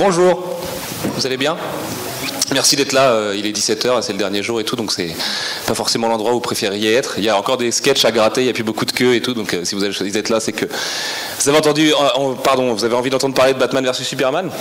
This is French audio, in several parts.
Bonjour, vous allez bien? Merci d'être là, il est 17h, c'est le dernier jour et tout, donc c'est pas forcément l'endroit où vous préfériez être. Il y a encore des sketchs à gratter, il n'y a plus beaucoup de queues et tout, donc si vous avez choisi d'être là, c'est que vous avez entendu, vous avez envie d'entendre parler de Batman vs Superman.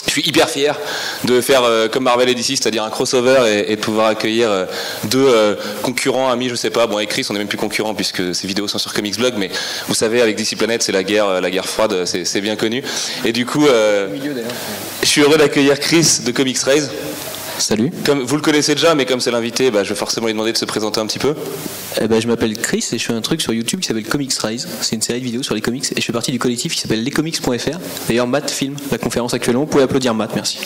Je suis hyper fier de faire comme Marvel et DC, c'est-à-dire un crossover et de pouvoir accueillir deux concurrents, amis, je sais pas. Bon, avec Chris, on n'est même plus concurrents puisque ces vidéos sont sur Comics Blog, mais vous savez, avec DC Planet, c'est la guerre froide, c'est bien connu. Et du coup, je suis heureux d'accueillir Chris de Comics Raise. Salut. Comme vous le connaissez déjà, mais comme c'est l'invité, je vais forcément lui demander de se présenter un petit peu. Je m'appelle Chris et je fais un truc sur YouTube qui s'appelle Comics Rise. C'est une série de vidéos sur les comics et je fais partie du collectif qui s'appelle lescomics.fr. D'ailleurs, Matt filme la conférence actuellement. Vous pouvez applaudir Matt, merci.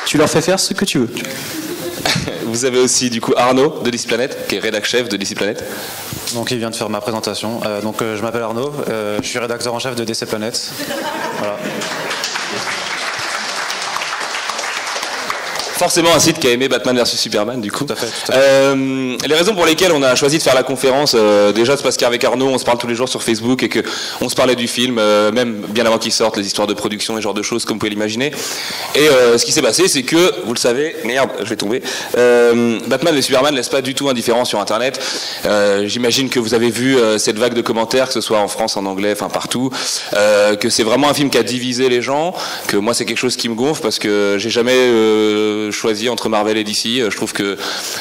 Tu leur fais faire ce que tu veux. Vous avez aussi du coup Arnaud de DC Planet, qui est rédac chef de DC Planet. Donc il vient de faire ma présentation. Je m'appelle Arnaud, je suis rédacteur en chef de DC Planet. Voilà. Forcément un site qui a aimé Batman vs Superman du coup. Tout à fait. Les raisons pour lesquelles on a choisi de faire la conférence, déjà c'est parce qu'avec Arnaud on se parle tous les jours sur Facebook et qu'on se parlait du film, même bien avant qu'il sorte, les histoires de production et ce genre de choses comme vous pouvez l'imaginer. Et ce qui s'est passé c'est que, vous le savez, merde je vais tomber, Batman et Superman ne laissent pas du tout indifférent sur internet. J'imagine que vous avez vu cette vague de commentaires, que ce soit en France, en anglais, enfin partout, que c'est vraiment un film qui a divisé les gens, que moi c'est quelque chose qui me gonfle parce que j'ai jamais choisi entre Marvel et DC. Je trouve que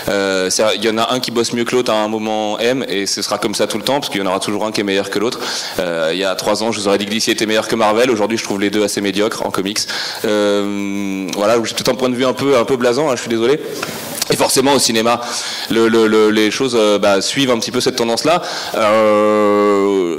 il y en a un qui bosse mieux que l'autre à un moment M et ce sera comme ça tout le temps parce qu'il y en aura toujours un qui est meilleur que l'autre. Il y a 3 ans je vous aurais dit que DC était meilleur que Marvel. Aujourd'hui je trouve les deux assez médiocres en comics. Voilà, j'ai peut-être un point de vue un peu blasant, je suis désolé. Et forcément au cinéma les choses suivent un petit peu cette tendance là.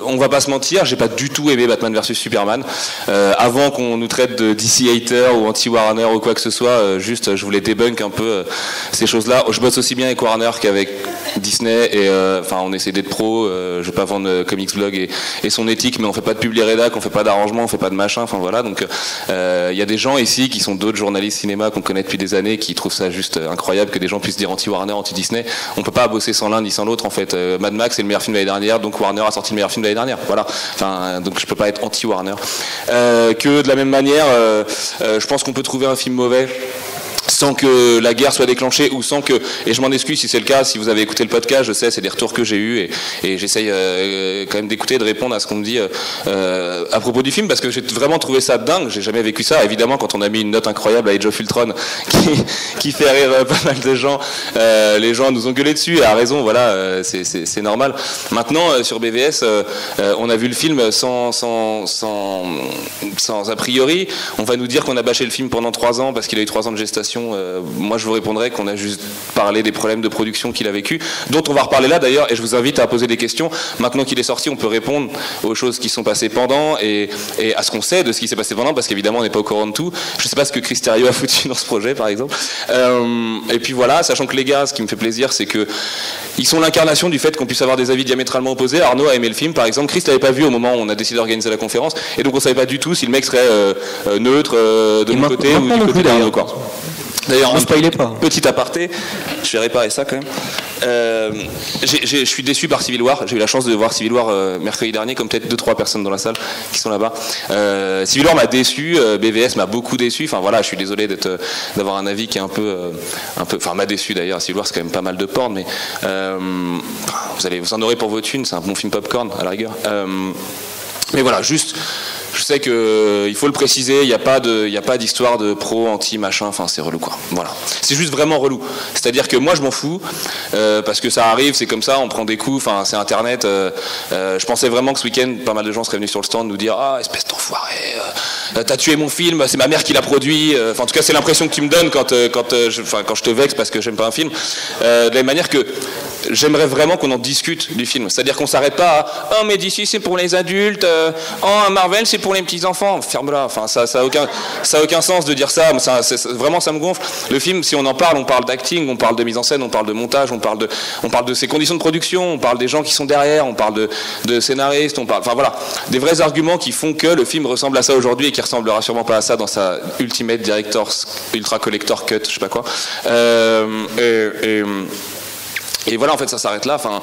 On va pas se mentir, j'ai pas du tout aimé Batman vs Superman. Avant qu'on nous traite de DC hater ou anti-Warner ou quoi que ce soit, juste je voulais débunk un peu ces choses là. Je bosse aussi bien avec Warner qu'avec Disney et on essaie d'être pro. Je vais pas vendre Comics Blog et son éthique, mais on fait pas de publi rédac, on fait pas d'arrangement, on fait pas de machin, enfin voilà. Donc il y a des gens ici qui sont d'autres journalistes cinéma qu'on connaît depuis des années qui trouvent ça juste incroyable que des gens puissent dire anti-Warner, anti-Disney. On peut pas bosser sans l'un ni sans l'autre en fait. Mad Max est le meilleur film de l'année dernière, donc Warner a sorti le meilleur film de l'année dernière. Voilà. Donc je peux pas être anti-Warner. Que de la même manière, je pense qu'on peut trouver un film mauvais sans que la guerre soit déclenchée ou sans que, et je m'en excuse si c'est le cas, si vous avez écouté le podcast, je sais, c'est des retours que j'ai eus et j'essaye quand même d'écouter et de répondre à ce qu'on me dit à propos du film parce que j'ai vraiment trouvé ça dingue, j'ai jamais vécu ça. Évidemment quand on a mis une note incroyable à Age of Ultron qui fait rire pas mal de gens, les gens nous ont gueulé dessus et à raison, voilà, c'est normal. Maintenant sur BVS on a vu le film sans a priori, on va nous dire qu'on a bâché le film pendant 3 ans parce qu'il a eu 3 ans de gestation. Moi je vous répondrai qu'on a juste parlé des problèmes de production qu'il a vécu, dont on va reparler là d'ailleurs, et je vous invite à poser des questions. Maintenant qu'il est sorti, on peut répondre aux choses qui sont passées pendant et à ce qu'on sait de ce qui s'est passé pendant, parce qu'évidemment on n'est pas au courant de tout. Je sais pas ce que Chris Terrio a foutu dans ce projet par exemple. Et puis voilà, sachant que les gars, ce qui me fait plaisir, c'est que ils sont l'incarnation du fait qu'on puisse avoir des avis diamétralement opposés. Arnaud a aimé le film par exemple, Chris l'avait pas vu au moment où on a décidé d'organiser la conférence, et donc on savait pas du tout si le mec serait neutre de mon côté ou du côté d'Arnaud quoi. D'ailleurs, petit aparté, je vais réparer ça quand même. Je suis déçu par Civil War. J'ai eu la chance de voir Civil War mercredi dernier, comme peut-être 2-3 personnes dans la salle qui sont là-bas. Civil War m'a déçu, BVS m'a beaucoup déçu. Enfin voilà, je suis désolé d'avoir un avis qui est un peu, m'a déçu d'ailleurs. Civil War c'est quand même pas mal de porn, mais vous en aurez pour vos thunes. C'est un bon film popcorn à la rigueur. Mais voilà, juste. Je sais qu'il faut le préciser, il n'y a pas d'histoire de pro, anti, machin, enfin c'est relou quoi. Voilà. C'est juste vraiment relou. C'est-à-dire que moi je m'en fous, parce que ça arrive, c'est comme ça, on prend des coups, enfin c'est internet. Je pensais vraiment que ce week-end, pas mal de gens seraient venus sur le stand nous dire ah espèce d'enfoiré, t'as tué mon film, c'est ma mère qui l'a produit. Enfin en tout cas c'est l'impression que tu me donnes quand je te vexe parce que j'aime pas un film. De la même manière que j'aimerais vraiment qu'on en discute du film. C'est-à-dire qu'on s'arrête pas à oh mais d'ici c'est pour les adultes, oh Marvel c'est pour les petits enfants. Ferme-la. Enfin ça a aucun sens de dire ça. Vraiment ça me gonfle. Le film, si on en parle, on parle d'acting, on parle de mise en scène, on parle de montage, on parle de ses conditions de production, on parle des gens qui sont derrière, on parle de scénaristes, enfin voilà, des vrais arguments qui font que le film ressemble à ça aujourd'hui et qui ressemblera sûrement pas à ça dans sa Ultimate Director's Ultra Collector Cut, je sais pas quoi. Et voilà, en fait, ça s'arrête là. Enfin,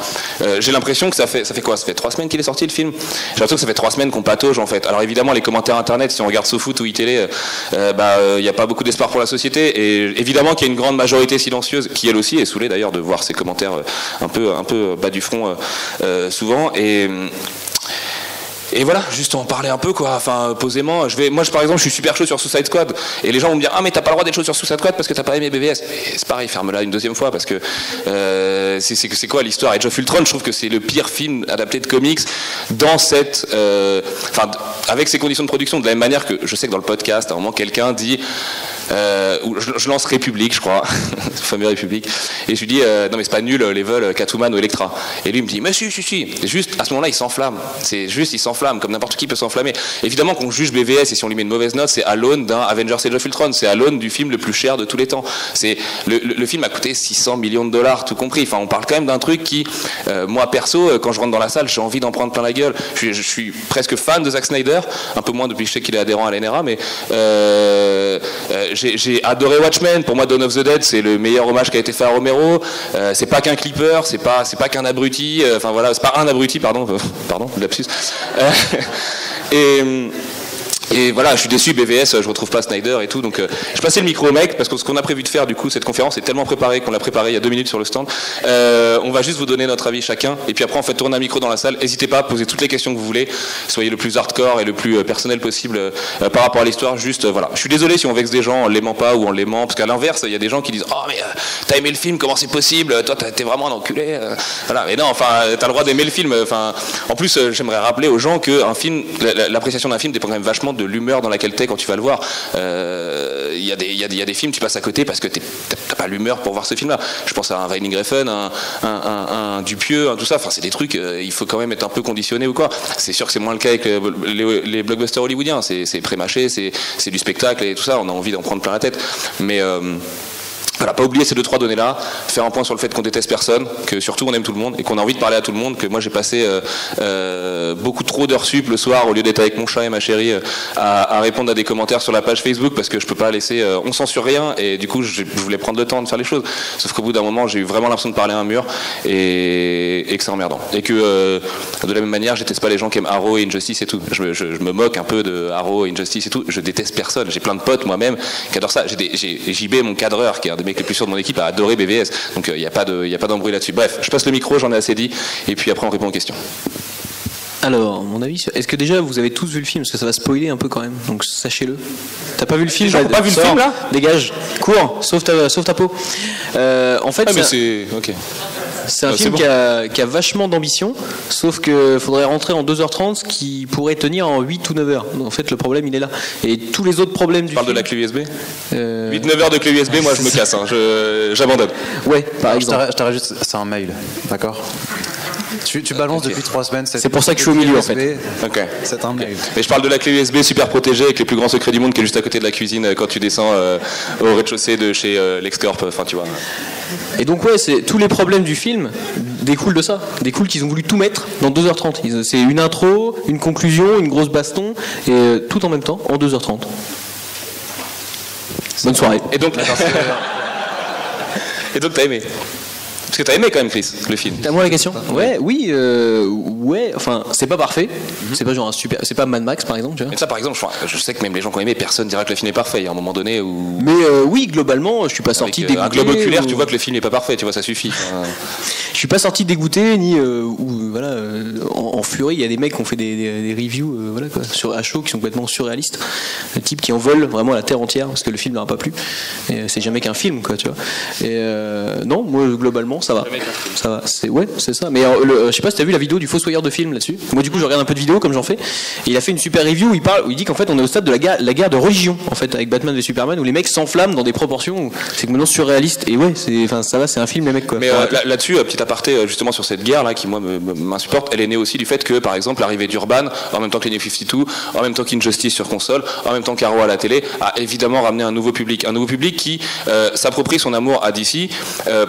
j'ai l'impression que ça fait quoi? Ça fait 3 semaines qu'il est sorti, le film. J'ai l'impression que ça fait 3 semaines qu'on patauge, en fait. Alors évidemment, les commentaires internet, si on regarde SoFoot ou iTélé, il n'y a pas beaucoup d'espoir pour la société. Et évidemment qu'il y a une grande majorité silencieuse, qui elle aussi est saoulée d'ailleurs de voir ces commentaires un peu bas du front souvent. Et voilà, juste en parler un peu, quoi. Enfin, posément. Moi, par exemple, je suis super chaud sur Suicide Squad. Et les gens vont me dire, ah, mais t'as pas le droit d'être chaud sur Suicide Squad parce que t'as pas aimé BVS. Et c'est pareil, ferme-la une deuxième fois parce que c'est quoi l'histoire? Age of Ultron, je trouve que c'est le pire film adapté de comics dans cette, avec ces conditions de production. De la même manière que je sais que dans le podcast, à un moment, quelqu'un dit, je lance République, je crois, le fameux République, et je lui dis, non mais c'est pas nul les vols Catwoman ou Electra. Et lui il me dit, mais si. Et juste à ce moment-là, il s'enflamme. C'est juste, il s'enflamme, comme n'importe qui peut s'enflammer. Évidemment qu'on juge BVS et si on lui met une mauvaise note, c'est à l'aune d'un Avengers Age of Ultron, c'est à l'aune du film le plus cher de tous les temps. Le film a coûté 600 millions de dollars, tout compris. Enfin, on parle quand même d'un truc qui, moi perso, quand je rentre dans la salle, j'ai envie d'en prendre plein la gueule. Je suis presque fan de Zack Snyder, un peu moins depuis que je sais qu'il est adhérent à l'NRA, mais j'ai adoré Watchmen. Pour moi, Dawn of the Dead, c'est le meilleur hommage qui a été fait à Romero. C'est pas qu'un clipper, c'est pas qu'un abruti. Enfin voilà, c'est pas un abruti, pardon, lapsus. Et voilà, je suis déçu, BVS, je retrouve pas Snyder et tout, donc je passais le micro au mec, parce que ce qu'on a prévu de faire, du coup, cette conférence est tellement préparée qu'on l'a préparée il y a 2 minutes sur le stand. On va juste vous donner notre avis chacun, et puis après on fait tourner un micro dans la salle. N'hésitez pas à poser toutes les questions que vous voulez, soyez le plus hardcore et le plus personnel possible par rapport à l'histoire, juste voilà. Je suis désolé si on vexe des gens en l'aimant pas ou en l'aimant, parce qu'à l'inverse, il y a des gens qui disent « Oh mais t'as aimé le film, comment c'est possible? Toi t'es vraiment un enculé. » Voilà, mais non, enfin, t'as le droit d'aimer le film. Enfin, en plus, j'aimerais rappeler aux gens qu'un film, l'appréciation d'un film dépend quand même vachement de l'humeur dans laquelle t'es quand tu vas le voir. Il y a des films, tu passes à côté parce que t'as pas l'humeur pour voir ce film-là. Je pense à un Weining Refn, un Dupieux, tout ça. Enfin, c'est des trucs, il faut quand même être un peu conditionné ou quoi. C'est sûr que c'est moins le cas avec les blockbusters hollywoodiens. C'est pré-mâché, c'est du spectacle et tout ça. On a envie d'en prendre plein la tête. Mais voilà, pas oublier ces 2-3 données-là, faire un point sur le fait qu'on déteste personne, que surtout on aime tout le monde et qu'on a envie de parler à tout le monde, que moi j'ai passé beaucoup trop d'heures sup le soir au lieu d'être avec mon chat et ma chérie à répondre à des commentaires sur la page Facebook parce que je peux pas laisser, on censure rien et du coup je voulais prendre le temps de faire les choses. Sauf qu'au bout d'un moment j'ai eu vraiment l'impression de parler à un mur et que c'est emmerdant. Et que de la même manière je déteste pas les gens qui aiment Arrow et Injustice et tout. Je me moque un peu de Arrow et Injustice et tout. Je déteste personne. J'ai plein de potes moi-même qui adorent ça. J'ai JB, mon cadreur, qui est un des mecs les plus sûrs de mon équipe, a adoré BVS. Donc il n'y a pas d'embrouille là-dessus. Bref, je passe le micro, j'en ai assez dit, et puis après on répond aux questions. Alors, mon avis, est-ce que déjà vous avez tous vu le film? Parce que ça va spoiler un peu quand même, donc sachez-le. T'as pas vu le film? T'as pas vu le film là? Dégage, cours, sauve ta peau. En fait, ok. C'est un film qui a vachement d'ambition, sauf qu'il faudrait rentrer en 2h30, ce qui pourrait tenir en 8 ou 9 heures. Donc, en fait, le problème, il est là. Et tous les autres problèmes du film... Tu parles de la clé USB 8-9 heures de clé USB, moi je me casse, hein. J'abandonne. Ouais, par exemple. Je t'arrête juste, c'est un mail, d'accord? Tu balances depuis 3 semaines. C'est pour ça que je suis au milieu, en fait. Ok. C'est un mail. Mais je parle de la clé USB super protégée avec les plus grands secrets du monde qui est juste à côté de la cuisine quand tu descends au rez-de-chaussée de chez LexCorp. Enfin, tu vois. Et donc, ouais, tous les problèmes du film découlent de ça. Découlent qu'ils ont voulu tout mettre dans 2h30. C'est une intro, une conclusion, une grosse baston, et tout en même temps, en 2h30. Bonne soirée. Et donc t'as aimé? Parce que t'as aimé quand même, Chris, le film. T'as moi la question? Ouais, oui, ouais. Enfin, c'est pas parfait. C'est pas genre un super. C'est pas Mad Max par exemple. Tu vois. Et ça, par exemple, je sais que même les gens qui ont aimé, personne dira que le film est parfait. Il y a un moment donné où. Mais oui, globalement, je suis pas sorti dégoûté. Un globe oculaire, tu vois que le film n'est pas parfait. Tu vois, ça suffit. Je suis pas sorti dégoûté ni voilà en furie. Il y a des mecs qui ont fait des reviews voilà quoi sur à chaud qui sont complètement surréalistes. Le type qui en veulent vraiment à la terre entière parce que le film leur a pas plu. Et c'est jamais qu'un film quoi, tu vois. Et non, moi globalement ça va. C'est ça. Mais je sais pas si t'as vu la vidéo du fossoyeur de film là-dessus. Moi du coup je regarde un peu de vidéos comme j'en fais. Et il a fait une super review où il dit qu'en fait on est au stade de la guerre de religion en fait avec Batman v Superman où les mecs s'enflamment dans des proportions où c'est complètement surréaliste. Et ouais, ça va, c'est un film les mecs quoi. Mais là-dessus, petit aparté justement sur cette guerre là qui moi m'insupporte, elle est née aussi du fait que par exemple l'arrivée d'Urban en même temps que les New 52, en même temps qu'Injustice sur console, en même temps qu'Arrow à la télé a évidemment ramené un nouveau public qui s'approprie son amour à DC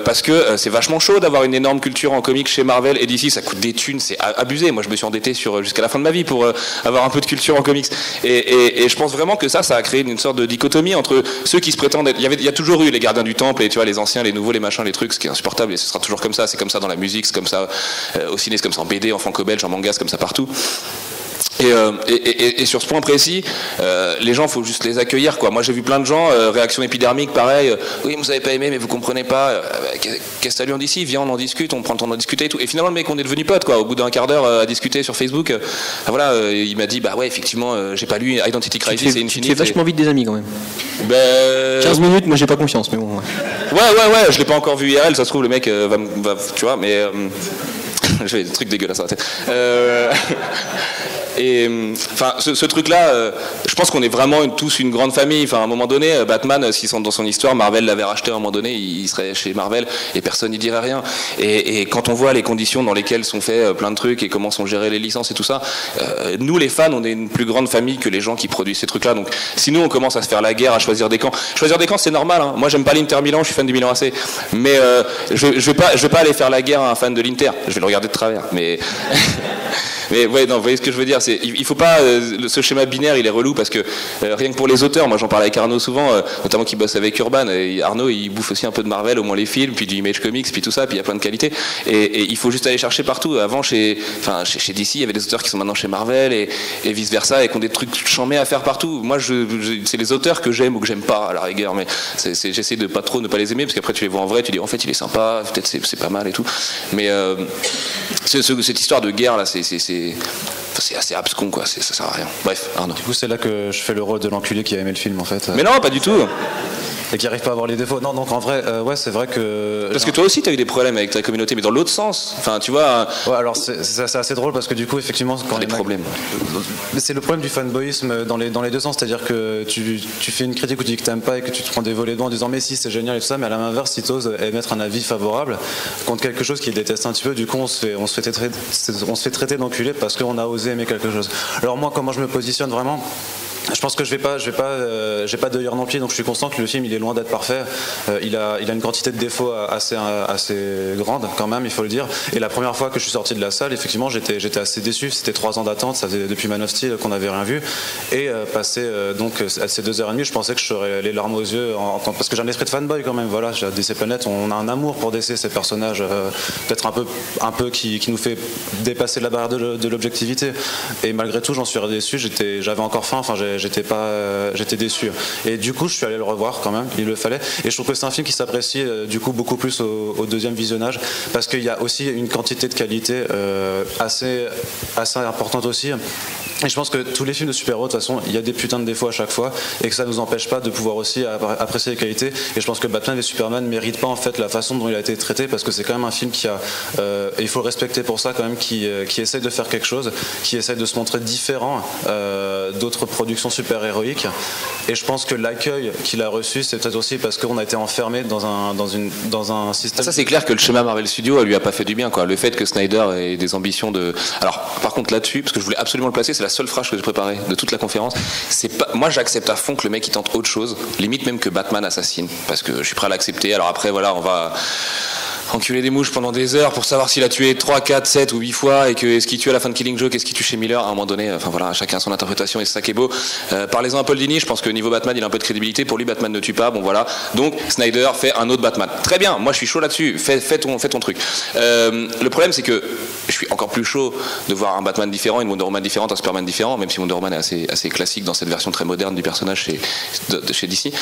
parce que c'est vachement vachement chaud d'avoir une énorme culture en comics chez Marvel et DC. Ça coûte des thunes, c'est abusé. Moi, je me suis endetté jusqu'à la fin de ma vie pour avoir un peu de culture en comics. Et je pense vraiment que ça a créé une sorte de dichotomie entre ceux qui se prétendent être... Il y a toujours eu les gardiens du temple et tu vois les anciens, les nouveaux, les machins, les trucs, ce qui est insupportable et ce sera toujours comme ça. C'est comme ça dans la musique, c'est comme ça au ciné, c'est comme ça en BD, en franco-belge, en manga, c'est comme ça partout. Et sur ce point précis, les gens, faut juste les accueillir, quoi. Moi, j'ai vu plein de gens, réaction épidermique, pareil. Oui, vous avez pas aimé, mais vous comprenez pas. Qu'est-ce que ça lui en dit ici ? Viens, on en discute, on prend le temps d'en discuter et tout. Et finalement, le mec, on est devenu potes, quoi. Au bout d'un quart d'heure à discuter sur Facebook, il m'a dit, bah ouais, effectivement, j'ai pas lu Identity Crisis et Infinite. Tu fais vachement vite des amis quand même. 15 minutes, moi j'ai pas confiance, mais bon. Ouais, je l'ai pas encore vu IRL, ça se trouve, le mec va tu vois, mais. Je fais des trucs dégueulasses à la tête. Et enfin, ce truc-là, je pense qu'on est vraiment tous une grande famille. Enfin, à un moment donné, Batman, s'il sont dans son histoire, Marvel l'avait racheté à un moment donné, il serait chez Marvel et personne n'y dirait rien. Et quand on voit les conditions dans lesquelles sont faits plein de trucs et comment sont gérées les licences et tout ça, nous les fans, on est une plus grande famille que les gens qui produisent ces trucs-là. Donc, si nous on commence à se faire la guerre, à choisir des camps, c'est normal. Hein. Moi, j'aime pas l'Inter Milan, je suis fan du Milan AC, mais je vais pas aller faire la guerre à un fan de l'Inter. Je vais le regarder de travers, mais. Mais ouais, non, vous voyez ce que je veux dire, il faut pas, ce schéma binaire il est relou parce que rien que pour les auteurs, moi j'en parle avec Arnaud souvent, notamment qui bosse avec Urban, et Arnaud il bouffe aussi un peu de Marvel, au moins les films, puis du Image Comics, puis tout ça, puis il y a plein de qualités, et il faut juste aller chercher partout. Avant chez DC, il y avait des auteurs qui sont maintenant chez Marvel, et vice versa, et qui ont des trucs chambés à faire partout. Moi c'est les auteurs que j'aime ou que j'aime pas à la rigueur, mais j'essaie de pas trop ne pas les aimer, parce qu'après tu les vois en vrai, tu dis en fait il est sympa, peut-être c'est pas mal et tout, mais cette histoire de guerre là, c'est assez abscon, quoi, ça sert à rien. Bref, Arnaud. Du coup, c'est là que je fais le rôle de l'enculé qui a aimé le film, en fait. Mais non, pas du tout. Et qui arrive pas à avoir les défauts. Non, donc en vrai, ouais, c'est vrai que. Parce que toi aussi, t'as eu des problèmes avec ta communauté, mais dans l'autre sens. Enfin, tu vois. Ouais, alors c'est assez drôle parce que du coup, effectivement, quand les problèmes. C'est le problème du fanboyisme dans les deux sens, c'est-à-dire que tu fais une critique où tu dis que t'aimes pas et que tu te prends des volets de en disant mais si c'est génial et tout ça, mais à l'inverse, si t'oses émettre un avis favorable contre quelque chose qui déteste un petit peu, du coup, on se fait traiter d'enculé parce qu'on a osé aimer quelque chose. Alors moi, comment je me positionne vraiment? Je pense que j'ai pas d'œil non pied, donc je suis conscient que le film il est loin d'être parfait. Il a une quantité de défauts assez grande quand même, il faut le dire. Et la première fois que je suis sorti de la salle, effectivement, j'étais assez déçu. C'était 3 ans d'attente, ça faisait depuis Man of Steel qu'on n'avait rien vu. Et passé donc à ces 2h30, je pensais que j'aurais les larmes aux yeux, parce que j'ai un esprit de fanboy quand même. Voilà, DC Planet, on a un amour pour DC, ces personnages, peut-être un peu qui nous fait dépasser la barrière de l'objectivité. Et malgré tout, j'en suis déçu. J'avais encore faim. Enfin, j'étais déçu, et du coup je suis allé le revoir quand même, il le fallait, et je trouve que c'est un film qui s'apprécie du coup beaucoup plus au deuxième visionnage, parce qu'il y a aussi une quantité de qualité assez importante aussi. Et je pense que tous les films de super-héros, de toute façon, il y a des putains de défauts à chaque fois, et que ça nous empêche pas de pouvoir aussi apprécier les qualités. Et je pense que Batman v Superman mérite pas en fait la façon dont il a été traité, parce que c'est quand même un film qui a, et il faut le respecter pour ça quand même, qui essaie de faire quelque chose, qui essaie de se montrer différent d'autres productions super-héroïques. Et je pense que l'accueil qu'il a reçu, c'est peut-être aussi parce qu'on a été enfermé dans un système. Ça c'est clair que le schéma Marvel Studios lui a pas fait du bien, quoi. Le fait que Snyder ait des ambitions de. Alors par contre là-dessus, parce que je voulais absolument le placer, c'est la seule phrase que j'ai préparée de toute la conférence. C'est pas. Moi j'accepte à fond que le mec il tente autre chose, limite même que Batman assassine, parce que je suis prêt à l'accepter. Alors après voilà, on va enculer des mouches pendant des heures pour savoir s'il a tué 3, 4, 7 ou 8 fois, et que est-ce qu'il tue à la fin de Killing Joke, est-ce qu'il tue chez Miller à un moment donné. Enfin voilà, chacun a son interprétation et c'est ça qui est beau. Parlez-en à Paul Dini, je pense que niveau Batman il a un peu de crédibilité, pour lui Batman ne tue pas, bon voilà. Donc Snyder fait un autre Batman. Très bien, moi je suis chaud là-dessus, fais ton truc. Le problème c'est que je suis encore plus chaud de voir un Batman différent, une Wonder Woman différente, un Superman différent, même si Wonder Woman est assez classique dans cette version très moderne du personnage chez DC.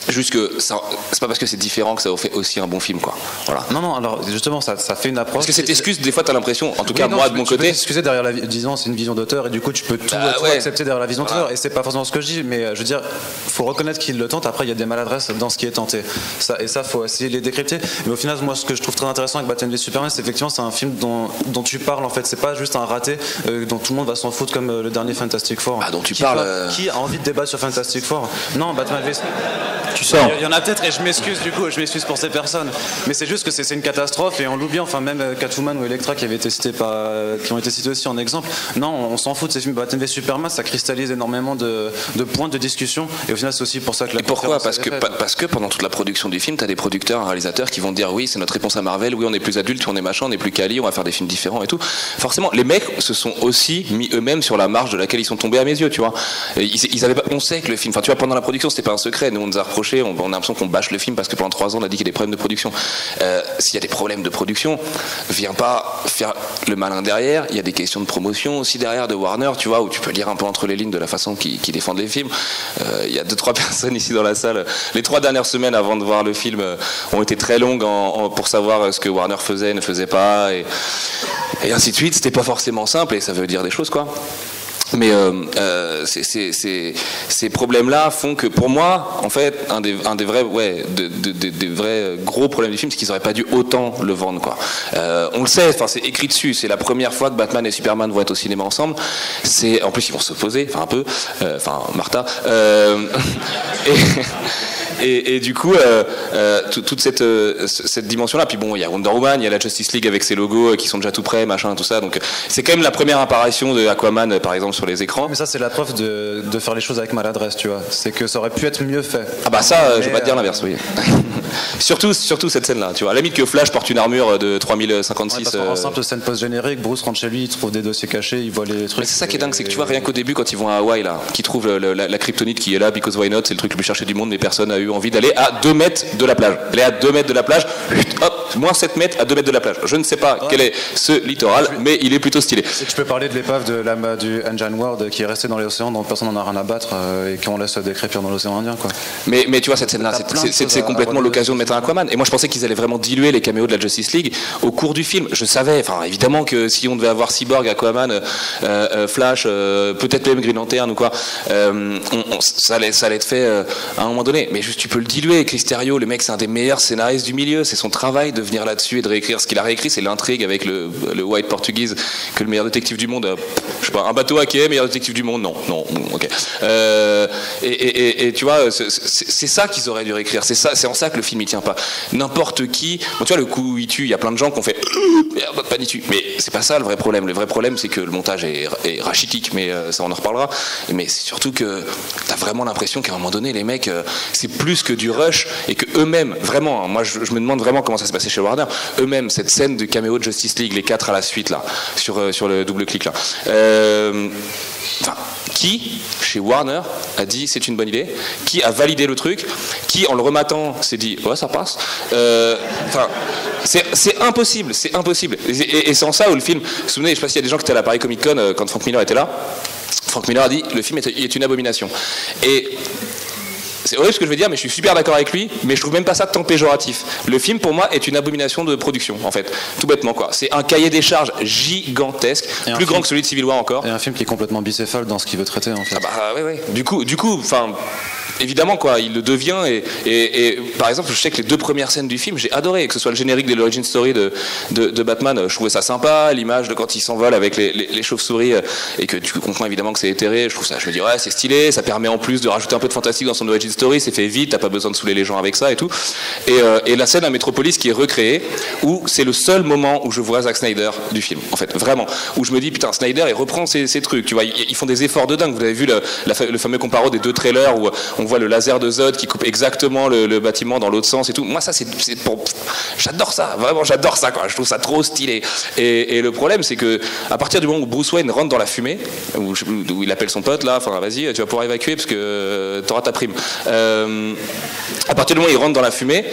Juste que c'est pas parce que c'est différent que ça fait aussi un bon film, quoi. Voilà. Non, alors justement ça fait une approche. Parce que cette excuse, des fois t'as l'impression, en tout cas moi de mon côté. Tu peux t'excuser derrière disant c'est une vision d'auteur, et du coup tu peux tout accepter derrière la vision d'auteur, et c'est pas forcément ce que je dis, mais je veux dire, faut reconnaître qu'il le tente. Après il y a des maladresses dans ce qui est tenté. Ça faut essayer de les décrypter. Mais au final, moi ce que je trouve très intéressant avec Batman v Superman, c'est effectivement c'est un film dont tu parles en fait. C'est pas juste un raté dont tout le monde va s'en foutre comme le dernier Fantastic Four. Ah, dont tu parles. Qui a envie de débattre sur Fantastic Four? Non, Batman v tu sors. Il y en a peut-être, et je m'excuse pour ces personnes. Mais c'est juste que c'est une catastrophe et on l'oublie. Enfin, même Catwoman ou Elektra qui ont été cités aussi en exemple. Non, on s'en fout de ces films. Batman v Superman, ça cristallise énormément de points de discussion. Et au final, c'est aussi pour ça que la. Et pourquoi ? Parce que pendant toute la production du film, t'as des producteurs, un réalisateur qui vont te dire oui, c'est notre réponse à Marvel, oui, on est plus adulte, on est machin, on est plus quali, on va faire des films différents et tout. Forcément, les mecs se sont aussi mis eux-mêmes sur la marge de laquelle ils sont tombés à mes yeux, tu vois. Ils avaient pas, on sait que le film, enfin, tu vois, pendant la production, c'était pas un secret. Nous, on nous a reproché, on a l'impression qu'on bâche le film parce que pendant 3 ans, on a dit qu'il y a des problèmes de production. S'il y a des problèmes de production, viens pas faire le malin derrière. Il y a des questions de promotion aussi derrière de Warner, tu vois, où tu peux lire un peu entre les lignes de la façon qu'ils défendent les films. Il y a 2-3 personnes ici dans la salle. Les 3 dernières semaines avant de voir le film ont été très longues pour savoir ce que Warner faisait, ne faisait pas, et ainsi de suite. C'était pas forcément simple, et ça veut dire des choses, quoi. Mais ces problèmes-là font que, pour moi, en fait, un des vrais, des vrais gros problèmes du film, c'est qu'ils n'auraient pas dû autant le vendre, quoi. On le sait, enfin, c'est écrit dessus. C'est la première fois que Batman et Superman vont être au cinéma ensemble. En plus, ils vont s'opposer, enfin un peu, Martha. Et du coup, toute cette dimension-là. Puis bon, il y a Wonder Woman, il y a la Justice League avec ses logos qui sont déjà tout prêts, machin, tout ça. Donc c'est quand même la première apparition de Aquaman, par exemple, sur les écrans. Mais ça, c'est la preuve de faire les choses avec maladresse, tu vois. C'est que ça aurait pu être mieux fait. Ah bah ça, je vais pas te dire l'inverse, oui. surtout cette scène-là, tu vois. À la limite que Flash porte une armure de 3056. En simple scène post-générique, Bruce rentre chez lui, il trouve des dossiers cachés, il voit les trucs. Mais c'est ça qui est dingue, c'est que tu vois, rien qu'au début, quand ils vont à Hawaï, là, qu'ils trouvent la kryptonite qui est là, because why not, c'est le truc le plus cherché du monde, mais personne n'a eu envie d'aller à 2 mètres de la plage. Aller à 2 mètres de la plage, hop, moins 7 mètres à 2 mètres de la plage. Je ne sais pas quel est ce littoral, mais il est plutôt stylé. Et tu peux parler de l'épave du Engine World qui est restée dans l'océan, dont personne n'en a rien à battre, et qu'on laisse décrépir dans l'océan Indien, quoi. Mais tu vois, cette scène-là, c'est complètement l'occasion de mettre un Aquaman. Et moi, je pensais qu'ils allaient vraiment diluer les caméos de la Justice League au cours du film. Je savais, enfin, évidemment que si on devait avoir Cyborg, Aquaman, Flash, peut-être même Green Lantern ou quoi, ça allait être fait à un moment donné. Mais juste, tu peux le diluer. Chris Terrio, le mec, c'est un des meilleurs scénaristes du milieu. C'est son travail de venir là-dessus et de réécrire. Ce qu'il a réécrit, c'est l'intrigue avec le White Portuguese, que le meilleur détective du monde, je sais pas, un bateau hacké, meilleur détective du monde, non, ok. Et tu vois, c'est ça qu'ils auraient dû réécrire. C'est en ça que le film il tient pas. N'importe qui, bon, tu vois, le coup où il tue, il y a plein de gens qui ont fait merde, pas il tue. Mais c'est pas ça le vrai problème. Le vrai problème, c'est que le montage est rachitique, mais ça on en reparlera. Mais c'est surtout que t'as vraiment l'impression qu'à un moment donné, les mecs, c'est plus que du rush et que eux-mêmes, vraiment, hein, moi je me demande vraiment comment ça s'est passé chez Warner. Eux-mêmes, cette scène de caméo de Justice League, les 4 à la suite là, sur le double clic là. Enfin, qui, chez Warner, a dit c'est une bonne idée? Qui a validé le truc? Qui, en le rematant, s'est dit ouais, ça passe? Enfin, c'est impossible, c'est impossible. Et c'est en ça où le film. Vous vous souvenez, je sais pas s'il y a des gens qui étaient à la Paris Comic Con quand Frank Miller était là. Frank Miller a dit le film est une abomination. Et c'est horrible ce que je vais dire, mais je suis super d'accord avec lui, mais je trouve même pas ça tant péjoratif. Le film, pour moi, est une abomination de production, en fait. Tout bêtement, quoi. C'est un cahier des charges gigantesque, plus grand que celui de Civil War encore. Et un film qui est complètement bicéphale dans ce qu'il veut traiter, en fait. Ah bah ouais. Du coup, enfin... Évidemment, quoi, il le devient et par exemple, je sais que les 2 premières scènes du film, j'ai adoré, que ce soit le générique de l'origin story de Batman, je trouvais ça sympa, l'image de quand il s'envole avec les chauves-souris et que tu comprends évidemment que c'est éthéré, je me dis ouais, c'est stylé, ça permet en plus de rajouter un peu de fantastique dans son origin story, c'est fait vite, t'as pas besoin de saouler les gens avec ça et tout. Et la scène à Metropolis qui est recréée, où c'est le seul moment où je vois Zack Snyder du film, en fait, vraiment, où je me dis putain, Snyder il reprend ces trucs, tu vois, ils font des efforts de dingue. Vous avez vu le fameux comparo des 2 trailers où on voit le laser de Zod qui coupe exactement le bâtiment dans l'autre sens et tout. Moi, ça, c'est pour... J'adore ça, vraiment, j'adore ça, quoi. Je trouve ça trop stylé. Et le problème, c'est que à partir du moment où Bruce Wayne rentre dans la fumée, où il appelle son pote, là, enfin, vas-y, tu vas pouvoir évacuer parce que t'auras ta prime. À partir du moment où il rentre dans la fumée,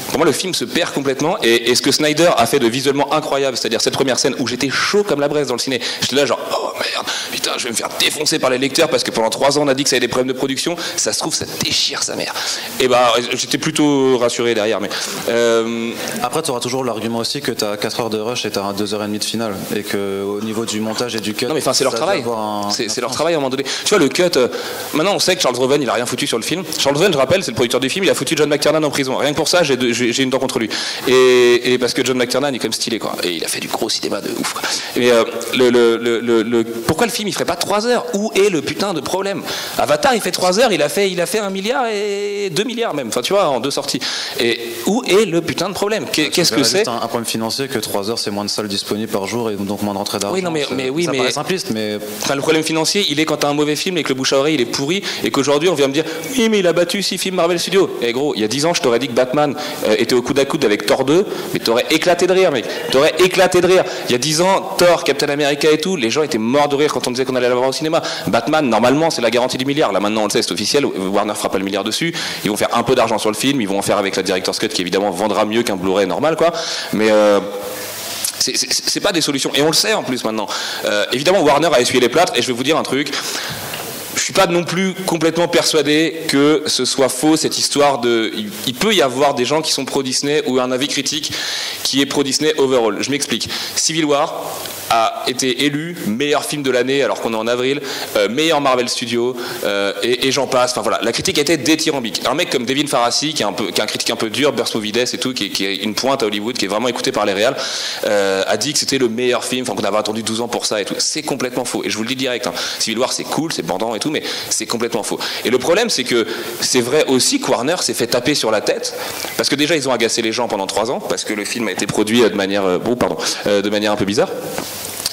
pour moi, le film se perd complètement. Et ce que Snyder a fait de visuellement incroyable, c'est-à-dire cette première scène où j'étais chaud comme la braise dans le ciné, j'étais là genre, oh merde, putain, je vais me faire défoncer par les lecteurs parce que pendant 3 ans on a dit que ça avait des problèmes de production, ça se trouve, ça déchire sa mère. Et bah, j'étais plutôt rassuré derrière. Mais après, tu auras toujours l'argument aussi que tu as 4 heures de rush et tu as 2h30 de finale. Et qu'au niveau du montage et du cut. Non, mais enfin, c'est leur travail. C'est leur travail à un moment donné. Tu vois, le cut, maintenant on sait que Charles Roven, il a rien foutu sur le film. Charles Roven, je rappelle, c'est le producteur du film, il a foutu John McTiernan en prison. Rien que pour ça, j'ai j'ai une dent contre lui. Et parce que John McTiernan est quand même stylé, quoi. Et il a fait du gros cinéma de ouf, quoi. Mais pourquoi le film il ferait pas 3 heures? Où est le putain de problème? Avatar il fait 3 heures, il a fait 1 milliard et 2 milliards même, enfin tu vois, en 2 sorties. Et où est le putain de problème? Qu'est-ce que c'est? Un problème financier que 3 heures c'est moins de salles disponibles par jour et donc moins de rentrée d'argent. Oui, non, mais ça paraît simpliste, mais enfin, le problème financier il est quand t'as un mauvais film et que le bouche à oreille il est pourri et qu'aujourd'hui on vient me dire oui mais il a battu 6 films Marvel Studios. Et gros, il y a 10 ans je t'aurais dit que Batman était au coude à coude avec Thor 2, mais t'aurais éclaté de rire, mec. T'aurais éclaté de rire. Il y a 10 ans, Thor, Captain America et tout, les gens étaient morts de rire quand on disait qu'on allait l'avoir au cinéma. Batman, normalement, c'est la garantie du milliard. Là, maintenant, on le sait, c'est officiel. Warner fera pas le milliard dessus. Ils vont faire un peu d'argent sur le film. Ils vont en faire avec la Director's Cut qui, évidemment, vendra mieux qu'un Blu-ray normal, quoi. Mais c'est pas des solutions. Et on le sait, en plus, maintenant. Évidemment, Warner a essuyé les plâtres. Et je vais vous dire un truc. Je suis pas non plus complètement persuadé que ce soit faux, cette histoire de... Il peut y avoir des gens qui sont pro-Disney ou un avis critique qui est pro-Disney overall. Je m'explique. Civil War a été élu meilleur film de l'année alors qu'on est en avril, meilleur Marvel Studio, et j'en passe. Enfin voilà, la critique était dithyrambique. Un mec comme Devin Farasi, qui est un critique un peu dur, Burst Movie Death et tout, qui est une pointe à Hollywood, qui est vraiment écouté par les réals, a dit que c'était le meilleur film, enfin qu'on avait attendu 12 ans pour ça et tout. C'est complètement faux. Et je vous le dis direct, hein. Civil War c'est cool, c'est bandant et tout, mais c'est complètement faux. Et le problème c'est que c'est vrai aussi que Warner s'est fait taper sur la tête, parce que déjà ils ont agacé les gens pendant 3 ans, parce que le film a été produit de manière, de manière un peu bizarre.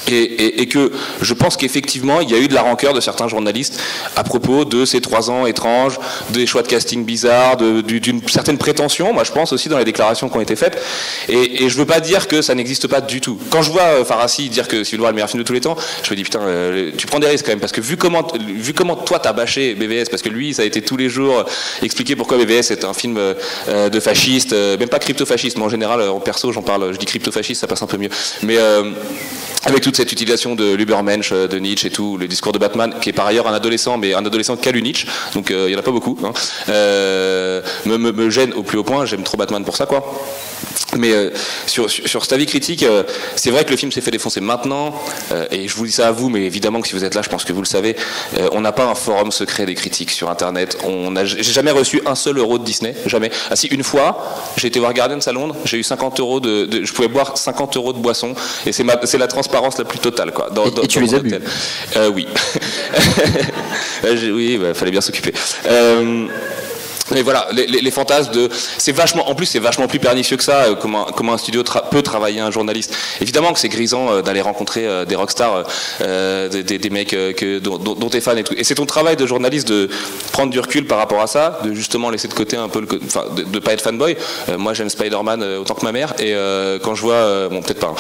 Et que je pense qu'effectivement il y a eu de la rancœur de certains journalistes à propos de ces 3 ans étranges, des choix de casting bizarres, d'une certaine prétention, moi je pense aussi dans les déclarations qui ont été faites, et je veux pas dire que ça n'existe pas du tout. Quand je vois Farasi dire que Civil War est le meilleur film de tous les temps, je me dis putain, tu prends des risques quand même, parce que vu comment toi t'as bâché BVS, parce que lui ça a été tous les jours expliquer pourquoi BVS est un film de fasciste, même pas crypto-fasciste, mais en général en perso j'en parle, je dis crypto-fasciste, ça passe un peu mieux, mais avec toute cette utilisation de l'Ubermensch, de Nietzsche et tout, le discours de Batman, qui est par ailleurs un adolescent, mais un adolescent qu'a lu Nietzsche, donc il n'y en a pas beaucoup, hein, me gêne au plus haut point, j'aime trop Batman pour ça, quoi. Mais sur cet avis critique, c'est vrai que le film s'est fait défoncer maintenant, et je vous dis ça à vous, mais évidemment que si vous êtes là, je pense que vous le savez, on n'a pas un forum secret des critiques sur Internet. J'ai jamais reçu un seul euro de Disney, jamais. Ah si, une fois, j'ai été voir Guardians à Londres, j'ai eu 50 euros je pouvais boire 50 euros de boisson, et c'est la transparence la plus totale, quoi. Et tu les as bu? Oui. Oui, fallait bien s'occuper. Mais voilà, les fantasmes c'est vachement plus pernicieux que ça, comment un studio peut travailler un journaliste. Évidemment que c'est grisant d'aller rencontrer des rockstars, des mecs dont t'es fan et tout. Et c'est ton travail de journaliste de prendre du recul par rapport à ça, de justement laisser de côté un peu de pas être fanboy. Moi j'aime Spider-Man autant que ma mère, et quand je vois, bon peut-être pas,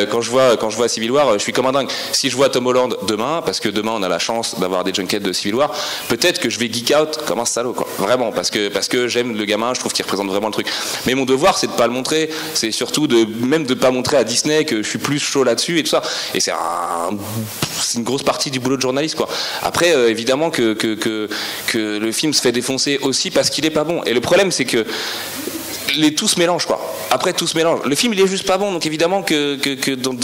quand je vois Civil War, je suis comme un dingue. Si je vois Tom Holland demain, parce que demain on a la chance d'avoir des junkets de Civil War, peut-être que je vais geek out comme un salaud, quoi. Vraiment, parce que j'aime le gamin, je trouve qu'il représente vraiment le truc. Mais mon devoir, c'est de pas le montrer, c'est surtout de pas montrer à Disney que je suis plus chaud là-dessus et tout ça. Et c'est une grosse partie du boulot de journaliste, quoi. Après, évidemment que le film se fait défoncer aussi parce qu'il est pas bon. Et le problème, c'est que tout se mélange, quoi. Après, tout se mélange. Le film, il est juste pas bon, donc évidemment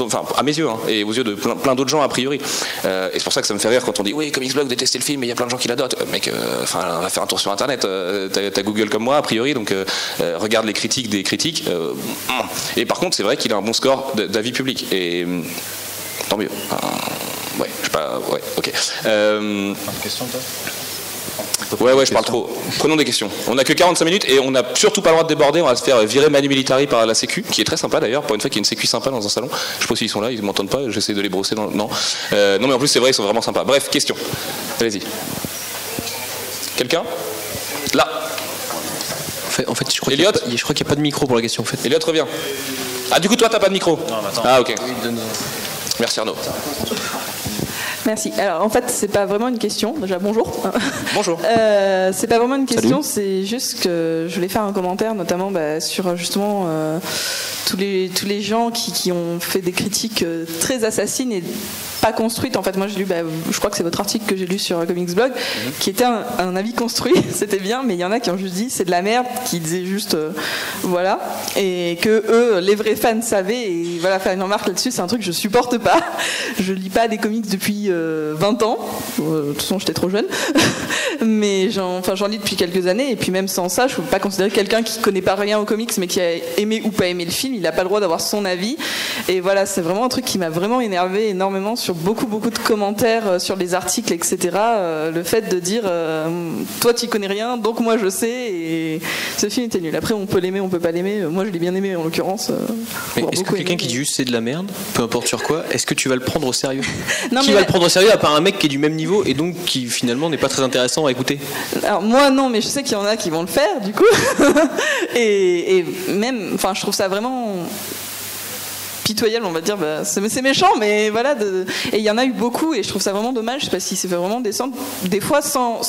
enfin, à mes yeux, hein, et aux yeux de plein d'autres gens a priori. Et c'est pour ça que ça me fait rire quand on dit oui, Comics Blog détestait le film, mais il y a plein de gens qui l'adorent. Mec, on va faire un tour sur Internet. T'as Google comme moi a priori, donc regarde les critiques des critiques. Et par contre, c'est vrai qu'il a un bon score d'avis public. Et tant mieux. Ouais, je sais pas. Ouais, ok. Une question, toi? Ouais, je parle trop. Prenons des questions. On n'a que 45 minutes et on n'a surtout pas le droit de déborder. On va se faire virer Manu Militari par la Sécu, qui est très sympa d'ailleurs. Pour une fois qu'il y a une Sécu sympa dans un salon. Je sais pas s'ils sont là, ils m'entendent pas. J'essaie de les brosser. Non, non, mais en plus c'est vrai, ils sont vraiment sympas. Bref, question. Allez-y. Quelqu'un? Là. En fait, je crois qu'il n'y a pas de micro pour la question. En fait. Elliot, reviens. Ah, du coup, toi, t'as pas de micro? Non, attends. Ah, ok. Merci Arnaud. Merci. Alors en fait, c'est pas vraiment une question. Déjà, bonjour. Bonjour. C'est pas vraiment une question, Salut. c'est juste que je voulais faire un commentaire, notamment sur justement tous les gens qui ont fait des critiques très assassines et pas construites. En fait, moi j'ai lu, je crois que c'est votre article que j'ai lu sur Comics Blog, qui était un avis construit, c'était bien, mais il y en a qui ont juste dit c'est de la merde, qui disaient juste voilà, et que eux, les vrais fans savaient, et voilà, faire une remarque là-dessus, c'est un truc que je supporte pas. Je lis pas des comics depuis 20 ans, de toute façon j'étais trop jeune, mais j'en lis depuis quelques années, et puis même sans ça, je peux pas considérer quelqu'un qui connaît pas rien aux comics, mais qui a aimé ou pas aimé le film, il a pas le droit d'avoir son avis, et voilà, c'est vraiment un truc qui m'a vraiment énervé énormément sur beaucoup de commentaires sur les articles, etc. Le fait de dire toi tu connais rien, donc moi je sais, et ce film était nul. Après on peut l'aimer, on peut pas l'aimer, moi je l'ai bien aimé en l'occurrence. Mais est-ce que quelqu'un qui dit juste c'est de la merde, peu importe sur quoi, est-ce que tu vas le prendre au sérieux? Non, qui va le prendre au sérieux à part un mec qui est du même niveau et donc qui finalement n'est pas très intéressant à écouter? Alors moi non, mais je sais qu'il y en a qui vont le faire du coup. et même, je trouve ça vraiment pitoyable, on va dire, c'est méchant, mais voilà, et il y en a eu beaucoup, et je trouve ça vraiment dommage, parce qu'il s'est fait vraiment descendre, des fois sans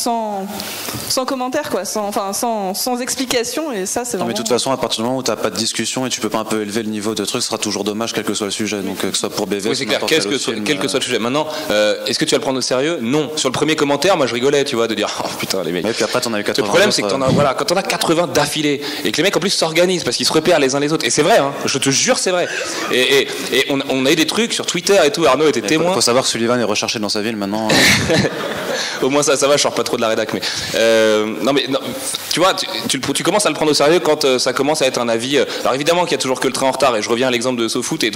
commentaire, quoi, sans explication, et ça c'est vraiment... Mais de toute façon, à partir du moment où t'as pas de discussion et tu peux pas un peu élever le niveau de truc, ce sera toujours dommage, quel que soit le sujet, donc que ce soit pour BVS, oui, c'est clair, quel que soit le sujet. Maintenant, est-ce que tu vas le prendre au sérieux? Non. Sur le premier commentaire, moi je rigolais, tu vois, de dire oh putain les mecs. Et puis après t'en as eu 80. Le problème c'est que quand t'en as 80 d'affilée, et que les mecs en plus s'organisent parce qu'ils se repèrent les uns les autres, et c'est vrai, hein, je te jure c'est vrai. Et on a eu des trucs sur Twitter et tout, Arnaud était témoin. Il faut savoir que Sullivan est recherché dans sa ville maintenant. Au moins ça va, je sors pas trop de la rédac, mais non, tu vois, tu commences à le prendre au sérieux quand ça commence à être un avis. Alors évidemment qu'il y a toujours que le train en retard, et je reviens à l'exemple de SoFoot et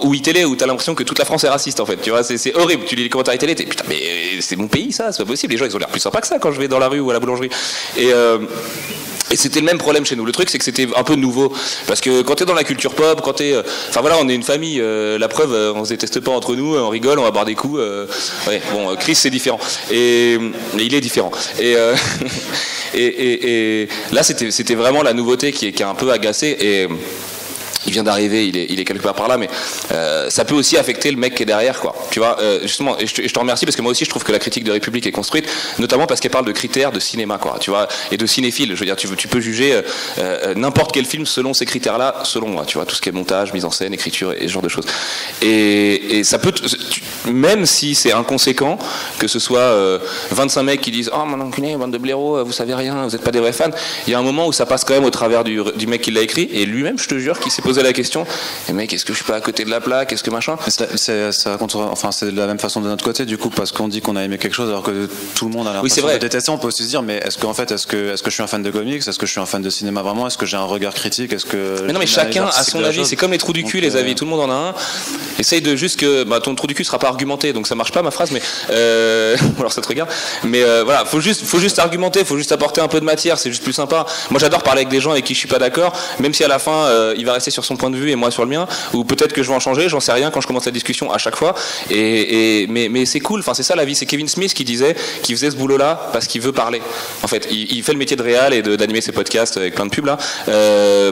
ou iTélé, où t'as l'impression que toute la France est raciste en fait. Tu vois, c'est horrible. Tu lis les commentaires iTélé, t'es putain, mais c'est mon pays ça, c'est pas possible. Les gens ils ont l'air plus sympas que ça quand je vais dans la rue ou à la boulangerie. Et c'était le même problème chez nous. Le truc, c'est que c'était un peu nouveau. Parce que quand t'es dans la culture pop, quand t'es. Enfin voilà, on est une famille. La preuve, on se déteste pas entre nous, on rigole, on va boire des coups. Ouais, bon, Chris, c'est différent. Et il est différent. Et là, c'était vraiment la nouveauté qui a un peu agacé. Et. Il vient d'arriver, il est quelque part par là, mais ça peut aussi affecter le mec qui est derrière, quoi. Tu vois, justement, et je te remercie parce que moi aussi je trouve que la critique de République est construite, notamment parce qu'elle parle de critères de cinéma, quoi. Tu vois, et de cinéphile. Je veux dire, tu peux juger n'importe quel film selon ces critères-là, selon moi. Tu vois, tout ce qui est montage, mise en scène, écriture et ce genre de choses. Et ça peut, même si c'est inconséquent, que ce soit 25 mecs qui disent oh mon enculé, bande de blaireaux, vous savez rien, vous n'êtes pas des vrais fans. Il y a un moment où ça passe quand même au travers du mec qui l'a écrit, et lui-même, je te jure, qu'il s'est posé la question, et mec, est-ce que je suis pas à côté de la plaque, est-ce que machin. C'est de la même façon de notre côté du coup, parce qu'on dit qu'on a aimé quelque chose alors que tout le monde a l'impression de détester. On peut aussi se dire, mais est-ce que je suis un fan de comics, est-ce que je suis un fan de cinéma vraiment, est-ce que j'ai un regard critique, est-ce que... Mais non, mais chacun a son avis, c'est comme les trous du cul, les avis, tout le monde en a un. Essaye de juste que ton trou du cul sera pas argumenté, donc ça marche pas ma phrase, mais alors ça te regarde, mais voilà, faut juste argumenter, faut juste apporter un peu de matière, c'est juste plus sympa. Moi j'adore parler avec des gens avec qui je suis pas d'accord, même si à la fin il va rester sur son point de vue et moi sur le mien, ou peut-être que je vais en changer, j'en sais rien quand je commence la discussion à chaque fois, mais c'est cool, enfin c'est ça la vie. C'est Kevin Smith qui disait qu'il faisait ce boulot là parce qu'il veut parler, en fait il fait le métier de réal et d'animer ses podcasts avec plein de pubs là,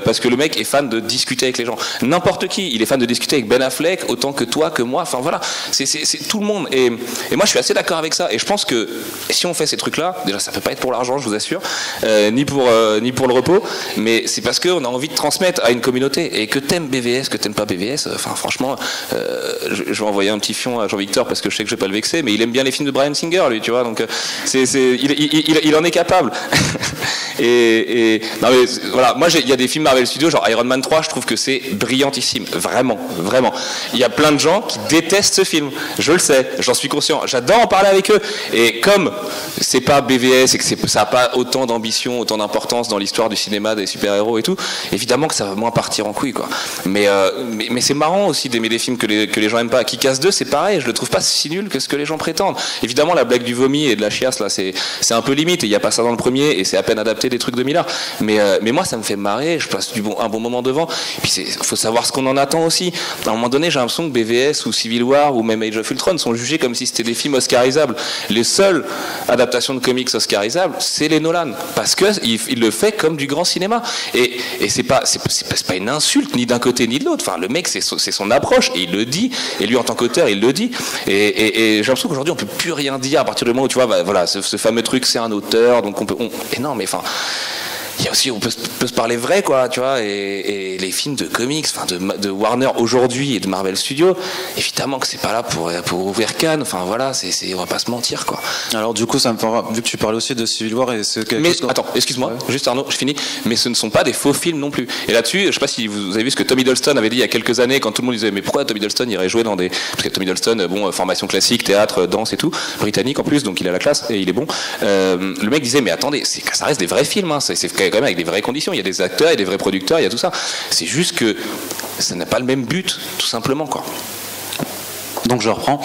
parce que le mec est fan de discuter avec les gens, n'importe qui, il est fan de discuter avec Ben Affleck autant que toi, que moi, enfin voilà, c'est tout le monde, et moi je suis assez d'accord avec ça, et je pense que si on fait ces trucs là, déjà ça peut pas être pour l'argent, je vous assure, ni pour le repos, mais c'est parce qu'on a envie de transmettre à une communauté, et que t'aimes BVS, que t'aimes pas BVS, enfin franchement, je vais envoyer un petit fion à Jean-Victor parce que je sais que je vais pas le vexer, mais il aime bien les films de Bryan Singer, lui, tu vois, donc il en est capable. et non mais voilà, moi il y a des films Marvel Studios, genre Iron Man 3, je trouve que c'est brillantissime, vraiment. Il y a plein de gens qui détestent ce film, je le sais, j'en suis conscient, j'adore en parler avec eux, et comme c'est pas BVS et que ça a pas autant d'ambition, autant d'importance dans l'histoire du cinéma, des super-héros et tout, évidemment que ça va moins partir en couille, quoi. Mais c'est marrant aussi d'aimer des films que les gens aiment pas. Kick-Ass 2, c'est pareil, je le trouve pas si nul que ce que les gens prétendent. Évidemment, la blague du vomi et de la chiasse là, c'est un peu limite, et il y a pas ça dans le premier, et c'est à peine adapté des trucs de Millard, mais moi ça me fait marrer, je passe un bon moment devant, et puis faut savoir ce qu'on en attend aussi. À un moment donné, j'ai l'impression que BVS ou Civil War ou même Age of Ultron sont jugés comme si c'était des films oscarisables. Les seules adaptations de comics oscarisables, c'est les Nolan, parce que il le fait comme du grand cinéma, et c'est pas une insulte ni d'un côté ni de l'autre. Enfin, le mec, c'est son approche, et il le dit, et lui en tant qu'auteur il le dit, et j'ai l'impression qu'aujourd'hui on peut plus rien dire à partir du moment où tu vois, voilà, ce fameux truc, c'est un auteur, donc et non, mais enfin il y a aussi, on peut se parler vrai, quoi, tu vois, et les films de comics, enfin de Warner aujourd'hui et de Marvel Studios, évidemment que c'est pas là pour ouvrir Cannes, enfin voilà, on va pas se mentir, quoi. Alors du coup, ça me fera, vu que tu parlais aussi de Civil War, et c'est quelque mais chose... attends, excuse-moi, juste Arnaud, je finis, mais ce ne sont pas des faux films non plus. Et là-dessus, je sais pas si vous avez vu ce que Tom Hiddleston avait dit il y a quelques années, quand tout le monde disait mais pourquoi Tom Hiddleston irait jouer dans des... Parce que Tom Hiddleston, bon, formation classique, théâtre, danse et tout, britannique en plus, donc il a la classe et il est bon. Le mec disait mais attendez, ça reste des vrais films, hein, c'est quand même avec des vraies conditions, il y a des acteurs, il y a des vrais producteurs, il y a tout ça. C'est juste que ça n'a pas le même but, tout simplement, quoi. Donc je reprends.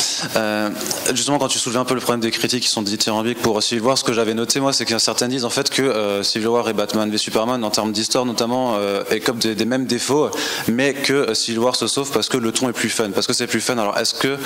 Justement, quand tu soulevais un peu le problème des critiques qui sont dithyrambiques pour Civil War, ce que j'avais noté moi, c'est qu'il y a certains disent en fait que Civil War et Batman v Superman, en termes d'histoire notamment, écopent des mêmes défauts, mais que Civil War se sauve parce que le ton est plus fun, parce que c'est plus fun. Alors est-ce que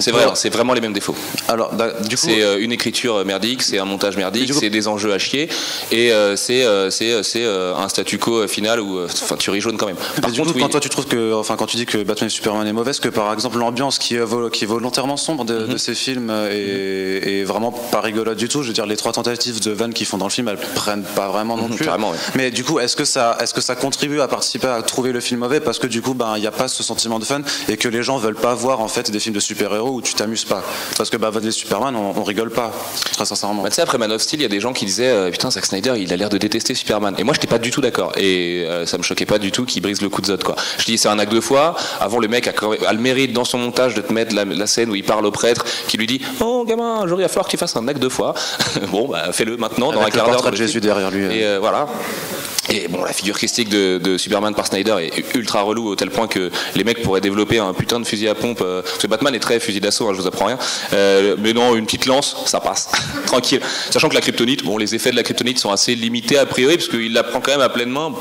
c'est vrai, c'est vraiment les mêmes défauts. Alors du coup, c'est une écriture merdique, c'est un montage merdique, c'est des enjeux à chier, et c'est un statu quo final où tu ris jaune quand même. Par contre, quand toi tu trouves que, enfin quand tu dis que Batman v Superman est mauvaise, que par exemple l'ambiance qui est volontairement sombre de ces films et vraiment pas rigolote du tout. Je veux dire, les 3 tentatives de vannes qu'ils font dans le film, elles prennent pas vraiment non plus. Carrément, ouais. Mais du coup, est-ce que ça contribue à participer à trouver le film mauvais parce que du coup, il n'y a pas ce sentiment de fun et que les gens veulent pas voir en fait des films de super-héros où tu t'amuses pas. Parce que Batman v Superman, on rigole pas, très sincèrement. Tu sais, après Man of Steel, il y a des gens qui disaient putain, Zack Snyder, il a l'air de détester Superman. Et moi, j'étais pas du tout d'accord. Et ça me choquait pas du tout qu'il brise le coup de Zod, quoi. Je dis, c'est un acte de foi. Avant, le mec a le mérite dans son montage de te mettre la scène où il parle au prêtre qui lui dit oh gamin, aujourd'hui il va falloir que tu fasses un acte de foi. Bon, fais-le maintenant dans un quart d'heure de Jésus derrière lui. Et voilà. Et bon, la figure christique de Superman par Snyder est ultra relou au tel point que les mecs pourraient développer un putain de fusil à pompe. Parce que Batman est très fusil d'assaut, hein, je vous apprends rien. Mais non, une petite lance, ça passe. Tranquille. Sachant que la kryptonite, bon, les effets de la kryptonite sont assez limités a priori, parce qu'il la prend quand même à pleine main.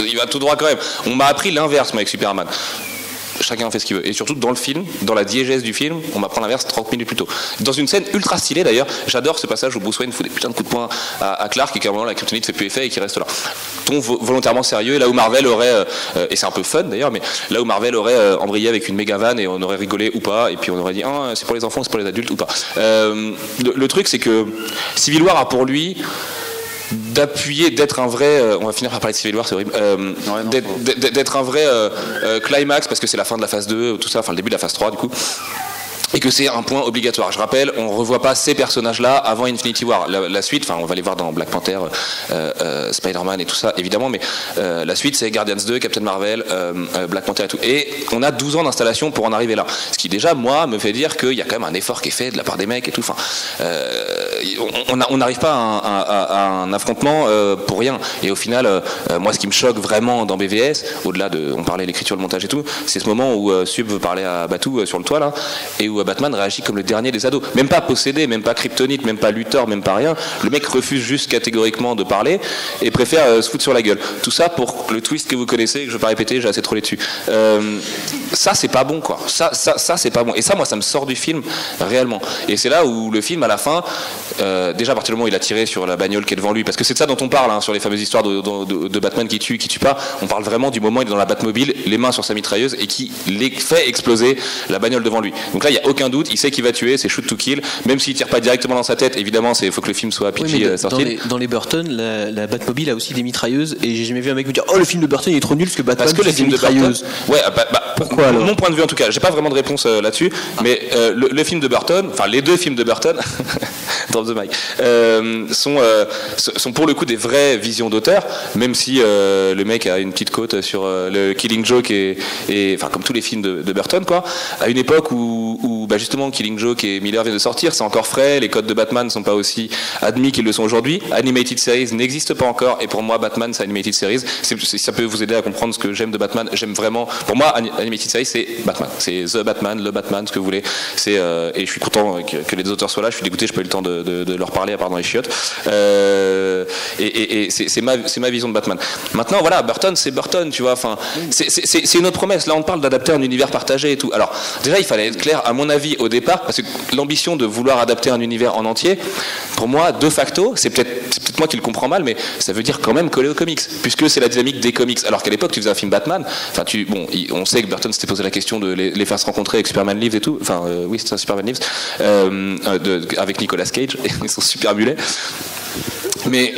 Il va tout droit quand même. On m'a appris l'inverse, moi, avec Superman. Chacun en fait ce qu'il veut. Et surtout dans le film, dans la diégèse du film, on m'apprend l'inverse 30 minutes plus tôt. Dans une scène ultra stylée d'ailleurs, j'adore ce passage où Bruce Wayne fout des putains de coups de poing à Clark et qu'à un moment la kryptonite fait plus effet et qu'il reste là. Ton volontairement sérieux, là où Marvel aurait, et c'est un peu fun d'ailleurs, mais là où Marvel aurait embrayé avec une méga vanne et on aurait rigolé ou pas, et puis on aurait dit ah, c'est pour les enfants, c'est pour les adultes ou pas. Le truc c'est que Civil War a pour lui d'appuyer, d'être un vrai, on va finir par parler de Civil War, c'est horrible, d'être un vrai climax parce que c'est la fin de la phase 2, tout ça, enfin le début de la phase 3 du coup. Et que c'est un point obligatoire. Je rappelle, on ne revoit pas ces personnages-là avant Infinity War. La suite, enfin on va les voir dans Black Panther, Spider-Man et tout ça, évidemment, mais la suite c'est Guardians 2, Captain Marvel, Black Panther et tout. Et on a 12 ans d'installation pour en arriver là. Ce qui déjà, moi, me fait dire qu'il y a quand même un effort qui est fait de la part des mecs et tout. Enfin, on n'arrive pas à un affrontement pour rien. Et au final, moi ce qui me choque vraiment dans BVS, au-delà de, on parlait de l'écriture, le montage et tout, c'est ce moment où Sub veut parler à Batou sur le toit là, et où Batman réagit comme le dernier des ados. Même pas possédé, même pas kryptonite, même pas Luthor, même pas rien. Le mec refuse juste catégoriquement de parler et préfère se foutre sur la gueule. Tout ça pour le twist que vous connaissez, que je vais pas répéter, j'ai assez trollé dessus. Ça, c'est pas bon, quoi. Ça, c'est pas bon. Et ça, moi, ça me sort du film, réellement. Et c'est là où le film, à la fin, déjà à partir du moment où il a tiré sur la bagnole qui est devant lui, parce que c'est de ça dont on parle, hein, sur les fameuses histoires de Batman qui tue pas, on parle vraiment du moment où il est dans la Batmobile, les mains sur sa mitrailleuse, et qui fait exploser la bagnole devant lui. Donc là, il y a aucun doute, il sait qu'il va tuer, c'est shoot to kill, même s'il tire pas directement dans sa tête, évidemment, il faut que le film soit PG sorti. Dans les Burton, la Batmobile a aussi des mitrailleuses, et j'ai jamais vu un mec me dire oh le film de Burton il est trop nul parce que Batman le film de Burton, pourquoi alors mon point de vue en tout cas, j'ai pas vraiment de réponse là-dessus, mais le film de Burton, enfin les deux films de Burton, drop the mic, sont pour le coup des vraies visions d'auteur, même si le mec a une petite côte sur le Killing Joke et enfin comme tous les films de Burton, quoi, à une époque où justement Killing Joke et Miller viennent de sortir, c'est encore frais, les codes de Batman ne sont pas aussi admis qu'ils le sont aujourd'hui, Animated Series n'existe pas encore, et pour moi Batman c'est Animated Series, ça peut vous aider à comprendre ce que j'aime de Batman. J'aime vraiment, pour moi Animated Series c'est Batman, c'est The Batman, le Batman, ce que vous voulez, et je suis content que les deux auteurs soient là, je suis dégoûté, je n'ai pas eu le temps de leur parler à part dans les chiottes, et c'est ma vision de Batman. Maintenant voilà, Burton c'est Burton, tu vois, enfin c'est une autre promesse, là on parle d'adapter un univers partagé et tout. Alors déjà il fallait être clair à mon avis au départ, parce que l'ambition de vouloir adapter un univers en entier, pour moi de facto, c'est peut-être moi qui le comprends mal, mais ça veut dire quand même coller aux comics, puisque c'est la dynamique des comics. Alors qu'à l'époque tu faisais un film Batman, enfin on sait que Burton s'était posé la question de les faire se rencontrer avec Superman Lives et tout, enfin oui c'est un Superman Lives avec Nicolas Cage, ils sont super mulets. Mais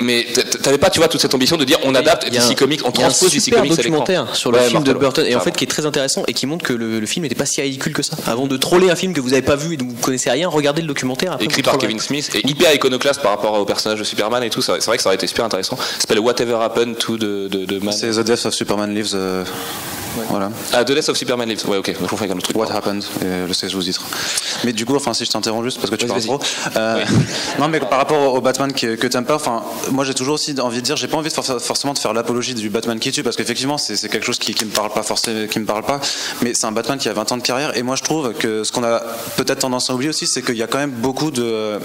t'avais pas, tu vois, toute cette ambition de dire on adapte DC Comics, on transpose DC Comics à l'écran. Documentaire sur le film de Burton et en fait qui est très intéressant et qui montre que le film n'était pas si ridicule que ça. Avant de troller un film que vous n'avez pas vu et dont vous connaissez rien, regardez le documentaire. Après écrit par Kevin Smith et hyper iconoclaste par rapport au personnage de Superman et tout. C'est vrai que ça aurait été super intéressant. Ça s'appelle Whatever Happened to the Man. C'est The Death of Superman Lives. Ouais. Voilà. The Death of Superman Lives. Ouais, ok. Je confonds avec un autre truc. What Happened, le sous-titre. Mais du coup, si je t'interromps juste parce que tu parles trop. Non, mais par rapport au Batman que t'aimes pas, moi j'ai toujours aussi envie de dire, j'ai pas envie forcément de faire l'apologie du Batman qui tue parce qu'effectivement c'est quelque chose qui me parle pas forcément, qui me parle pas. Mais c'est un Batman qui a 20 ans de carrière et moi je trouve que ce qu'on a peut-être tendance à oublier aussi, c'est qu'il y a quand même beaucoup de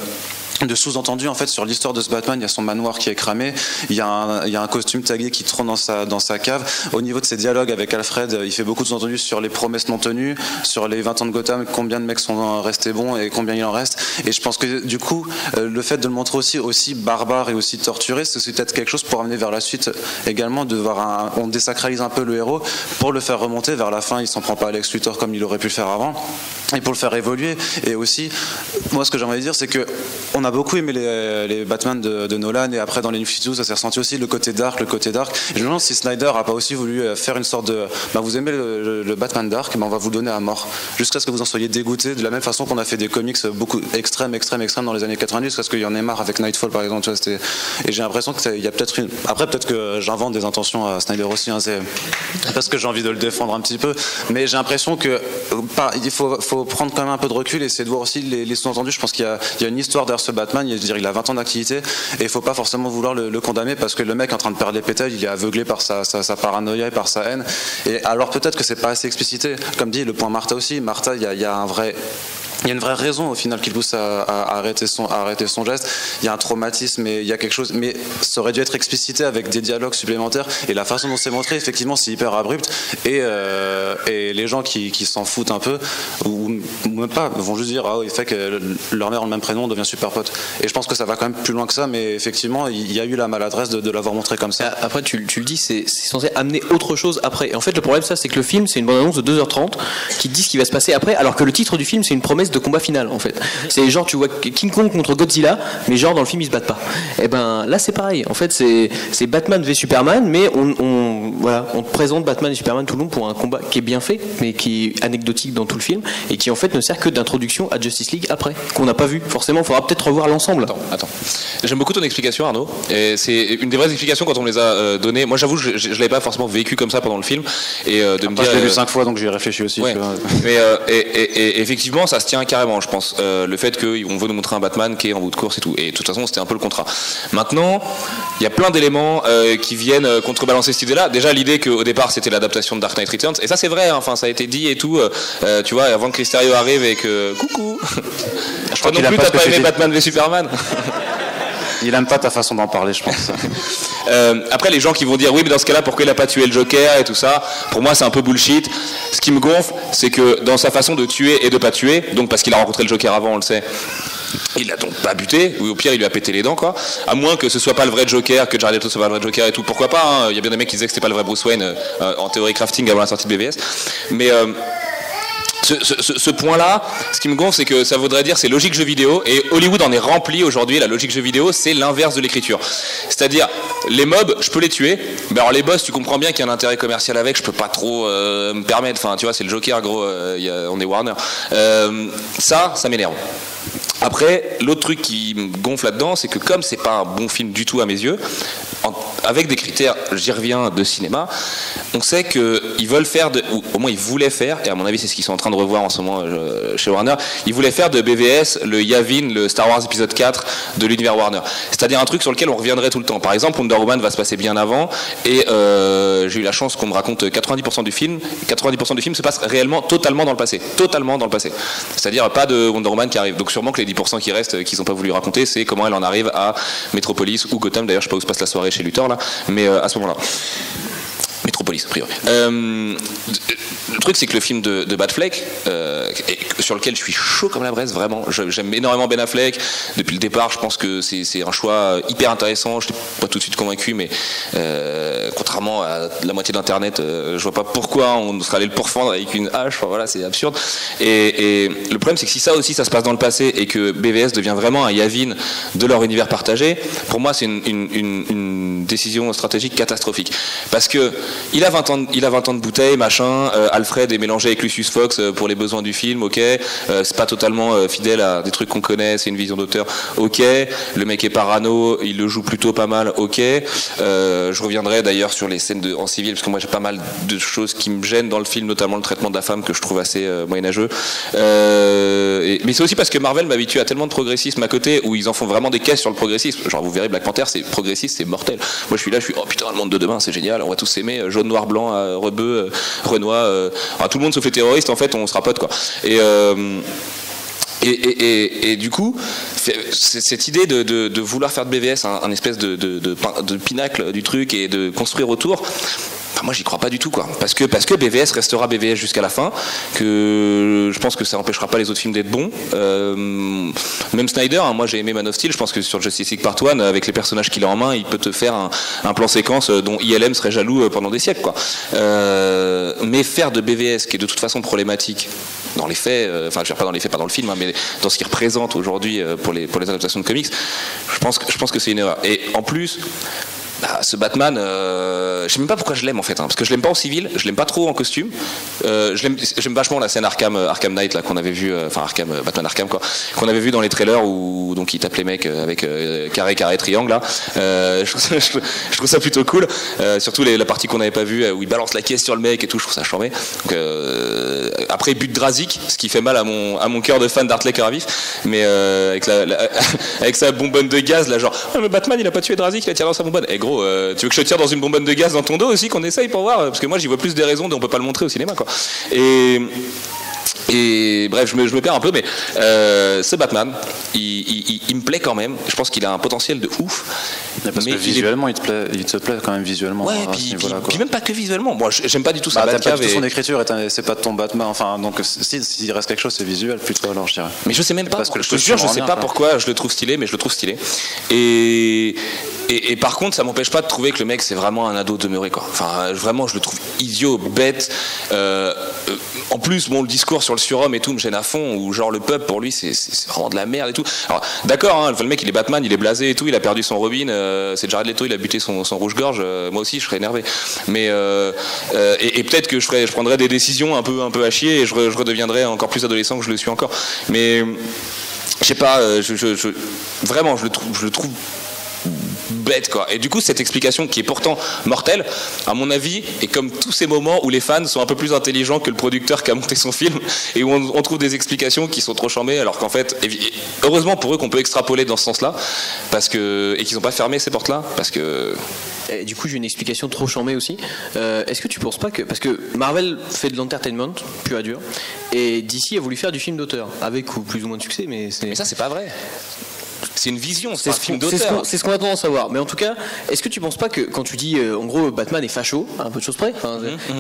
sous-entendus en fait sur l'histoire de ce Batman. Il y a son manoir qui est cramé, il y a un costume tagué qui trône dans sa cave. Au niveau de ses dialogues avec Alfred, il fait beaucoup de sous-entendus sur les promesses non tenues, sur les 20 ans de Gotham, combien de mecs sont restés bons et combien il en reste. Et je pense que du coup le fait de le montrer aussi barbare et aussi torturé, c'est peut-être quelque chose pour amener vers la suite également, de voir on désacralise un peu le héros pour le faire remonter vers la fin. Il s'en prend pas à Lex Luthor comme il aurait pu le faire avant et pour le faire évoluer. Et aussi moi ce que j'aimerais dire, c'est que on a beaucoup aimé les Batman de Nolan et après dans les New 52 ça s'est ressenti aussi le côté dark. Et je me demande si Snyder a pas aussi voulu faire une sorte de vous aimez le Batman dark, on va vous le donner à mort jusqu'à ce que vous en soyez dégoûté, de la même façon qu'on a fait des comics beaucoup extrêmes dans les années 90 jusqu'à ce qu'il y en ait marre avec Nightfall par exemple, tu vois, et j'ai l'impression qu'il y a peut-être après peut-être que j'invente des intentions à Snyder aussi, c'est parce que j'ai envie de le défendre un petit peu, mais j'ai l'impression que il faut prendre quand même un peu de recul et essayer de voir aussi les sous-entendus. Je pense qu'il y a une histoire derrière ce Batman, il a 20 ans d'activité et il faut pas forcément vouloir le condamner parce que le mec est en train de perdre les pétales, il est aveuglé par sa paranoïa et par sa haine. Et alors peut-être que c'est pas assez explicité, comme dit le point Martha aussi. Martha, il y a une vraie raison au final qui le pousse à arrêter son geste. Il y a un traumatisme et il y a quelque chose, mais ça aurait dû être explicité avec des dialogues supplémentaires. Et la façon dont c'est montré, effectivement, c'est hyper abrupt. Et les gens qui s'en foutent un peu, ou même pas, vont juste dire il fait que leur mère a le même prénom, on devient super potes. Et je pense que ça va quand même plus loin que ça, mais effectivement, il y a eu la maladresse de l'avoir montré comme ça. Après, tu le dis, c'est censé amener autre chose après. Et en fait, le problème, c'est que le film, c'est une bande-annonce de 2h30 qui dit ce qui va se passer après, alors que le titre du film, c'est une promesse de combat final en fait. C'est genre tu vois King Kong contre Godzilla, mais genre dans le film ils se battent pas. Et ben là c'est pareil. En fait c'est Batman v Superman, mais on te présente Batman et Superman tout le long pour un combat qui est bien fait, mais qui est anecdotique dans tout le film et qui en fait ne sert que d'introduction à Justice League après, qu'on n'a pas vu. Forcément, il faudra peut-être revoir l'ensemble. Attends. J'aime beaucoup ton explication, Arnaud. Et c'est une des vraies explications quand on me les a données. Moi j'avoue, je l'avais pas forcément vécu comme ça pendant le film et de me dire. Je l'ai vu 5 fois donc j'y ai réfléchi aussi. Ouais. Mais et effectivement ça se tient carrément. Je pense le fait qu'on veut nous montrer un Batman qui est en bout de course et tout, et de toute façon c'était un peu le contrat. Maintenant il y a plein d'éléments qui viennent contrebalancer cette idée là. Déjà l'idée qu'au départ c'était l'adaptation de Dark Knight Returns, et ça c'est vrai, enfin ça a été dit et tout, tu vois, avant que Chris Terrio arrive et que coucou je crois non plus t'as pas aimé Batman v Superman. Il aime pas ta façon d'en parler, je pense. Après, les gens qui vont dire oui, mais dans ce cas-là, pourquoi il a pas tué le Joker et tout ça, pour moi, c'est un peu bullshit. Ce qui me gonfle, c'est que dans sa façon de tuer et de pas tuer, donc parce qu'il a rencontré le Joker avant, on le sait, il l'a donc pas buté, ou au pire, il lui a pété les dents, quoi. À moins que ce soit pas le vrai Joker, que Jared Leto soit pas le vrai Joker et tout, pourquoi pas, hein. Il y a bien des mecs qui disaient que c'était pas le vrai Bruce Wayne en théorie crafting avant la sortie de BVS. Mais ce point-là, ce qui me gonfle, c'est que ça voudrait dire c'est logique jeu vidéo, et Hollywood en est rempli aujourd'hui. La logique jeu vidéo, c'est l'inverse de l'écriture. C'est-à-dire, les mobs, je peux les tuer, mais alors les boss, tu comprends bien qu'il y a un intérêt commercial avec, je peux pas trop me permettre. Enfin, tu vois, c'est le Joker, gros, on est Warner. Ça m'énerve. Après, l'autre truc qui me gonfle là-dedans, c'est que comme c'est pas un bon film du tout à mes yeux, avec des critères, j'y reviens, de cinéma, on sait qu'ils veulent faire, ou au moins ils voulaient faire, et à mon avis c'est ce qu'ils sont en train de revoir en ce moment chez Warner, ils voulaient faire de BVS le Yavin, le Star Wars épisode 4 de l'univers Warner. C'est-à-dire un truc sur lequel on reviendrait tout le temps. Par exemple, Wonder Woman va se passer bien avant, et j'ai eu la chance qu'on me raconte 90% du film se passe réellement totalement dans le passé. Totalement dans le passé. C'est-à-dire pas de Wonder Woman qui arrive. Donc sûrement que les 10% qui restent, qu'ils n'ont pas voulu raconter, c'est comment elle en arrive à Metropolis ou Gotham. D'ailleurs, je sais pas où se passe la soirée chez Luthor là, mais à ce moment-là. Metropolis, a priori. Le truc, c'est que le film de Batfleck, sur lequel je suis chaud comme la braise, vraiment, j'aime énormément Ben Affleck. Depuis le départ, je pense que c'est un choix hyper intéressant. Je n'étais pas tout de suite convaincu, mais contrairement à la moitié d'Internet, je vois pas pourquoi on serait allé le pourfendre avec une hache. Enfin, voilà, c'est absurde. Et le problème, c'est que si ça aussi, ça se passe dans le passé et que BVS devient vraiment un Yavin de leur univers partagé, pour moi, c'est une décision stratégique catastrophique. Parce que il a 20 ans de bouteille, machin. Alfred est mélangé avec Lucius Fox pour les besoins du film, ok. C'est pas totalement fidèle à des trucs qu'on connaît, c'est une vision d'auteur, ok. Le mec est parano, il le joue plutôt pas mal, ok. Je reviendrai d'ailleurs sur les scènes en civil, parce que moi j'ai pas mal de choses qui me gênent dans le film, notamment le traitement de la femme que je trouve assez moyenâgeux. Mais c'est aussi parce que Marvel m'habitue à tellement de progressisme à côté, où ils en font vraiment des caisses sur le progressisme. Genre vous verrez, Black Panther, c'est progressiste, c'est mortel. Moi je suis oh putain, le monde de demain, c'est génial, on va tous s'aimer, jaune, noir, blanc, rebeu, Renoir, tout le monde sauf les terroristes, en fait, on sera potes, quoi. Et du coup, cette idée de vouloir faire de BVS un espèce de pinacle du truc et de construire autour, moi j'y crois pas du tout, quoi. Parce que BVS restera BVS jusqu'à la fin, que je pense que ça n'empêchera pas les autres films d'être bons. Même Snyder, moi j'ai aimé Man of Steel, je pense que sur Justice League Part 1, avec les personnages qu'il a en main, il peut te faire un plan séquence dont ILM serait jaloux pendant des siècles, quoi. Mais faire de BVS, qui est de toute façon problématique dans les faits, enfin je veux dire pas dans les faits, pas dans le film, hein, mais dans ce qu'il représente aujourd'hui pour les adaptations de comics, je pense que c'est une erreur. Et en plus, ce Batman, je sais même pas pourquoi je l'aime en fait, hein, parce que je l'aime pas en civil, je l'aime pas trop en costume. J'aime vachement la scène Arkham Knight là qu'on avait vu, enfin Batman Arkham quoi, qu'on avait vu dans les trailers où donc il tape les mecs avec carré triangle là. Je trouve ça plutôt cool, surtout la partie qu'on n'avait pas vue où il balance la caisse sur le mec et tout, je trouve ça charmé. Donc, après but Drazik, ce qui fait mal à mon cœur de fan d'Hartley cœur à vif, mais avec sa bonbonne de gaz là, genre mais Batman il a pas tué Drazik, il a tiré dans sa bonbonne. Et gros, tu veux que je te tire dans une bonbonne de gaz dans ton dos aussi, qu'on essaye pour voir, parce que moi j'y vois plus des raisons dont on peut pas le montrer au cinéma, quoi. Et bref, je me perds un peu, mais ce Batman, il me plaît quand même. Je pense qu'il a un potentiel de ouf. Parce que visuellement, il te plaît quand même visuellement. Ouais, puis même pas que visuellement. Moi, j'aime pas du tout ça. T'aimes pas du tout son écriture, c'est pas de ton Batman. Enfin, donc s'il reste quelque chose, c'est visuel plutôt, alors je dirais. Mais je sais même pas. Parce que je te jure, je sais pas pourquoi je le trouve stylé, mais je le trouve stylé. Et par contre, ça m'empêche pas de trouver que le mec c'est vraiment un ado demeuré, quoi. Enfin, vraiment, je le trouve idiot, bête. En plus, bon, le discours sur le surhomme et tout me gêne à fond, où genre le peuple pour lui c'est vraiment de la merde et tout. Alors d'accord, hein, le mec il est Batman, il est blasé et tout, il a perdu son Robin, c'est Jared Leto, il a buté son rouge-gorge. Moi aussi, je serais énervé. Mais et peut-être que je prendrais des décisions un peu à chier et je redeviendrais encore plus adolescent que je le suis encore. Mais je sais pas, vraiment, je le trouve bête, quoi. Et du coup, cette explication qui est pourtant mortelle, à mon avis, est comme tous ces moments où les fans sont un peu plus intelligents que le producteur qui a monté son film et où on trouve des explications qui sont trop chambées, alors qu'en fait, heureusement pour eux qu'on peut extrapoler dans ce sens-là, et qu'ils n'ont pas fermé ces portes-là, parce que... Et du coup, j'ai une explication trop chambée aussi. Est-ce que tu penses pas que... Parce que Marvel fait de l'entertainment, pur et dur, et DC a voulu faire du film d'auteur, avec ou plus ou moins de succès, mais ça, c'est pas vrai. C'est une vision, c'est un film d'auteur. C'est ce qu'on a tendance à voir. Mais en tout cas, est-ce que tu penses pas que quand tu dis en gros Batman est facho, un peu de choses près,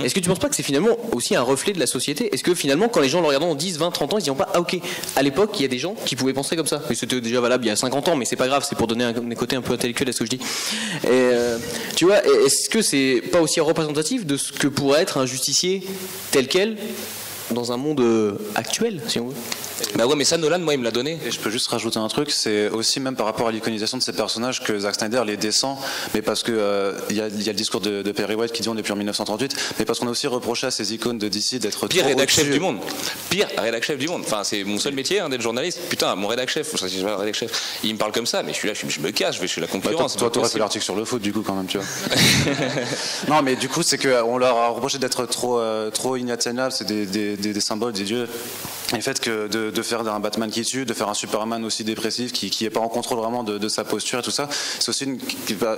est-ce que tu penses pas que c'est finalement aussi un reflet de la société? Est-ce que finalement quand les gens le regardent en 10, 20, 30 ans, ils diront pas ah ok, à l'époque il y a des gens qui pouvaient penser comme ça. Mais c'était déjà valable il y a 50 ans, mais c'est pas grave, c'est pour donner un côté un peu intellectuel à ce que je dis. Et, tu vois, est-ce que c'est pas aussi représentatif de ce que pourrait être un justicier tel quel dans un monde actuel, si on veut? Bah ouais, mais ça, Nolan, moi, il me l'a donné. Et je peux juste rajouter un truc, c'est aussi même par rapport à l'iconisation de ces personnages que Zack Snyder les descend, mais parce que il y a le discours de Perry White qui dit on est depuis en 1938, mais parce qu'on a aussi reproché à ces icônes de DC d'être pire rédac chef du monde. Pire rédac chef du monde. Enfin, c'est mon seul métier d'être journaliste. Putain, mon rédac chef, il me parle comme ça, mais je suis là, je me cache, je vais chez la concurrence. Toi, t'aurais fait l'article sur le foot, du coup, quand même, tu vois. Non, mais du coup, c'est qu'on leur a reproché d'être trop inatteignable, c'est des symboles, des dieux. Et le fait que de faire un Batman qui tue, de faire un Superman aussi dépressif, qui est pas en contrôle vraiment de sa posture et tout ça, c'est aussi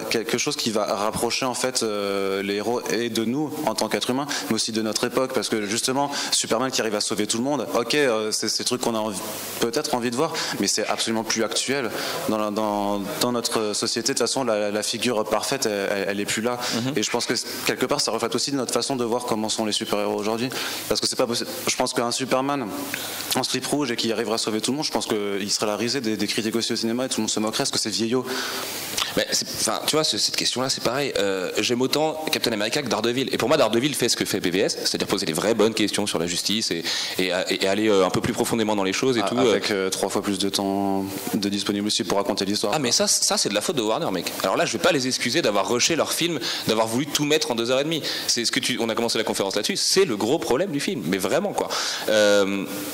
quelque chose qui va rapprocher en fait les héros et de nous en tant qu'êtres humains, mais aussi de notre époque, parce que justement Superman qui arrive à sauver tout le monde, ok, c'est ces trucs qu'on a peut-être envie de voir, mais c'est absolument plus actuel dans notre société. De toute façon, la figure parfaite, elle est plus là. Et je pense que quelque part, ça reflète aussi notre façon de voir comment sont les super-héros aujourd'hui, parce que c'est pas possible. Je pense qu'un Superman en slip rouge et qui arrivera à sauver tout le monde, je pense qu'il serait la risée des critiques aussi au cinéma et tout le monde se moquerait parce que c'est vieillot. Mais tu vois, cette question-là, c'est pareil. J'aime autant Captain America que Daredevil. Et pour moi, Daredevil fait ce que fait BVS, c'est-à-dire poser des vraies bonnes questions sur la justice et aller un peu plus profondément dans les choses et tout. Avec 3 fois plus de temps de disponible aussi pour raconter l'histoire. Ah, mais ça c'est de la faute de Warner, mec. Alors là, je vais pas les excuser d'avoir rushé leur film, d'avoir voulu tout mettre en 2h30. C'est on a commencé la conférence là-dessus, c'est le gros problème du film. Mais vraiment, quoi.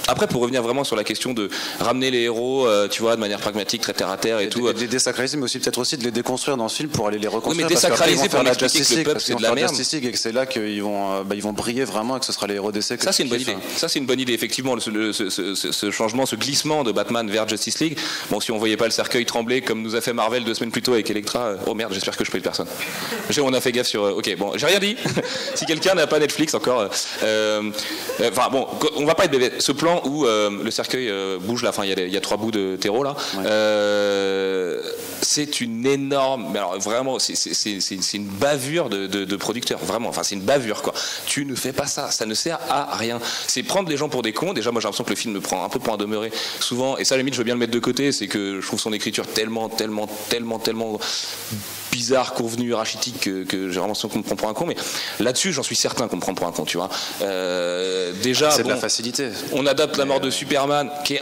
Après, pour revenir vraiment sur la question de ramener les héros, tu vois, de manière pragmatique, très terre à terre et tout. De les désacraliser, mais aussi peut-être aussi de les déconstruire dans ce film pour aller les reconstruire. Oui, mais désacraliser pour la Justice League, c'est de la merde. Et que c'est là qu'ils vont briller vraiment et que ce sera les héros d'essai. Ça, c'est une bonne idée. Ça, c'est une bonne idée, effectivement, ce changement, ce glissement de Batman vers Justice League. Bon, si on voyait pas le cercueil trembler comme nous a fait Marvel 2 semaines plus tôt avec Elektra. Oh merde, j'espère que je prie personne. On a fait gaffe sur. Ok, bon, j'ai rien dit. Si quelqu'un n'a pas Netflix encore. Enfin bon, on va pas être bébé. Ce plan où le cercueil bouge là, enfin il y a 3 bouts de terreau là. Ouais. C'est une énorme. Mais alors vraiment, c'est une bavure de producteur. Vraiment, enfin c'est une bavure quoi. Tu ne fais pas ça, ça ne sert à rien. C'est prendre les gens pour des cons. Déjà, moi j'ai l'impression que le film me prend un peu pour un demeuré souvent. Et ça, à la limite, je veux bien le mettre de côté. C'est que je trouve son écriture tellement bizarre, convenu, rachitique que j'ai vraiment l'impression qu'on me prend pour un con, mais là-dessus j'en suis certain qu'on me prend pour un con, tu vois. Déjà, c'est de la facilité. On adapte La mort de Superman, qui est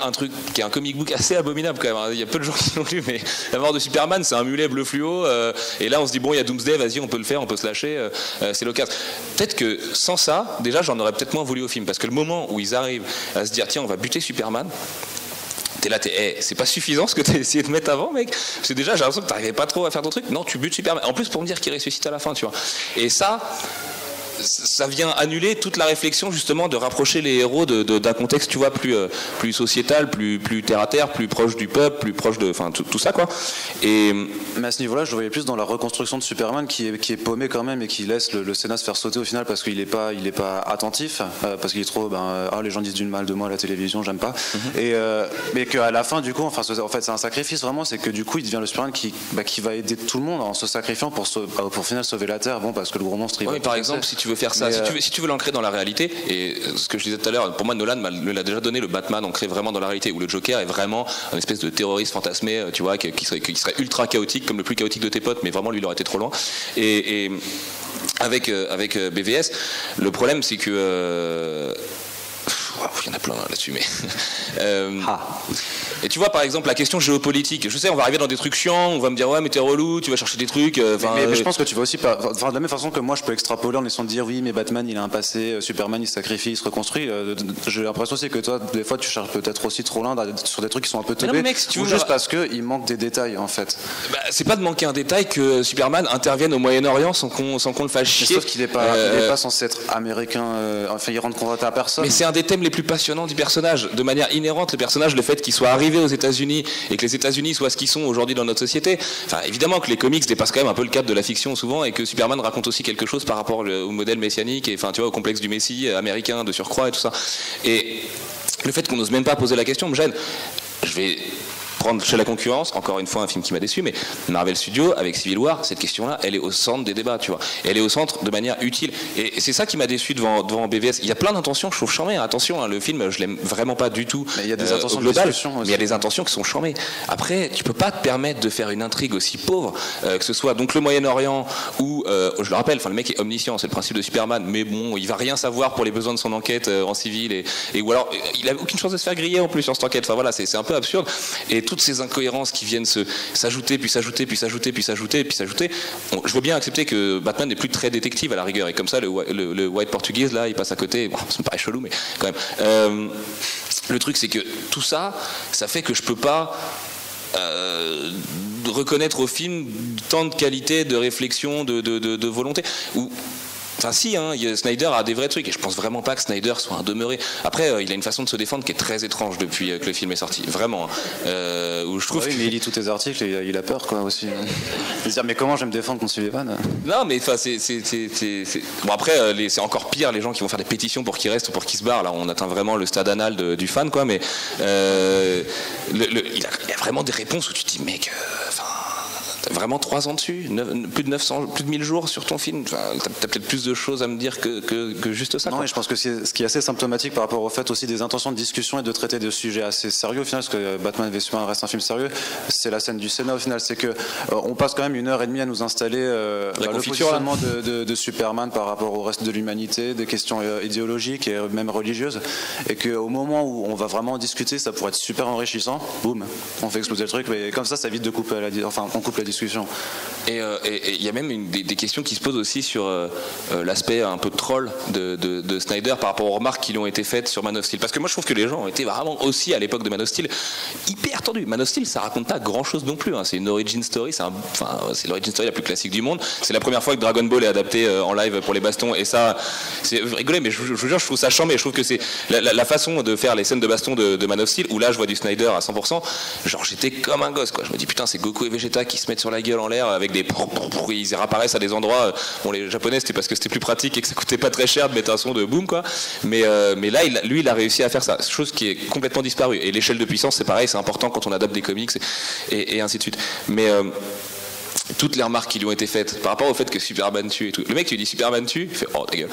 un comic book assez abominable quand même. Il y a peu de gens qui l'ont lu, mais La mort de Superman, c'est un mulet bleu fluo, et là on se dit bon, il y a Doomsday, vas-y, on peut le faire, on peut se lâcher, c'est l'occasion. Peut-être que sans ça, déjà j'en aurais peut-être moins voulu au film, parce que le moment où ils arrivent à se dire tiens, on va buter Superman. T'es là, c'est pas suffisant ce que t'as essayé de mettre avant, mec. Parce que déjà, j'ai l'impression que t'arrivais pas trop à faire ton truc. Non, tu butes Superman. En plus, pour me dire qu'il ressuscite à la fin, tu vois. Et ça vient annuler toute la réflexion justement de rapprocher les héros d'un contexte, tu vois, plus sociétal, plus terre à terre, plus proche du peuple, plus proche de, enfin tout ça quoi. Mais à ce niveau-là, je le voyais plus dans la reconstruction de Superman qui est paumé quand même et qui laisse le Sénat se faire sauter au final parce qu'il est pas attentif, parce qu'il est trop les gens disent du mal de moi à la télévision, j'aime pas. Mais qu'à la fin du coup, en fait c'est un sacrifice vraiment, c'est que du coup il devient le Superman qui va aider tout le monde en se sacrifiant pour final sauver la Terre, bon parce que le gros monstre il va par exemple si tu veux faire ça, si tu veux l'ancrer dans la réalité, et ce que je disais tout à l'heure, pour moi Nolan me l'a déjà donné, le Batman ancré vraiment dans la réalité, où le Joker est vraiment un espèce de terroriste fantasmé, tu vois, qui serait ultra chaotique, comme le plus chaotique de tes potes, mais vraiment lui il aurait été trop loin. Et avec BVS, le problème c'est que il y en a plein là-dessus, mais et tu vois par exemple la question géopolitique, je sais on va arriver dans des trucs chiants, on va me dire ouais mais t'es relou, tu vas chercher des trucs, mais je pense que tu vas aussi de la même façon que moi je peux extrapoler en essayant de dire oui mais Batman il a un passé, Superman il se sacrifie, il se reconstruit, j'ai l'impression aussi que toi des fois tu cherches peut-être aussi trop loin sur des trucs qui sont un peu teubés, ou juste parce qu'il manque des détails en fait. C'est pas de manquer un détail que Superman intervienne au Moyen-Orient sans qu'on le fasse chier. Sauf qu'il est pas censé être américain, enfin il rend compte à personne. Mais c'est un des thèmes les plus passionnants du personnage, de manière inhérente le personnage, le fait qu'il soit arrivé aux États-Unis et que les États-Unis soient ce qu'ils sont aujourd'hui dans notre société. Enfin évidemment que les comics dépassent quand même un peu le cadre de la fiction souvent, et que Superman raconte aussi quelque chose par rapport au modèle messianique et enfin tu vois au complexe du Messie américain de surcroît et tout ça. Et le fait qu'on n'ose même pas poser la question me gêne. Je vais prendre chez la concurrence, encore une fois un film qui m'a déçu, mais Marvel Studios avec Civil War, cette question-là, elle est au centre des débats, tu vois. Et elle est au centre de manière utile. Et c'est ça qui m'a déçu devant BVS. Il y a plein d'intentions que je trouve charmées. Attention, hein, le film, je l'aime vraiment pas du tout. Mais il y a des intentions globales, aussi. Mais il y a des intentions qui sont charmées. Après, tu peux pas te permettre de faire une intrigue aussi pauvre, que ce soit donc le Moyen-Orient où, je le rappelle, le mec est omniscient, c'est le principe de Superman, mais bon, il va rien savoir pour les besoins de son enquête en civil, et ou alors il a aucune chance de se faire griller en plus sur cette enquête. Enfin voilà, c'est un peu absurde. Et toutes ces incohérences qui viennent s'ajouter, puis s'ajouter, puis s'ajouter, puis s'ajouter, puis s'ajouter. Bon, je veux bien accepter que Batman n'est plus très détective à la rigueur, et comme ça le White Portuguese là, il passe à côté. Bon, ça me paraît chelou, mais quand même. Le truc c'est que tout ça fait que je peux pas reconnaître au film tant de qualité, de réflexion, de volonté. Enfin si, hein, Snyder a des vrais trucs et je pense vraiment pas que Snyder soit un demeuré. Après, il a une façon de se défendre qui est très étrange depuis que le film est sorti, vraiment. Où je trouve oui, mais il lit tous tes articles et il a peur quoi aussi. Il se dit mais comment je vais me défendre contre Sullivan? Non mais enfin bon après c'est encore pire les gens qui vont faire des pétitions pour qu'il reste ou pour qu'il se barre. Là on atteint vraiment le stade anal du fan quoi. Mais il a vraiment des réponses où tu te dis mec, t'as vraiment 3 ans dessus, plus de 900, plus de 1000 jours sur ton film. Enfin, t'as peut-être plus de choses à me dire que juste ça. Non, et je pense que ce qui est assez symptomatique par rapport au fait aussi des intentions de discussion et de traiter de sujets assez sérieux au final, parce que Batman v Superman reste un film sérieux, c'est la scène du Sénat au final, c'est que on passe quand même 1h30 à nous installer le positionnement de Superman par rapport au reste de l'humanité, des questions idéologiques et même religieuses, et qu'au moment où on va vraiment discuter, ça pourrait être super enrichissant, boum, on fait exploser le truc, mais comme ça évite de couper on coupe la discussion. Et il y a même des questions qui se posent aussi sur l'aspect un peu troll de Snyder par rapport aux remarques qui lui ont été faites sur Man of Steel. Parce que moi je trouve que les gens ont été vraiment aussi à l'époque de Man of Steel hyper tendus. Man of Steel ça raconte pas grand chose non plus, hein. C'est une origin story, c'est l'origin story la plus classique du monde. C'est la première fois que Dragon Ball est adapté en live pour les bastons et ça, c'est rigolé, mais je vous jure, je trouve ça charmé. Je trouve que c'est la façon de faire les scènes de baston de Man of Steel où là je vois du Snyder à 100%. Genre j'étais comme un gosse quoi. Je me dis putain c'est Goku et Vegeta qui se mettent sur la gueule en l'air avec des ils réapparaissent à des endroits. Bon les japonais c'était parce que c'était plus pratique et que ça coûtait pas très cher de mettre un son de boom quoi. Mais là lui il a réussi à faire ça, chose qui est complètement disparue. Et l'échelle de puissance c'est pareil, c'est important quand on adapte des comics et ainsi de suite. Mais toutes les remarques qui lui ont été faites par rapport au fait que Superman tue et tout. Le mec tu lui dis Superman tue, il fait oh ta gueule.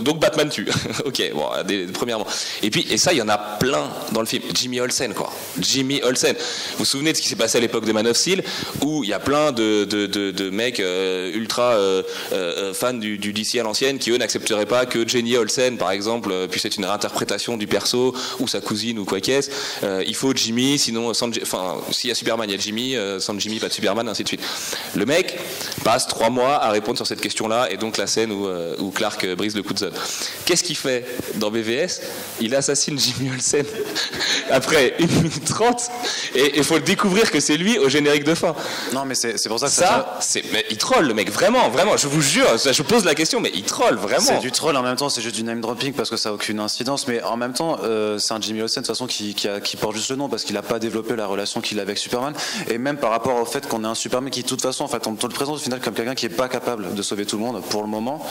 Donc Batman tue. Ok, bon, premièrement. Et ça il y en a plein dans le film. Jimmy Olsen quoi. Jimmy Olsen. Vous vous souvenez de ce qui s'est passé à l'époque de Man of Steel où il y a plein de mecs ultra fans du DC à l'ancienne qui eux n'accepteraient pas que Jenny Olsen par exemple puisse être une réinterprétation du perso ou sa cousine ou quoi qu'est-ce. Il faut Jimmy, sinon s'il y a Superman il y a Jimmy, sans Jimmy pas de Superman, ainsi de suite. Le mec passe 3 mois à répondre sur cette question-là et donc la scène où Clark brise le coup de zone. Qu'est-ce qu'il fait dans BVS? Il assassine Jimmy Olsen après 1 minute 30 et il faut le découvrir que c'est lui au générique de fin. Non mais c'est pour ça que mais il troll le mec, vraiment, je vous jure, je pose la question mais il troll vraiment. C'est du troll en même temps, c'est juste du name dropping parce que ça n'a aucune incidence, mais en même temps c'est un Jimmy Olsen de toute façon qui porte juste le nom parce qu'il n'a pas développé la relation qu'il a avec Superman, et même par rapport au fait qu'on ait un Superman qui de toute façon en fait on te le présente au final comme quelqu'un qui est pas capable de sauver tout le monde pour le moment.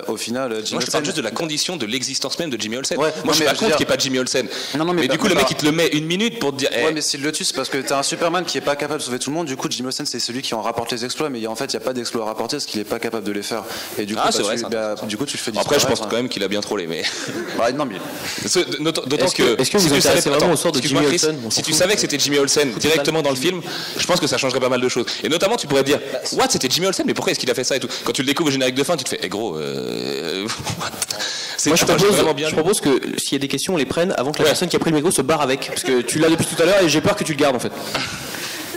Au final Jimmy moi je parle juste de la condition de l'existence même de Jimmy Olsen. Ouais, moi je suis pas contre qu'il n'y ait pas de Jimmy Olsen. Mais du coup le mec il te le met 1 minute pour te dire ouais mais s'il le tue c'est parce que t'as un Superman qui est pas capable de sauver tout le monde, du coup Jimmy Olsen c'est celui qui en rapporte les exploits, mais en fait il n'y a pas d'exploits à rapporter parce qu'il est pas capable de les faire, et du coup, du coup tu le fais disparaître. Après je pense quand même qu'il a bien trollé, mais non mais d'autant que est-ce que vous intéressez vraiment au sort de Jimmy Olsen? Si tu savais que c'était Jimmy Olsen directement dans le film, je pense que ça changerait pas mal de choses, et notamment tu pourrais dire what, c'était Jimmy Olsen, mais pourquoi est-ce qu'il a fait ça et tout. Quand tu le découvres au générique de fin, tu te fais gros moi je propose que s'il y a des questions on les prenne avant que la personne qui a pris le micro se barre avec, parce que tu l'as depuis tout à l'heure et j'ai peur que tu le gardes en fait.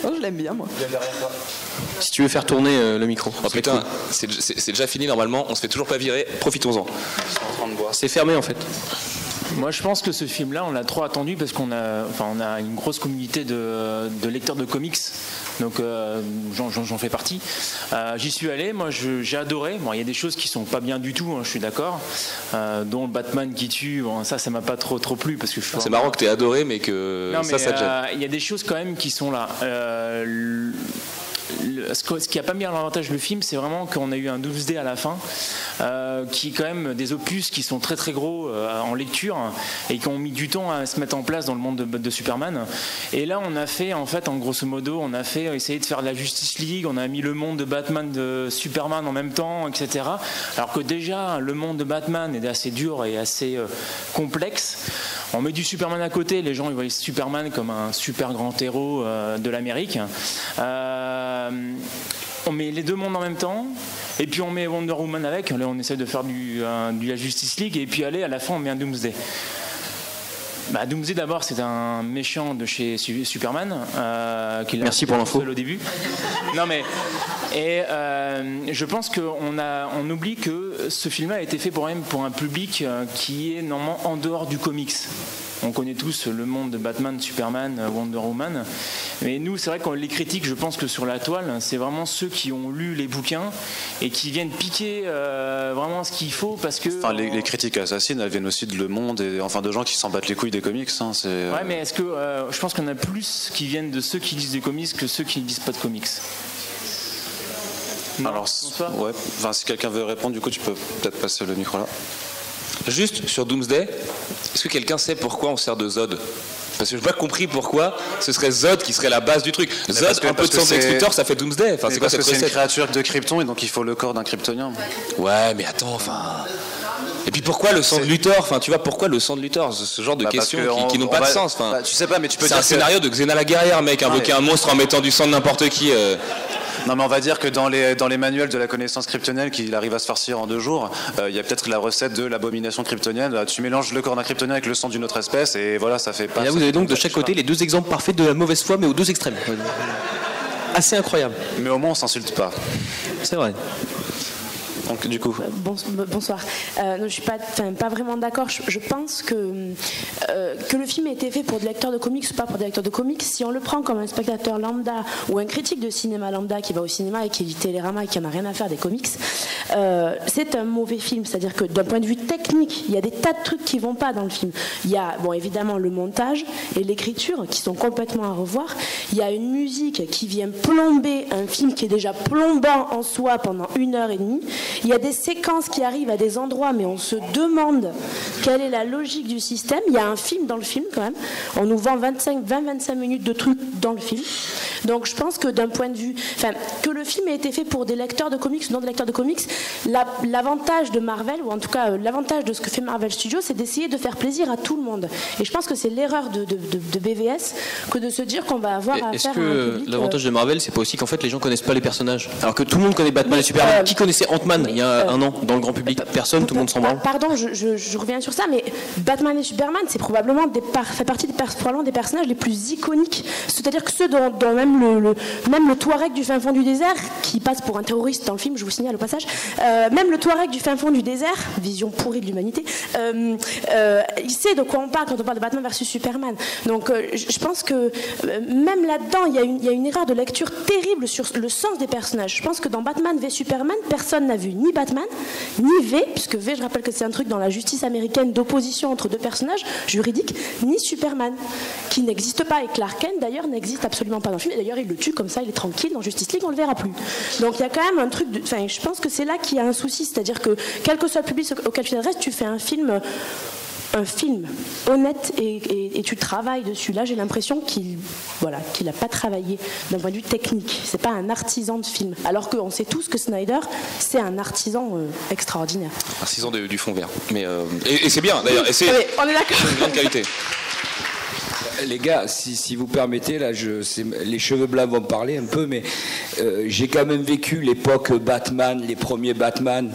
Oh, je l'aime bien moi. Si tu veux faire tourner le micro. Oh putain, cool. C'est déjà fini normalement, on se fait toujours pas virer, profitons-en. C'est fermé en fait. Moi, je pense que ce film-là, on l'a trop attendu parce qu'on a une grosse communauté de lecteurs de comics. Donc, j'en fais partie. J'y suis allé. Moi, j'ai adoré. Bon, il y a des choses qui sont pas bien du tout. Hein, je suis d'accord. Dont le Batman qui tue. Bon, ça m'a pas trop plu parce que c'est marrant que t'aies adoré, mais que non, ça te gêne. Il y a des choses quand même qui sont là. Ce qui a pas mis à l'avantage le film, c'est vraiment qu'on a eu un Doomsday à la fin, qui est quand même des opus qui sont très très gros en lecture et qui ont mis du temps à se mettre en place dans le monde de Superman. Et là, on a fait en fait, en grosso modo, on a essayé de faire de la Justice League, on a mis le monde de Batman, de Superman en même temps, etc. Alors que déjà, le monde de Batman est assez dur et assez complexe. On met du Superman à côté, les gens ils voient Superman comme un super grand héros de l'Amérique. On met les deux mondes en même temps, et puis on met Wonder Woman avec. Là, on essaie de faire du la Justice League, et puis allez, à la fin, on met un Doomsday. Doomsday d'abord, c'est un méchant de chez Superman. Merci pour l'info. Au début. Non mais je pense qu'on oublie que ce film-là a été fait pour un public qui est normalement en dehors du comics. On connaît tous le monde de Batman, Superman, Wonder Woman. Mais nous, c'est vrai que les critiques, je pense que sur la toile, c'est vraiment ceux qui ont lu les bouquins et qui viennent piquer vraiment ce qu'il faut parce que... Enfin, les critiques assassines, elles viennent aussi de Le Monde et enfin de gens qui s'en battent les couilles des comics. Hein, ouais, mais est-ce que je pense qu'il y en a plus qui viennent de ceux qui lisent des comics que ceux qui ne lisent pas de comics. Non, alors, ouais. Enfin, si quelqu'un veut répondre, du coup, tu peux peut-être passer le micro là. Juste sur Doomsday, est-ce que quelqu'un sait pourquoi on sert de Zod? Parce que je n'ai pas compris pourquoi ce serait Zod qui serait la base du truc. Zod, un peu de sang Lex Luthor, ça fait Doomsday. Enfin, c'est quoi cette recette? C'est une créature de Krypton et donc il faut le corps d'un Kryptonien. Ouais, mais attends, enfin... Et puis pourquoi le sang de Luthor? Enfin, tu vois, pourquoi le sang de Luthor? Ce genre de questions qui n'ont pas de sens. Enfin, tu sais pas, mais tu peux dire. C'est un scénario de Xena la guerrière, mec. Invoquer un monstre en mettant du sang de n'importe qui. Non, mais on va dire que dans les manuels de la connaissance kryptonienne qu'il arrive à se farcir en 2 jours, il y a peut-être la recette de l'abomination kryptonienne. Tu mélanges le corps d'un kryptonien avec le sang d'une autre espèce et voilà, ça fait pas. Et là, vous avez donc de chaque côté les 2 exemples parfaits de la mauvaise foi, mais aux 2 extrêmes. Assez incroyable. Mais au moins, on s'insulte pas. C'est vrai. Donc, du coup. Bonsoir. Non, je suis pas vraiment d'accord. Je pense que le film a été fait pour des lecteurs de comics ou pas pour des lecteurs de comics. Si on le prend comme un spectateur lambda ou un critique de cinéma lambda qui va au cinéma et qui lit Télérama et qui n'en a rien à faire des comics, c'est un mauvais film. C'est-à-dire que d'un point de vue technique, il y a des tas de trucs qui vont pas dans le film. Il y a, bon, évidemment, le montage et l'écriture qui sont complètement à revoir. Il y a une musique qui vient plomber un film qui est déjà plombant en soi pendant 1h30. Il y a des séquences qui arrivent à des endroits, mais on se demande quelle est la logique du système. Il y a un film dans le film quand même. On nous vend 20-25 minutes de trucs dans le film. Donc je pense que d'un point de vue... Enfin, que le film ait été fait pour des lecteurs de comics ou non des lecteurs de comics, l'avantage de Marvel, ou en tout cas l'avantage de ce que fait Marvel Studios, c'est d'essayer de faire plaisir à tout le monde. Et je pense que c'est l'erreur de BVS que de se dire qu'on va avoir à faire un public... Est-ce que l'avantage de Marvel, c'est pas aussi qu'en fait les gens connaissent pas les personnages? Alors que tout le monde connaît Batman et Superman. Qui connaissait Ant-Man il y a un an dans le grand public? Personne, tout le monde s'en branle. Pardon, je reviens sur ça, mais Batman et Superman, c'est probablement fait partie probablement des personnages les plus iconiques. C'est-à-dire que ceux dont même le Touareg du fin fond du désert, qui passe pour un terroriste dans le film, je vous signale au passage, même le Touareg du fin fond du désert, vision pourrie de l'humanité, il sait de quoi on parle quand on parle de Batman versus Superman. Donc je pense que même là-dedans, il y a une erreur de lecture terrible sur le sens des personnages. Je pense que dans Batman v Superman, personne n'a vu ni Batman, ni V, puisque V, je rappelle que c'est un truc dans la justice américaine d'opposition entre 2 personnages juridiques, ni Superman, qui n'existe pas. Et Clark Kent, d'ailleurs, n'existe absolument pas dans le film. Et d'ailleurs, il le tue comme ça, il est tranquille. Dans Justice League, on le verra plus. Donc il y a quand même un truc... Enfin, je pense que c'est là qu'il y a un souci. C'est-à-dire que, quel que soit le public auquel tu t'adresses, tu fais un film honnête et tu travailles dessus. Là, j'ai l'impression qu'il n'a pas travaillé d'un point de vue technique. C'est pas un artisan de film. Alors qu'on sait tous que Snyder, c'est un artisan extraordinaire. Artisan du fond vert. Mais et c'est bien d'ailleurs. Et c'est on est d'accord. une grande qualité. Les gars, si vous permettez, là, les cheveux blancs vont parler un peu, mais j'ai quand même vécu l'époque Batman, les premiers Batman.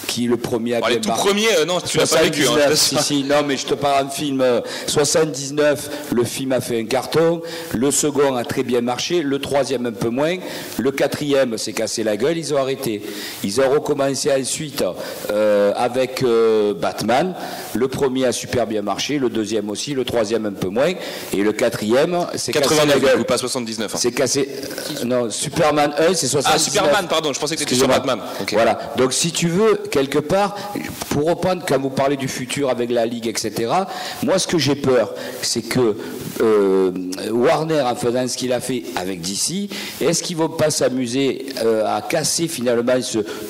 Qui le premier a bien les tout marqué. premiers, non, tu l'as pas vécu. Si, non, mais je te parle d'un film 79, le film a fait un carton, le second a très bien marché, le troisième un peu moins, le quatrième s'est cassé la gueule, ils ont arrêté. Ils ont recommencé ensuite avec Batman, le premier a super bien marché, le deuxième aussi, le troisième un peu moins, et le quatrième s'est cassé la gueule. Ou pas 79. Hein. C'est cassé. Non, Superman 1, c'est 79. Ah, Superman, pardon, je pensais que c'était sur Batman. Okay. Voilà, donc si tu veux, quelque part, pour reprendre, quand vous parlez du futur avec la Ligue, etc., moi ce que j'ai peur, c'est que Warner, en faisant ce qu'il a fait avec DC, est-ce qu'ils ne vont pas s'amuser à casser finalement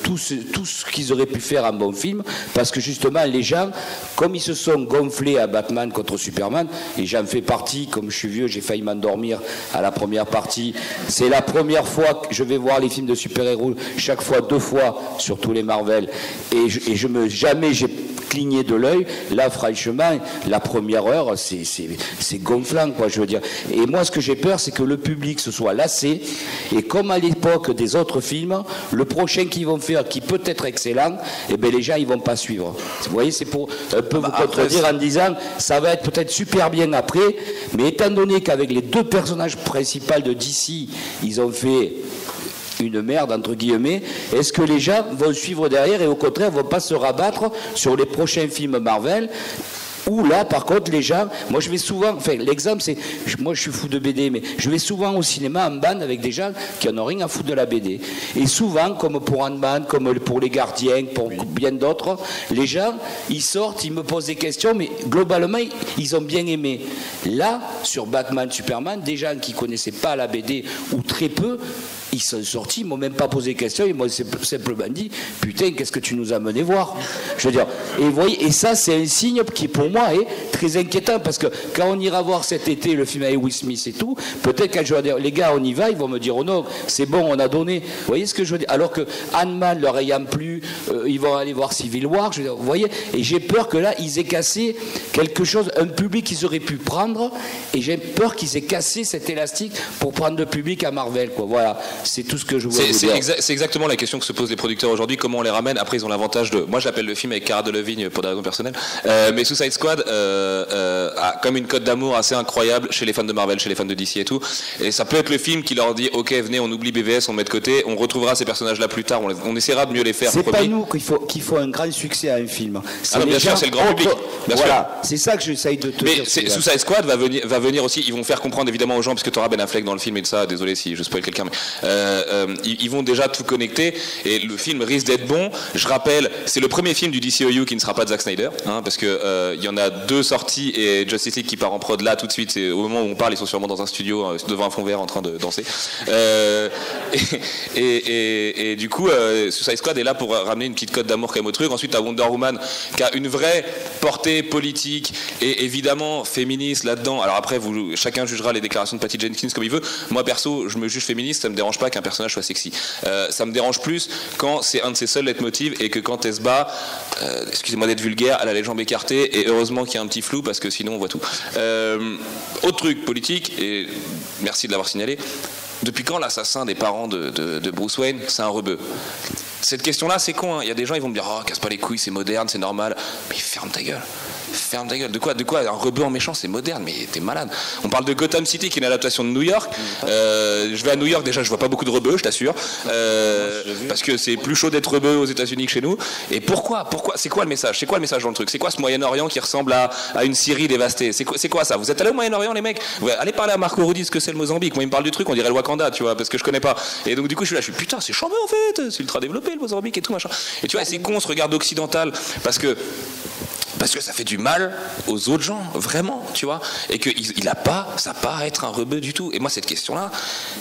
tout ce qu'ils auraient pu faire en bon film, parce que justement les gens, comme ils se sont gonflés à Batman contre Superman, et j'en fais partie, comme je suis vieux, j'ai failli m'endormir à la première partie, c'est la première fois que je vais voir les films de super-héros, chaque fois 2 fois sur tous les Marvel, et jamais j'ai cligné de l'œil. Là, franchement, la première heure, c'est gonflant, quoi, je veux dire. Et moi, ce que j'ai peur, c'est que le public se soit lassé, et comme à l'époque des autres films, le prochain qu'ils vont faire, qui peut être excellent, eh ben, les gens, ils vont pas suivre. Vous voyez, c'est pour un peu vous contredire en disant, ça va être peut-être super bien après, mais étant donné qu'avec les 2 personnages principaux de DC, ils ont fait une merde entre guillemets, est-ce que les gens vont suivre derrière et au contraire vont pas se rabattre sur les prochains films Marvel Où là, par contre, les gens, moi je vais souvent, enfin l'exemple c'est, moi je suis fou de BD, mais je vais souvent au cinéma en bande avec des gens qui en ont rien à foutre de la BD. Et souvent, comme pour Ant-Man, comme pour Les Gardiens, pour bien d'autres, les gens, ils sortent, ils me posent des questions, mais globalement, ils ont bien aimé. Là, sur Batman, Superman, des gens qui connaissaient pas la BD ou très peu, ils sont sortis, ils m'ont même pas posé de questions, ils m'ont simplement dit putain, qu'est-ce que tu nous as mené voir? Je veux dire, et vous voyez, et ça c'est un signe qui pour moi est très inquiétant, parce que quand on ira voir cet été le film avec Will Smith et tout, peut-être quand je vais dire les gars on y va, ils vont me dire oh non, c'est bon, on a donné. Vous voyez ce que je veux dire? Alors que Ant-Man leur ayant plu, ils vont aller voir Civil War, je veux dire, vous voyez, et j'ai peur que là ils aient cassé quelque chose, un public qu'ils auraient pu prendre, et j'ai peur qu'ils aient cassé cet élastique pour prendre le public à Marvel, quoi. Voilà. C'est tout ce que je voulais vous dire. C'est exactement la question que se posent les producteurs aujourd'hui, comment on les ramène. Après, ils ont l'avantage de... Moi, j'appelle le film avec Cara Delevingne pour des raisons personnelles. Mais Suicide Squad a comme une cote d'amour assez incroyable chez les fans de Marvel, chez les fans de DC et tout. Et ça peut être le film qui leur dit, ok, venez, on oublie BVS, on met de côté, on retrouvera ces personnages-là plus tard, on essaiera de mieux les faire. C'est pas nous qu'il faut un grand succès à un film. Ah non, bien sûr, c'est le grand public. Voilà, c'est ça que j'essaye de te dire. Mais Suicide Squad va venir aussi, ils vont faire comprendre évidemment aux gens, parce que tu auras Ben Affleck dans le film et tout ça, désolé si je spoil quelqu'un, mais ils vont déjà tout connecter et le film risque d'être bon. Je rappelle, c'est le premier film du DCEU qui ne sera pas de Zack Snyder, hein, parce que il y en a 2 sorties et Justice League qui part en prod là tout de suite. C'est au moment où on parle, ils sont sûrement dans un studio devant un fond vert en train de danser. Et du coup, Suicide Squad est là pour ramener une petite cote d'amour quand même au truc. Ensuite, t'as Wonder Woman qui a une vraie portée politique et évidemment féministe là-dedans. Alors après, chacun jugera les déclarations de Patty Jenkins comme il veut. Moi perso, je me juge féministe, ça me dérange pas qu'un personnage soit sexy. Ça me dérange plus quand c'est un de ses seuls leitmotivs et que quand elle se bat, excusez-moi d'être vulgaire, elle a les jambes écartées et heureusement qu'il y a un petit flou parce que sinon on voit tout. Autre truc politique, et merci de l'avoir signalé, depuis quand l'assassin des parents de Bruce Wayne, c'est un rebeu? Cette question-là, c'est con, hein. Il y a des gens, ils vont me dire oh, casse pas les couilles, c'est moderne, c'est normal. Mais ferme ta gueule. Ferme ta gueule. De quoi un rebeu en méchant, c'est moderne, mais t'es malade. On parle de Gotham City, qui est une adaptation de New York. Je vais à New York, déjà, je vois pas beaucoup de rebeux, je t'assure. Parce que c'est plus chaud d'être rebeu aux États-Unis que chez nous. Et pourquoi c'est quoi le message? C'est quoi le message dans le truc? C'est quoi ce Moyen-Orient qui ressemble à une Syrie dévastée? C'est quoi ça? Vous êtes allé au Moyen-Orient, les mecs? Allez parler à Marco Rudy ce que c'est le Mozambique. Moi, il me parle du truc, on dirait le Wakanda, tu vois, parce que je connais pas. Et donc, du coup, je suis putain, c'est chambé en fait, c'est ultra développé le Mozambique et tout, machin. Et tu vois, c'est con ce regard occidental, parce que ça fait du mal aux autres gens, vraiment, tu vois, et qu'il n'a pas, ça n'a pas à être un rebeu du tout. Et moi, cette question-là,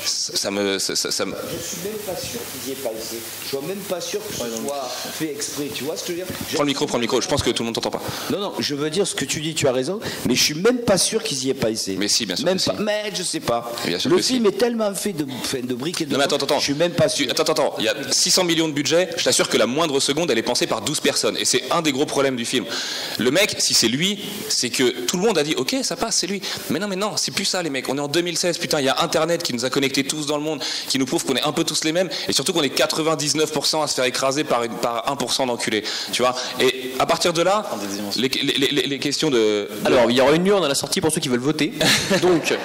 ça me... Je suis même pas sûr qu'il n'y ait pas essayé. Je suis même pas sûr que ce soit fait exprès, tu vois ce que je veux dire? Prends le micro, je pense que tout le monde t'entend pas. Non, je veux dire ce que tu dis, tu as raison, mais je suis même pas sûr qu'ils y aient pas essayé. Mais si, bien sûr. Même pas, mais je sais pas. Le film est tellement fait de briques et de... Non, mais attends. Je suis même pas sûr. Attends, il y a 600 millions de budget, je t'assure que la moindre seconde, elle est pensée par 12 personnes. Et c'est un des gros problèmes du film. Le mec, si c'est lui, c'est que tout le monde a dit ok, ça passe, c'est lui. Mais non, c'est plus ça, les mecs. On est en 2016, putain, il y a Internet qui nous a connectés tous dans le monde, qui nous prouve qu'on est un peu tous les mêmes, et surtout qu'on est 99% à se faire écraser par 1% d'enculés. Tu vois. Et à partir de là, les questions de. Alors, il y aura une urne à la sortie pour ceux qui veulent voter. Donc.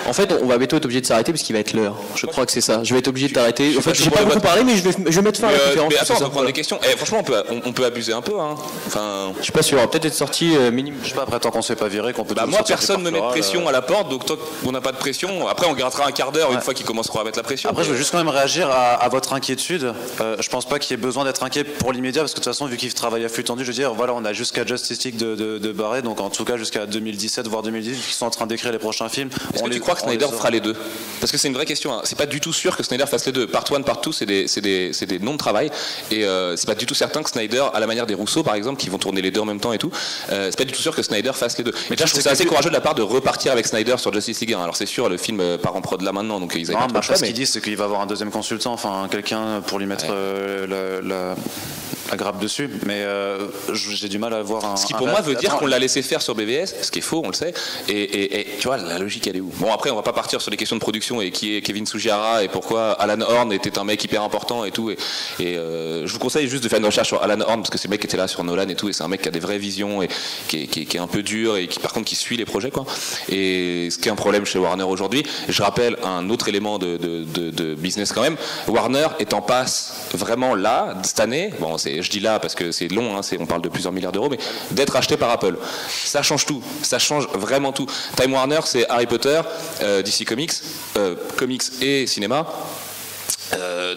En fait, on va bientôt être obligé de s'arrêter parce qu'il va être l'heure. Je crois que c'est ça. Je vais être obligé de t'arrêter. En fait, j'ai pas beaucoup parlé, mais je vais mettre fin à la conférence. Mais attends, on va prendre des questions. Franchement, on peut abuser un peu. Hein. Enfin, je suis pas sûr. On va peut-être être sorti minimum. Je sais pas, après tant qu'on se fait pas virer, qu'on peut. Moi, personne me met de pression à la porte, donc tant qu'on n'a pas de pression, après on gardera un quart d'heure une fois qu'ils commenceront à mettre la pression. Après, je veux juste quand même réagir à votre inquiétude. Je pense pas qu'il y ait besoin d'être inquiet pour l'immédiat, parce que de toute façon, vu qu'ils travaillent à flux tendu, je veux dire, voilà, on a jusqu'à Justice League de barrer, donc en tout cas jusqu'à 2017 voire 2018, qui sont en train d'écrire les prochains films. Est-ce que tu crois que Snyder fera les deux? Parce que c'est une vraie question, hein. C'est pas du tout sûr que Snyder fasse les deux. Part 1, Part 2, c'est des noms de travail. Et c'est pas du tout certain que Snyder, à la manière des Rousseau par exemple, qui vont tourner les deux en même temps et tout, c'est pas du tout sûr que Snyder fasse les deux. Mais déjà, je trouve ça assez courageux de la part de repartir avec Snyder sur Justice League 1. Alors c'est sûr, le film part en prod là maintenant, donc ils avaient pas trop le choix. Ce qu'ils disent, c'est qu'il va avoir un deuxième consultant, enfin quelqu'un pour lui mettre la grappe dessus, mais j'ai du mal à voir un... Ce qui pour moi veut dire qu'on l'a laissé faire sur BVS, ce qui est faux, on le sait, et tu vois, la logique elle est où? Bon, après on va pas partir sur les questions de production et qui est Kevin Tsujihara et pourquoi Alan Horn était un mec hyper important et tout, et je vous conseille juste de faire une recherche sur Alan Horn, parce que c'est le mec qui était là sur Nolan et tout, et c'est un mec qui a des vraies visions et qui est un peu dur et qui par contre qui suit les projets, quoi. Et ce qui est un problème chez Warner aujourd'hui. Je rappelle un autre élément de business quand même, Warner est en passe vraiment là cette année, bon c'est et je dis là parce que c'est long, hein, on parle de plusieurs milliards d'euros, mais d'être acheté par Apple. Ça change tout, ça change vraiment tout. Time Warner, c'est Harry Potter, DC Comics, comics et cinéma.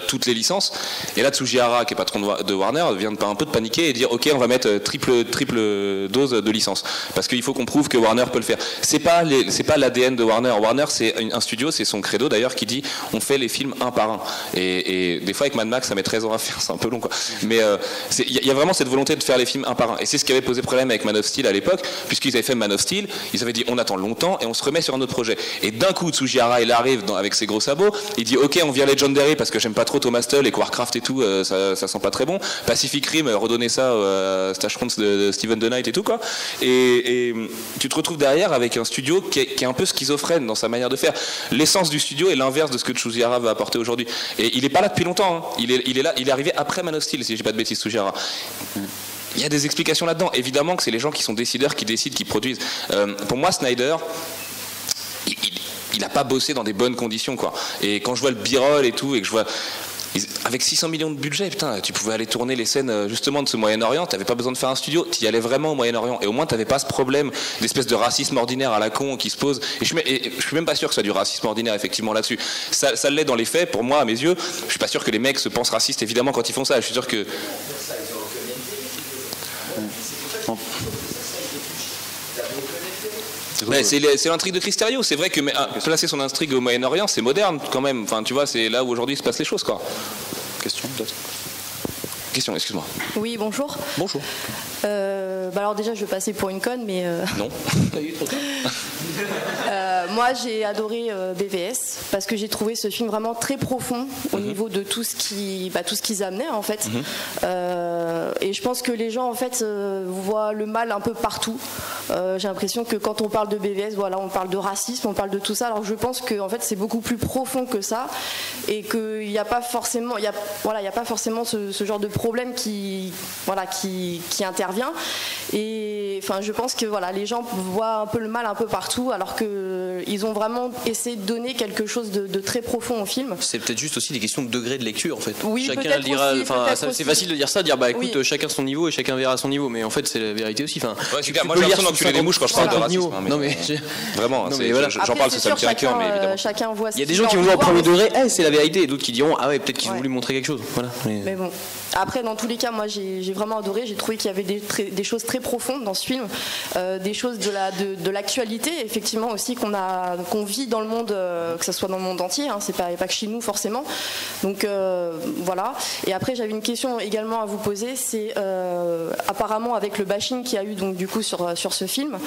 Toutes les licences, et là Tsujihara qui est patron de Warner vient un peu de paniquer et dire ok, on va mettre triple dose de licence parce qu'il faut qu'on prouve que Warner peut le faire. C'est pas l'ADN de Warner. Warner, c'est un studio, c'est son credo d'ailleurs, qui dit on fait les films un par un, et des fois avec Mad Max ça met 13 ans à faire, c'est un peu long quoi, mais il y a vraiment cette volonté de faire les films un par un, et c'est ce qui avait posé problème avec Man of Steel à l'époque, puisqu'ils avaient fait Man of Steel, ils avaient dit on attend longtemps et on se remet sur un autre projet, et d'un coup Tsujihara il arrive avec ses gros sabots, il dit ok, on vient Legendary parce que j'aime pas trop Thomas Tull et que Warcraft et tout, ça sent pas très bon. Pacific Rim, redonner ça à Stash Fronts de Steven the Knight et tout quoi. Et tu te retrouves derrière avec un studio qui est un peu schizophrène dans sa manière de faire. L'essence du studio est l'inverse de ce que Tsujihara va apporter aujourd'hui. Et il est pas là depuis longtemps. Hein. Il est là, il est arrivé après Man of Steel, si j'ai pas de bêtises, Tsujihara. Il y a des explications là-dedans. Évidemment que c'est les gens qui sont décideurs, qui décident, qui produisent. Pour moi, Snyder, il n'a pas bossé dans des bonnes conditions quoi. Et quand je vois le B-roll et tout, et que je vois avec 600 millions de budget, putain, tu pouvais aller tourner les scènes justement de ce Moyen-Orient, tu n'avais pas besoin de faire un studio, tu y allais vraiment au Moyen-Orient, et au moins tu n'avais pas ce problème d'espèce de racisme ordinaire à la con qui se pose, et je suis même pas sûr que ça soit du racisme ordinaire effectivement là-dessus, ça l'est dans les faits, pour moi à mes yeux, je suis pas sûr que les mecs se pensent racistes évidemment quand ils font ça, je suis sûr que... C'est l'intrigue de Cristerio. C'est vrai que placer son intrigue au Moyen-Orient, c'est moderne quand même. Enfin, tu vois, c'est là où aujourd'hui se passent les choses, quoi. Question, peut-être. Question, excuse-moi. Oui, bonjour. Bonjour. Alors déjà, je vais passer pour une conne, mais... Non. Moi, j'ai adoré BVS parce que j'ai trouvé ce film vraiment très profond au niveau de tout ce qu'ils amenaient en fait. Et je pense que les gens en fait voient le mal un peu partout. J'ai l'impression que quand on parle de BVS, voilà, on parle de racisme, on parle de tout ça. Alors je pense que en fait c'est beaucoup plus profond que ça et qu'il n'y a pas forcément, ce genre de problème qui intervient. Et enfin, je pense que voilà, les gens voient un peu le mal un peu partout, alors que ils ont vraiment essayé de donner quelque chose de très profond au film. C'est peut-être juste aussi des questions de degré de lecture en fait. Oui, chacun dira. Enfin, c'est facile de dire ça, de dire bah écoute, oui, chacun son niveau et chacun verra à son niveau, mais en fait c'est la vérité aussi. Enfin, ouais, super. Moi j'ai l'impression d'enculer les mouches quand je parle de racisme. Non mais vraiment, j'en parle, ça me tient à cœur, mais évidemment. Chacun voit. Il y a des gens qui vont voir au premier degré, c'est la vérité, et d'autres qui diront ah ouais, peut-être qu'ils ont voulu montrer quelque chose. Voilà. Mais bon. Après, dans tous les cas, moi j'ai vraiment adoré. J'ai trouvé qu'il y avait des choses très profondes dans ce film, des choses de l'actualité, effectivement aussi qu'on vit dans le monde, que ce soit dans le monde entier. Hein, c'est pas que chez nous forcément. Donc voilà. Et après, j'avais une question également à vous poser. C'est apparemment avec le bashing qu'il y a eu donc du coup sur ce film,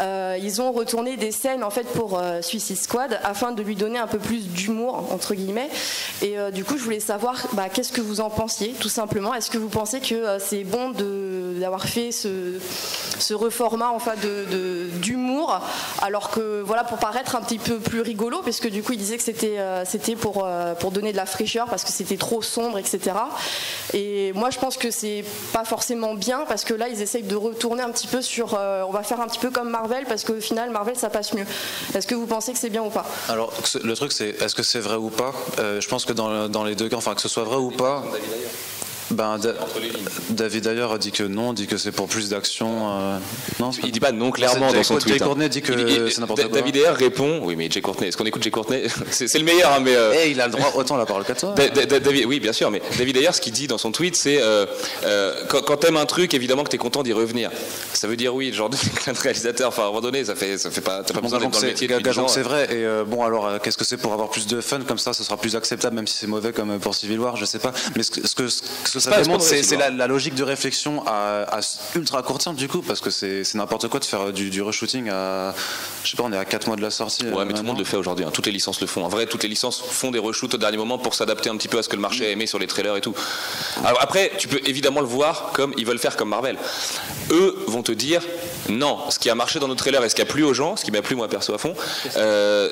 ils ont retourné des scènes en fait pour Suicide Squad afin de lui donner un peu plus d'humour entre guillemets. Et du coup, je voulais savoir qu'est-ce que vous en pensiez tout simplement. Est-ce que vous pensez que c'est bon d'avoir fait ce reformat enfin d'humour, alors que voilà, pour paraître un petit peu plus rigolo, parce que du coup il disait que c'était pour donner de la fraîcheur parce que c'était trop sombre, etc. Et moi je pense que c'est pas forcément bien, parce que là ils essayent de retourner un petit peu sur on va faire un petit peu comme Marvel, parce qu'au final Marvel ça passe mieux. Est-ce que vous pensez que c'est bien ou pas? Alors le truc c'est, est-ce que c'est vrai ou pas? Je pense que dans les deux cas, enfin que ce soit vrai ou pas, David Ayer dit que non, dit que c'est pour plus d'action. Non, il dit pas non clairement dans son tweet. Jay Courtney dit que c'est n'importe quoi. David Ayer répond, oui mais Jay Courtney, est-ce qu'on écoute Jay Courtney? C'est le meilleur, hein, mais. Il a le droit autant la parole qu'à toi. Oui, bien sûr, mais David Ayer, ce qu'il dit dans son tweet, c'est quand t'aimes un truc, évidemment que t'es content d'y revenir. Ça veut dire oui, genre de réalisateur. Enfin, à un moment donné, ça fait pas. T'as pas besoin d'être dans le métier. Gageons que c'est vrai. Et bon, alors, qu'est-ce que c'est pour avoir plus de fun comme ça? Ce sera plus acceptable, même si c'est mauvais comme pour Civil War, je sais pas. Mais ce que ça démontre, c'est la logique de réflexion à ultra court terme du coup, parce que c'est n'importe quoi de faire du reshooting à, je sais pas, on est à 4 mois de la sortie. Ouais, mais tout le monde le fait aujourd'hui, hein. Toutes les licences le font. En vrai, toutes les licences font des reshoots au dernier moment pour s'adapter un petit peu à ce que le marché a aimé sur les trailers et tout. Alors après, tu peux évidemment le voir comme ils veulent faire comme Marvel. Eux vont te dire Non, ce qui a marché dans nos trailers et ce qui a plu aux gens, ce qui m'a plu moi perso à fond,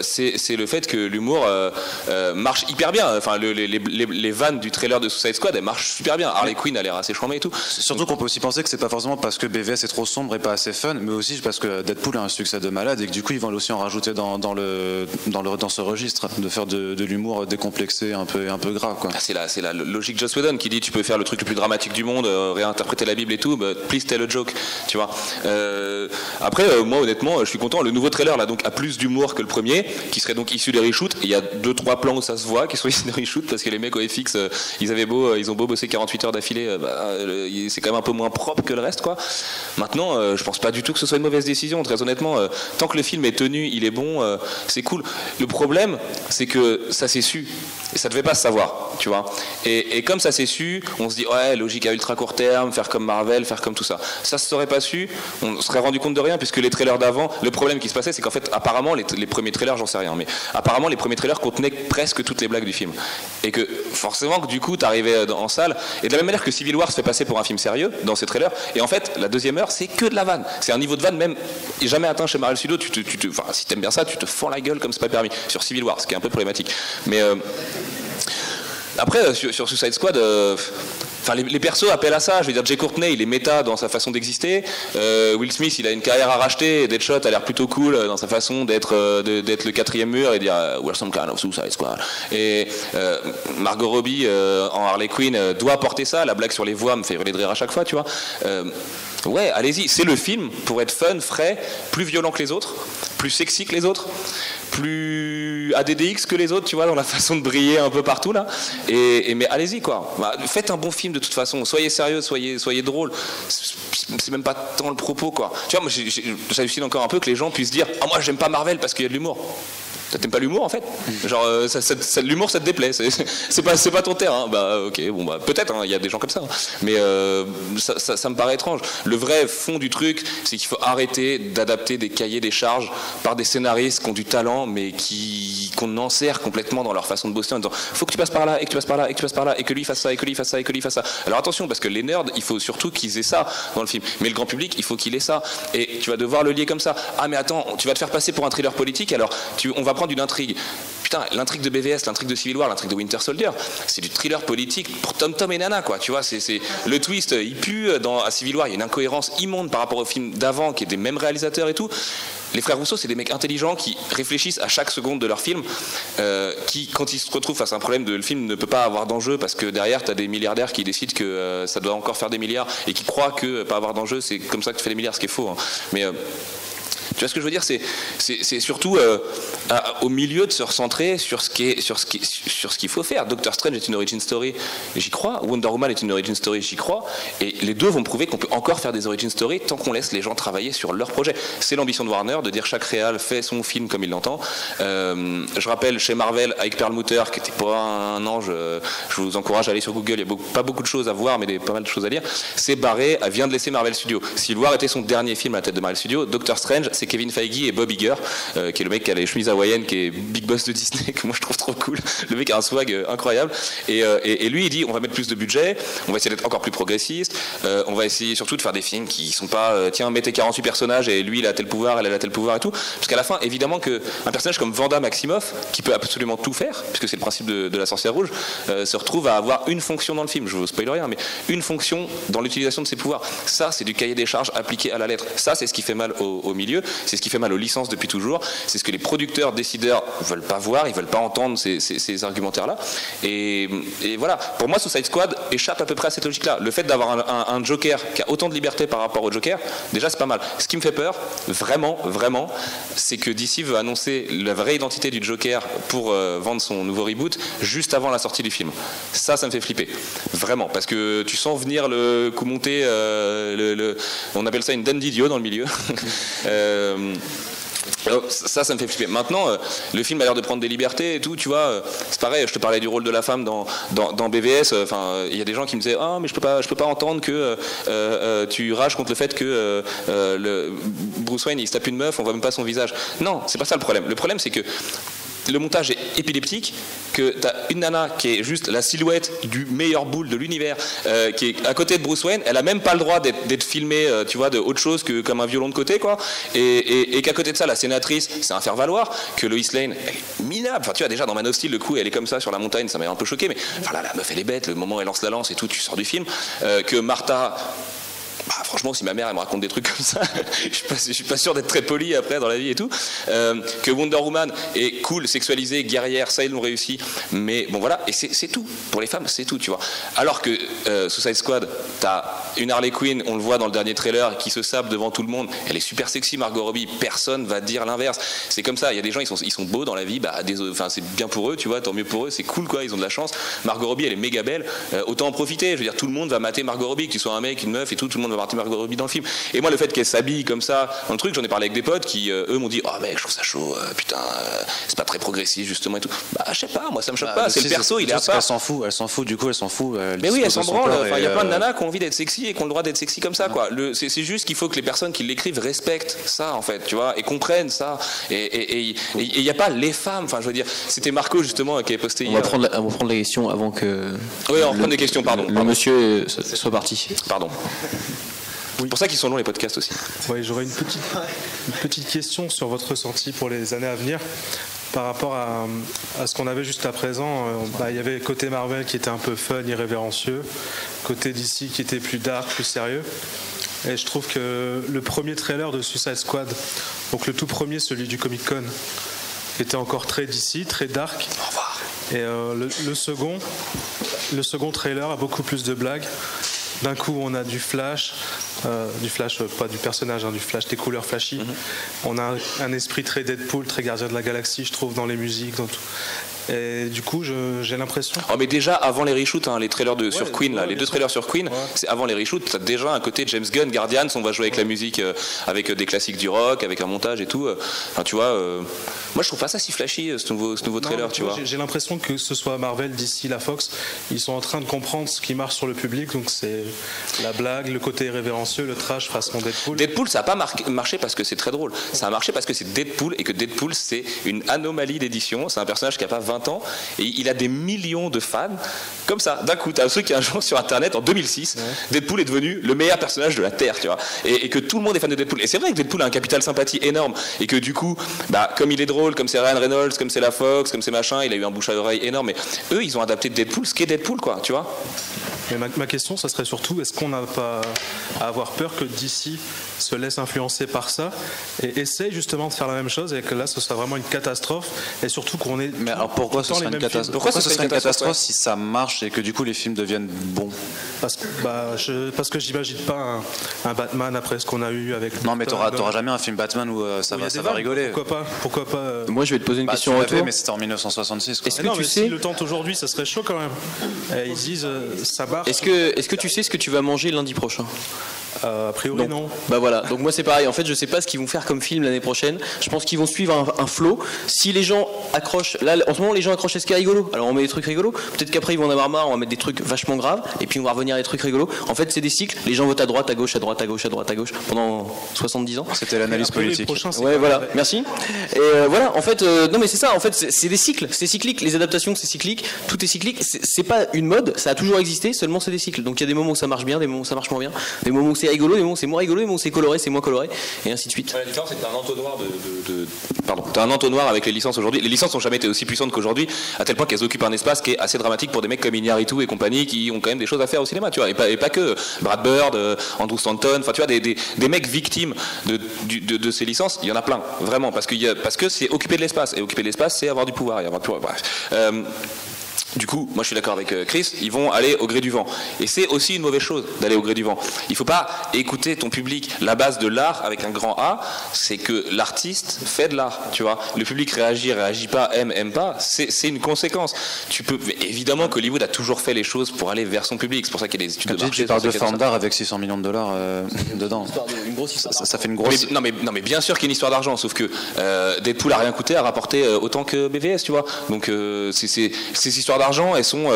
c'est le fait que l'humour marche hyper bien. Enfin, les vannes du trailer de Suicide Squad, elles marchent super bien. Harley Quinn a l'air assez charmée et tout. Surtout qu'on peut aussi penser que c'est pas forcément parce que BVS est trop sombre et pas assez fun, mais aussi parce que Deadpool a un succès de malade et que du coup ils vont aussi en rajouter dans ce registre, de faire de l'humour décomplexé un peu grave, quoi. C'est la logique Joss Whedon qui dit tu peux faire le truc le plus dramatique du monde, réinterpréter la Bible et tout, but please tell a joke, tu vois. Après, moi honnêtement, je suis content. Le nouveau trailer là donc a plus d'humour que le premier, qui serait donc issu des reshoots. Il y a 2-3 plans où ça se voit qui sont issus des reshoots parce que les mecs au FX, ils ont beau bosser 48 heures d'affilée, c'est quand même un peu moins propre que le reste, quoi. Maintenant, je pense pas du tout que ce soit une mauvaise décision. Très honnêtement, tant que le film est tenu, il est bon, c'est cool. Le problème, c'est que ça s'est su et ça devait pas se savoir, tu vois. Et comme ça s'est su, on se dit ouais, logique à ultra court terme, faire comme Marvel, faire comme tout ça. Ça se serait pas su, on serait rendu compte de rien puisque les trailers d'avant, le problème qui se passait, c'est qu'en fait, apparemment, les premiers trailers, j'en sais rien, mais apparemment, les premiers trailers contenaient presque toutes les blagues du film. Et que forcément, que du coup, t'arrivais en salle, et de la même manière que Civil War se fait passer pour un film sérieux dans ces trailers, et en fait, la deuxième heure, c'est que de la vanne. C'est un niveau de vanne même jamais atteint chez Marvel Studios. Enfin, si t'aimes bien ça, tu te fends la gueule comme c'est pas permis. Sur Civil War, ce qui est un peu problématique. Mais après, sur Suicide Squad, enfin, les persos appellent à ça. Je veux dire, Jay Courtney, il est méta dans sa façon d'exister. Will Smith, il a une carrière à racheter. Et Deadshot a l'air plutôt cool dans sa façon d'être le quatrième mur et dire we're some kind of Suicide Squad. Et Margot Robbie en Harley Quinn doit porter ça. La blague sur les voix me fait hurler de rire à chaque fois, tu vois. Ouais, allez-y, c'est le film pour être fun, frais, plus violent que les autres, plus sexy que les autres, plus ADDX que les autres, tu vois, dans la façon de briller un peu partout là. Mais allez-y, quoi. Bah, faites un bon film de toute façon. Soyez sérieux, soyez drôle. C'est même pas tant le propos, quoi. Tu vois, moi j'hallucine encore un peu que les gens puissent dire ah, moi j'aime pas Marvel parce qu'il y a de l'humour. T'aimes pas l'humour en fait? Genre l'humour ça te déplaît, c'est pas ton terrain, hein. Bah ok, bon bah peut-être, il y a des gens comme ça, hein. Mais ça me paraît étrange. Le vrai fond du truc, c'est qu'il faut arrêter d'adapter des cahiers des charges par des scénaristes qui ont du talent mais qu'on enserre complètement dans leur façon de bosser en disant faut que tu passes par là et que tu passes par là et que tu passes par là et que lui fasse ça et que lui fasse ça et que lui fasse ça. Alors attention, parce que les nerds, il faut surtout qu'ils aient ça dans le film, mais le grand public, il faut qu'il ait ça, et tu vas devoir le lier comme ça. Ah mais attends, tu vas te faire passer pour un thriller politique, alors on va prendre une intrigue. Putain, l'intrigue de BVS, l'intrigue de Civil War, l'intrigue de Winter Soldier, c'est du thriller politique pour Tom et Nana, quoi. Tu vois, c'est le twist, il pue à Civil War, il y a une incohérence immonde par rapport au film d'avant qui est des mêmes réalisateurs et tout. Les frères Rousseau, c'est des mecs intelligents qui réfléchissent à chaque seconde de leur film, qui, quand ils se retrouvent face à un problème de le film ne peut pas avoir d'enjeu parce que derrière, tu as des milliardaires qui décident que ça doit encore faire des milliards et qui croient que pas avoir d'enjeu, c'est comme ça que tu fais des milliards, ce qui est faux, hein. Mais tu vois ce que je veux dire, c'est surtout au milieu de se recentrer sur ce qu'il faut faire. Doctor Strange est une origin story, j'y crois. Wonder Woman est une origin story, j'y crois. Et les deux vont prouver qu'on peut encore faire des origin story tant qu'on laisse les gens travailler sur leur projet. C'est l'ambition de Warner de dire chaque réal fait son film comme il l'entend. Je rappelle chez Marvel avec Perlmutter qui était pas un ange. Je vous encourage à aller sur Google. Il y a pas beaucoup de choses à voir, mais pas mal de choses à lire. C'est barré, elle vient de laisser Marvel Studios. Civil War était son dernier film à la tête de Marvel Studios. Doctor Strange, c'est Kevin Feige et Bob Iger, qui est le mec qui a les chemises hawaïennes, qui est big boss de Disney, que moi je trouve trop cool. Le mec a un swag incroyable. Et lui, il dit on va mettre plus de budget, on va essayer d'être encore plus progressiste, on va essayer surtout de faire des films qui sont pas tiens, mettez 48 personnages et lui il a tel pouvoir, elle a tel pouvoir et tout. Parce qu'à la fin, évidemment, qu'un personnage comme Vanda Maximoff, qui peut absolument tout faire, puisque c'est le principe de la sorcière rouge, se retrouve à avoir une fonction dans le film. Je vous spoil rien, mais une fonction dans l'utilisation de ses pouvoirs. Ça, c'est du cahier des charges appliqué à la lettre. Ça, c'est ce qui fait mal au milieu. C'est ce qui fait mal aux licences depuis toujours. C'est ce que les producteurs, décideurs veulent pas voir, ils veulent pas entendre ces argumentaires-là. Et voilà. Pour moi, Suicide Squad échappe à peu près à cette logique-là. Le fait d'avoir un Joker qui a autant de liberté par rapport au Joker, déjà, c'est pas mal. Ce qui me fait peur, vraiment, vraiment, c'est que DC veut annoncer la vraie identité du Joker pour vendre son nouveau reboot juste avant la sortie du film. Ça me fait flipper. Vraiment. Parce que tu sens venir le coup monter, on appelle ça une dame d'idiot dans le milieu. Ça me fait flipper. Maintenant, le film a l'air de prendre des libertés et tout, tu vois. C'est pareil, je te parlais du rôle de la femme dans BVS. Enfin, il y a des gens qui me disaient ah mais je peux pas entendre que tu rages contre le fait que Bruce Wayne il se tape une meuf, on voit même pas son visage. Non, c'est pas ça le problème. Le problème c'est que le montage est épileptique, que t'as une nana qui est juste la silhouette du meilleur boule de l'univers, qui est à côté de Bruce Wayne, elle a même pas le droit d'être filmée, tu vois, de autre chose que comme un violon de côté, quoi. Et qu'à côté de ça, la sénatrice, c'est un faire-valoir, que Lois Lane, elle est minable. Enfin, tu vois, déjà dans Man of Steel, le coup, elle est comme ça sur la montagne, ça m'a un peu choqué, mais enfin, là, la meuf, elle est bête, le moment où elle lance la lance et tout, tu sors du film. Que Martha. Bah, franchement, si ma mère elle me raconte des trucs comme ça, je suis pas sûr d'être très poli après dans la vie et tout. Que Wonder Woman est cool, sexualisée, guerrière, ça ils l'ont réussi. Mais bon voilà, et c'est tout. Pour les femmes, c'est tout, tu vois. Alors que Suicide Squad, t'as une Harley Quinn, on le voit dans le dernier trailer, qui se sape devant tout le monde. Elle est super sexy, Margot Robbie. Personne va dire l'inverse. C'est comme ça. Il y a des gens, ils sont beaux dans la vie. Bah, enfin, c'est bien pour eux, tu vois. Tant mieux pour eux. C'est cool, quoi. Ils ont de la chance. Margot Robbie, elle est méga belle. Autant en profiter. Je veux dire, tout le monde va mater Margot Robbie, que tu sois un mec, une meuf et tout. Tout le monde va mater Margot Robbie dans le film. Et moi, le fait qu'elle s'habille comme ça dans le truc, j'en ai parlé avec des potes qui, eux, m'ont dit, oh mec, je trouve ça chaud. Putain, c'est pas très progressiste justement et tout. Bah, je sais pas. Moi, ça me choque pas. C'est le perso, il est à part. Elle s'en fout. Du coup, elle s'en fout. Mais oui, elle s'en branle. Enfin, il y a plein de nanas qui ont envie d'être sexy et qui ont le droit d'être sexy comme ça, quoi. C'est juste qu'il faut que les personnes qui l'écrivent respectent ça, en fait, tu vois, et comprennent ça. Et il n'y a pas les femmes. Enfin, je veux dire, c'était Marco justement qui avait posté. On va prendre les questions avant que. Oui, on va prendre des questions. Pardon. Le monsieur soit parti. Pardon. Oui. C'est pour ça qu'ils sont longs les podcasts aussi. Oui, j'aurais une petite question sur votre ressenti pour les années à venir. Par rapport à ce qu'on avait juste à présent, il y avait côté Marvel qui était un peu fun, irrévérencieux, côté DC qui était plus dark, plus sérieux. Et je trouve que le premier trailer de Suicide Squad, donc le tout premier, celui du Comic-Con, était encore très DC, très dark. Au revoir. Et le second trailer a beaucoup plus de blagues. D'un coup, on a du flash, pas du personnage, du flash, des couleurs flashy. On a un esprit très Deadpool, très Gardien de la Galaxie, je trouve, dans les musiques, dans tout. Et du coup, j'ai l'impression. Oh, mais déjà avant les reshoots, les trailers sur Queen, les deux trailers sur Queen, c'est avant les reshoots. T'as déjà un côté James Gunn, Guardians. On va jouer avec la musique, avec des classiques du rock, avec un montage et tout. Enfin, tu vois, moi je trouve pas ça si flashy ce nouveau trailer, tu vois. J'ai l'impression que ce soit Marvel, DC, la Fox, ils sont en train de comprendre ce qui marche sur le public. Donc c'est la blague, le côté irrévérencieux, le trash façon Deadpool. Deadpool, ça a pas marché parce que c'est très drôle. Ça a marché parce que c'est Deadpool et que Deadpool c'est une anomalie d'édition. C'est un personnage qui a pas 20 ans et il a des millions de fans comme ça. D'un coup, t'as un truc qui un jour sur internet en 2006, Deadpool est devenu le meilleur personnage de la Terre, tu vois, et que tout le monde est fan de Deadpool. Et c'est vrai que Deadpool a un capital sympathie énorme et que du coup, comme il est drôle, comme c'est Ryan Reynolds, comme c'est la Fox, comme c'est machin, il a eu un bouche à oreille énorme. Mais eux, ils ont adapté Deadpool, ce qui est Deadpool, quoi, tu vois. Mais ma question, ça serait surtout, est-ce qu'on n'a pas à avoir peur que DC se laisse influencer par ça et essaye justement de faire la même chose et que là, ce soit vraiment une catastrophe et surtout qu'on ait. Mais alors pourquoi ce serait une catastrophe? Pourquoi ce serait une catastrophe si ça marche et que du coup les films deviennent bons? Parce que j'imagine pas un Batman après ce qu'on a eu avec. Non, mais t'auras jamais un film Batman où ça va rigoler. Pourquoi pas Moi, je vais te poser une question en retour. Mais c'était en 1966. Est-ce que tu sais si le tentent aujourd'hui, ça serait chaud quand même. Et ils disent ça marche. Est-ce que tu sais ce que tu vas manger lundi prochain? A priori non. Bah voilà, donc moi c'est pareil, en fait je sais pas ce qu'ils vont faire comme film l'année prochaine, je pense qu'ils vont suivre un flow. Si les gens accrochent, là en ce moment les gens accrochent à ce qui est rigolo, alors on met des trucs rigolos, peut-être qu'après ils vont en avoir marre, on va mettre des trucs vachement graves, et puis on va revenir à des trucs rigolos. En fait c'est des cycles, les gens votent à droite, à gauche, à droite, à gauche, à droite, à gauche, pendant 70 ans. C'était l'analyse politique. Ouais voilà, merci. Et voilà, en fait, non mais c'est ça, en fait c'est des cycles, c'est cyclique, les adaptations c'est cyclique, tout est cyclique, c'est pas une mode, ça a toujours existé, seulement c'est des cycles. Donc il y a des moments où ça marche bien, des moments où ça marche moins bien, des moments où c'est rigolo, des moments où c'est moins rigolo, des moments où c'est coloré, c'est moins coloré, et ainsi de suite. Ouais, la différence c'est que t'as un entonnoir t'as un entonnoir avec les licences aujourd'hui. Les licences n'ont jamais été aussi puissantes qu'aujourd'hui, à tel point qu'elles occupent un espace qui est assez dramatique pour des mecs comme Iñárritu et compagnie qui ont quand même des choses à faire au cinéma, tu vois, et pas que Brad Bird, Andrew Stanton, enfin tu vois, des mecs victimes de ces licences, il y en a plein, vraiment, parce que c'est occuper de l'espace, et occuper de l'espace c'est avoir du pouvoir, et avoir du pouvoir, bref. Du coup, moi je suis d'accord avec Chris, ils vont aller au gré du vent. Et c'est aussi une mauvaise chose d'aller au gré du vent. Il ne faut pas écouter ton public. La base de l'art, avec un grand A, c'est que l'artiste fait de l'art, tu vois. Le public réagit pas, aime pas, c'est une conséquence. Évidemment qu'Hollywood a toujours fait les choses pour aller vers son public, c'est pour ça qu'il y a des études de marché. Tu parles de forme d'art avec 600 millions de dollars dedans. Ça fait une grosse... Non mais bien sûr qu'il y a une histoire d'argent, sauf que Deadpool a rien coûté, a rapporté autant que BVS, tu vois. Donc ces histoires d'argent, d'argent, elles sont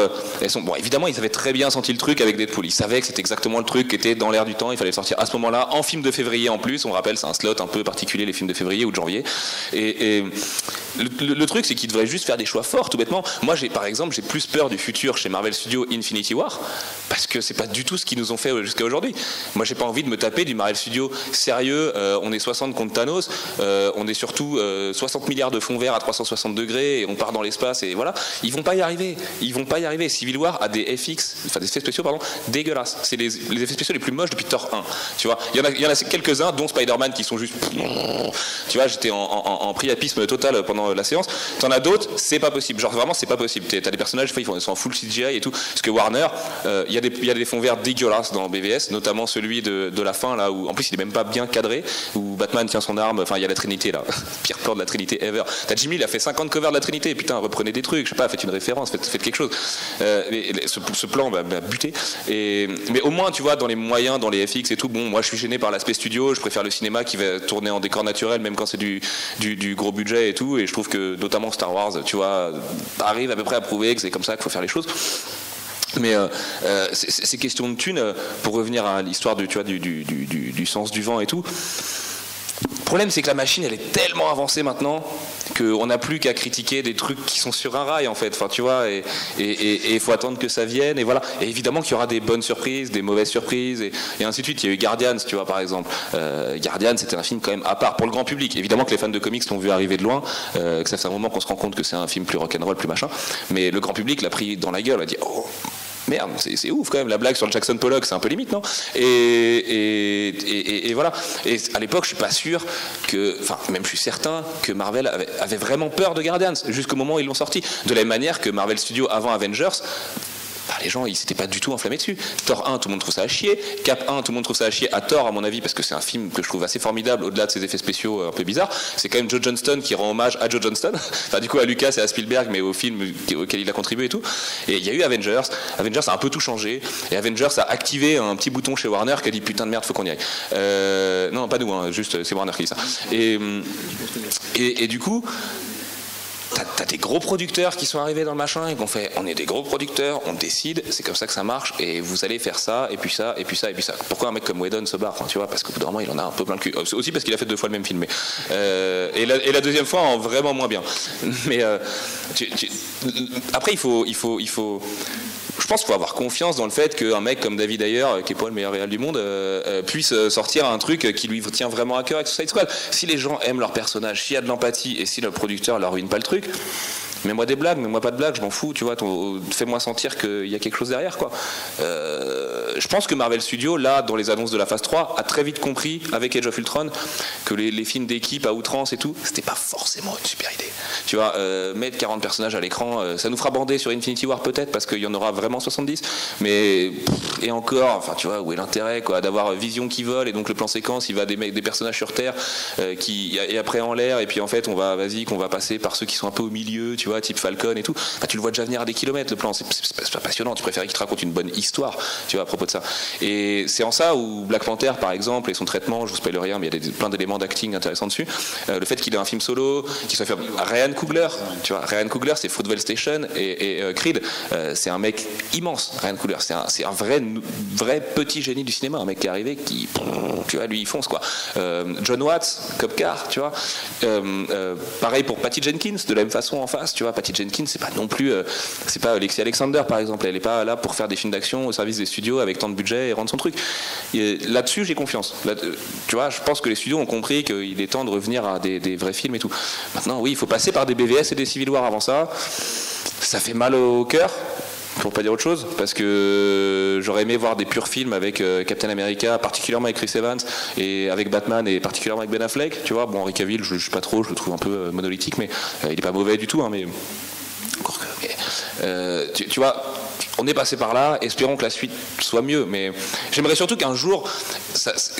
bon, évidemment, ils avaient très bien senti le truc avec Deadpool. Ils savaient que c'était exactement le truc qui était dans l'air du temps. Il fallait le sortir à ce moment-là, en film de février en plus. On rappelle, c'est un slot un peu particulier, les films de février ou de janvier. Et le truc, c'est qu'ils devraient juste faire des choix forts, tout bêtement. Moi, par exemple, j'ai plus peur du futur chez Marvel Studios Infinity War, parce que c'est pas du tout ce qu'ils nous ont fait jusqu'à aujourd'hui. Moi, j'ai pas envie de me taper du Marvel Studios sérieux. On est 60 contre Thanos. On est surtout 60 milliards de fonds verts à 360 degrés et on part dans l'espace et voilà. Ils vont pas y arriver. Civil War a des effets spéciaux dégueulasses. C'est les effets spéciaux les plus moches depuis Thor 1. Tu vois, il y en a quelques-uns, dont Spider-Man, qui sont juste. Tu vois, j'étais en priapisme total pendant la séance. T'en as d'autres, c'est pas possible. Genre vraiment, c'est pas possible. T'as des personnages, ils sont en full CGI et tout. Parce que Warner, il y a des fonds verts dégueulasses dans BVS, notamment celui de la fin là où en plus il est même pas bien cadré, où Batman tient son arme. Enfin, il y a la Trinité là, pire plan de la Trinité ever. T'as Jimmy, il a fait 50 covers de la Trinité. Putain, reprenez des trucs. Je sais pas, faites une référence, faites quelque chose. Ce plan m'a buté. Mais au moins, tu vois, dans les moyens, dans les FX et tout, bon, moi je suis gêné par l'aspect studio, je préfère le cinéma qui va tourner en décor naturel, même quand c'est du gros budget et tout, et je trouve que notamment Star Wars, tu vois, arrive à peu près à prouver que c'est comme ça qu'il faut faire les choses. Mais ces questions de thunes, pour revenir à l'histoire du sens du vent et tout, le problème, c'est que la machine, elle est tellement avancée maintenant qu'on n'a plus qu'à critiquer des trucs qui sont sur un rail, en fait. Enfin, tu vois, et il faut attendre que ça vienne, et voilà. Et évidemment qu'il y aura des bonnes surprises, des mauvaises surprises, et ainsi de suite. Il y a eu Guardians, tu vois, par exemple. Guardians, c'était un film quand même à part pour le grand public. Évidemment que les fans de comics l'ont vu arriver de loin, que ça fait un moment qu'on se rend compte que c'est un film plus rock'n'roll, plus machin. Mais le grand public l'a pris dans la gueule, a dit oh. Merde, c'est ouf quand même, la blague sur le Jackson Pollock, c'est un peu limite, non ? Et voilà. Et à l'époque, je suis pas sûr même je suis certain que Marvel avait vraiment peur de Guardians, jusqu'au moment où ils l'ont sorti. De la même manière que Marvel Studios, avant Avengers, les gens, ils s'étaient pas du tout enflammés dessus. Thor 1, tout le monde trouve ça à chier. Cap 1, tout le monde trouve ça à chier, à tort à mon avis, parce que c'est un film que je trouve assez formidable, au-delà de ses effets spéciaux un peu bizarres. C'est quand même Joe Johnston qui rend hommage à Joe Johnston, enfin du coup à Lucas et à Spielberg, mais au film auquel il a contribué et tout. Et il y a eu Avengers a un peu tout changé, et Avengers a activé un petit bouton chez Warner qui a dit putain de merde, faut qu'on y aille. Non, pas nous, hein, juste c'est Warner qui dit ça. Et du coup, t'as des gros producteurs qui sont arrivés dans le machin et qu'on fait, on est des gros producteurs, on décide, c'est comme ça que ça marche, et vous allez faire ça, et puis ça, et puis ça, et puis ça. Pourquoi un mec comme Whedon se barre, enfin, tu vois, parce qu'au bout d'un moment il en a un peu plein le cul. Aussi parce qu'il a fait 2 fois le même film, et la deuxième fois en vraiment moins bien. Mais après il faut je pense qu'il faut avoir confiance dans le fait qu'un mec comme David Ayer, qui n'est pas le meilleur réal du monde, puisse sortir un truc qui lui tient vraiment à cœur avec Suicide Squad. Si les gens aiment leur personnage, s'il y a de l'empathie et si le producteur leur ruine pas le truc, mets-moi des blagues, mets-moi pas de blagues, je m'en fous, tu vois, fais-moi sentir qu'il y a quelque chose derrière, quoi. Je pense que Marvel Studios, là, dans les annonces de la phase 3, a très vite compris, avec Age of Ultron, que les films d'équipe à outrance et tout, c'était pas forcément une super idée. Tu vois, mettre 40 personnages à l'écran, ça nous fera bander sur Infinity War peut-être, parce qu'il y en aura vraiment 70, mais et encore, enfin, tu vois, où est l'intérêt, quoi, d'avoir Vision qui vole, et donc le plan séquence, il va des personnages sur Terre, et après en l'air, et puis en fait, qu'on va passer par ceux qui sont un peu au milieu, tu vois, type Falcon et tout, bah, tu le vois déjà venir à des kilomètres, le plan, c'est pas passionnant, tu préfères qu'il te raconte une bonne histoire, tu vois, à propos de ça. Et c'est en ça où Black Panther, par exemple, et son traitement, je vous spoil rien, mais il y a plein d'éléments d'acting intéressants dessus, le fait qu'il ait un film solo, qu'il soit fait Ryan Coogler, tu vois, Ryan Coogler, c'est Fruitvale Station et Creed, c'est un mec immense, Ryan Coogler, c'est un vrai petit génie du cinéma, un mec qui est arrivé, qui, tu vois, lui, il fonce, quoi. John Watts, Cop Car, tu vois, pareil pour Patty Jenkins, de la même façon en face, tu vois, Patty Jenkins, c'est pas non plus, c'est pas Alexia Alexander par exemple, elle est pas là pour faire des films d'action au service des studios avec tant de budget et rendre son truc. Là-dessus, j'ai confiance. Tu vois, je pense que les studios ont compris qu'il est temps de revenir à des vrais films et tout. Maintenant, oui, il faut passer par des BVS et des Civil War avant ça. Ça fait mal au cœur, pour pas dire autre chose, parce que j'aurais aimé voir des purs films avec Captain America, particulièrement avec Chris Evans, et avec Batman, et particulièrement avec Ben Affleck, tu vois. Bon, Henry Cavill, je sais pas trop, je le trouve un peu monolithique, mais il est pas mauvais du tout, hein, mais encore que... tu vois, on est passé par là, espérons que la suite soit mieux. Mais j'aimerais surtout qu'un jour,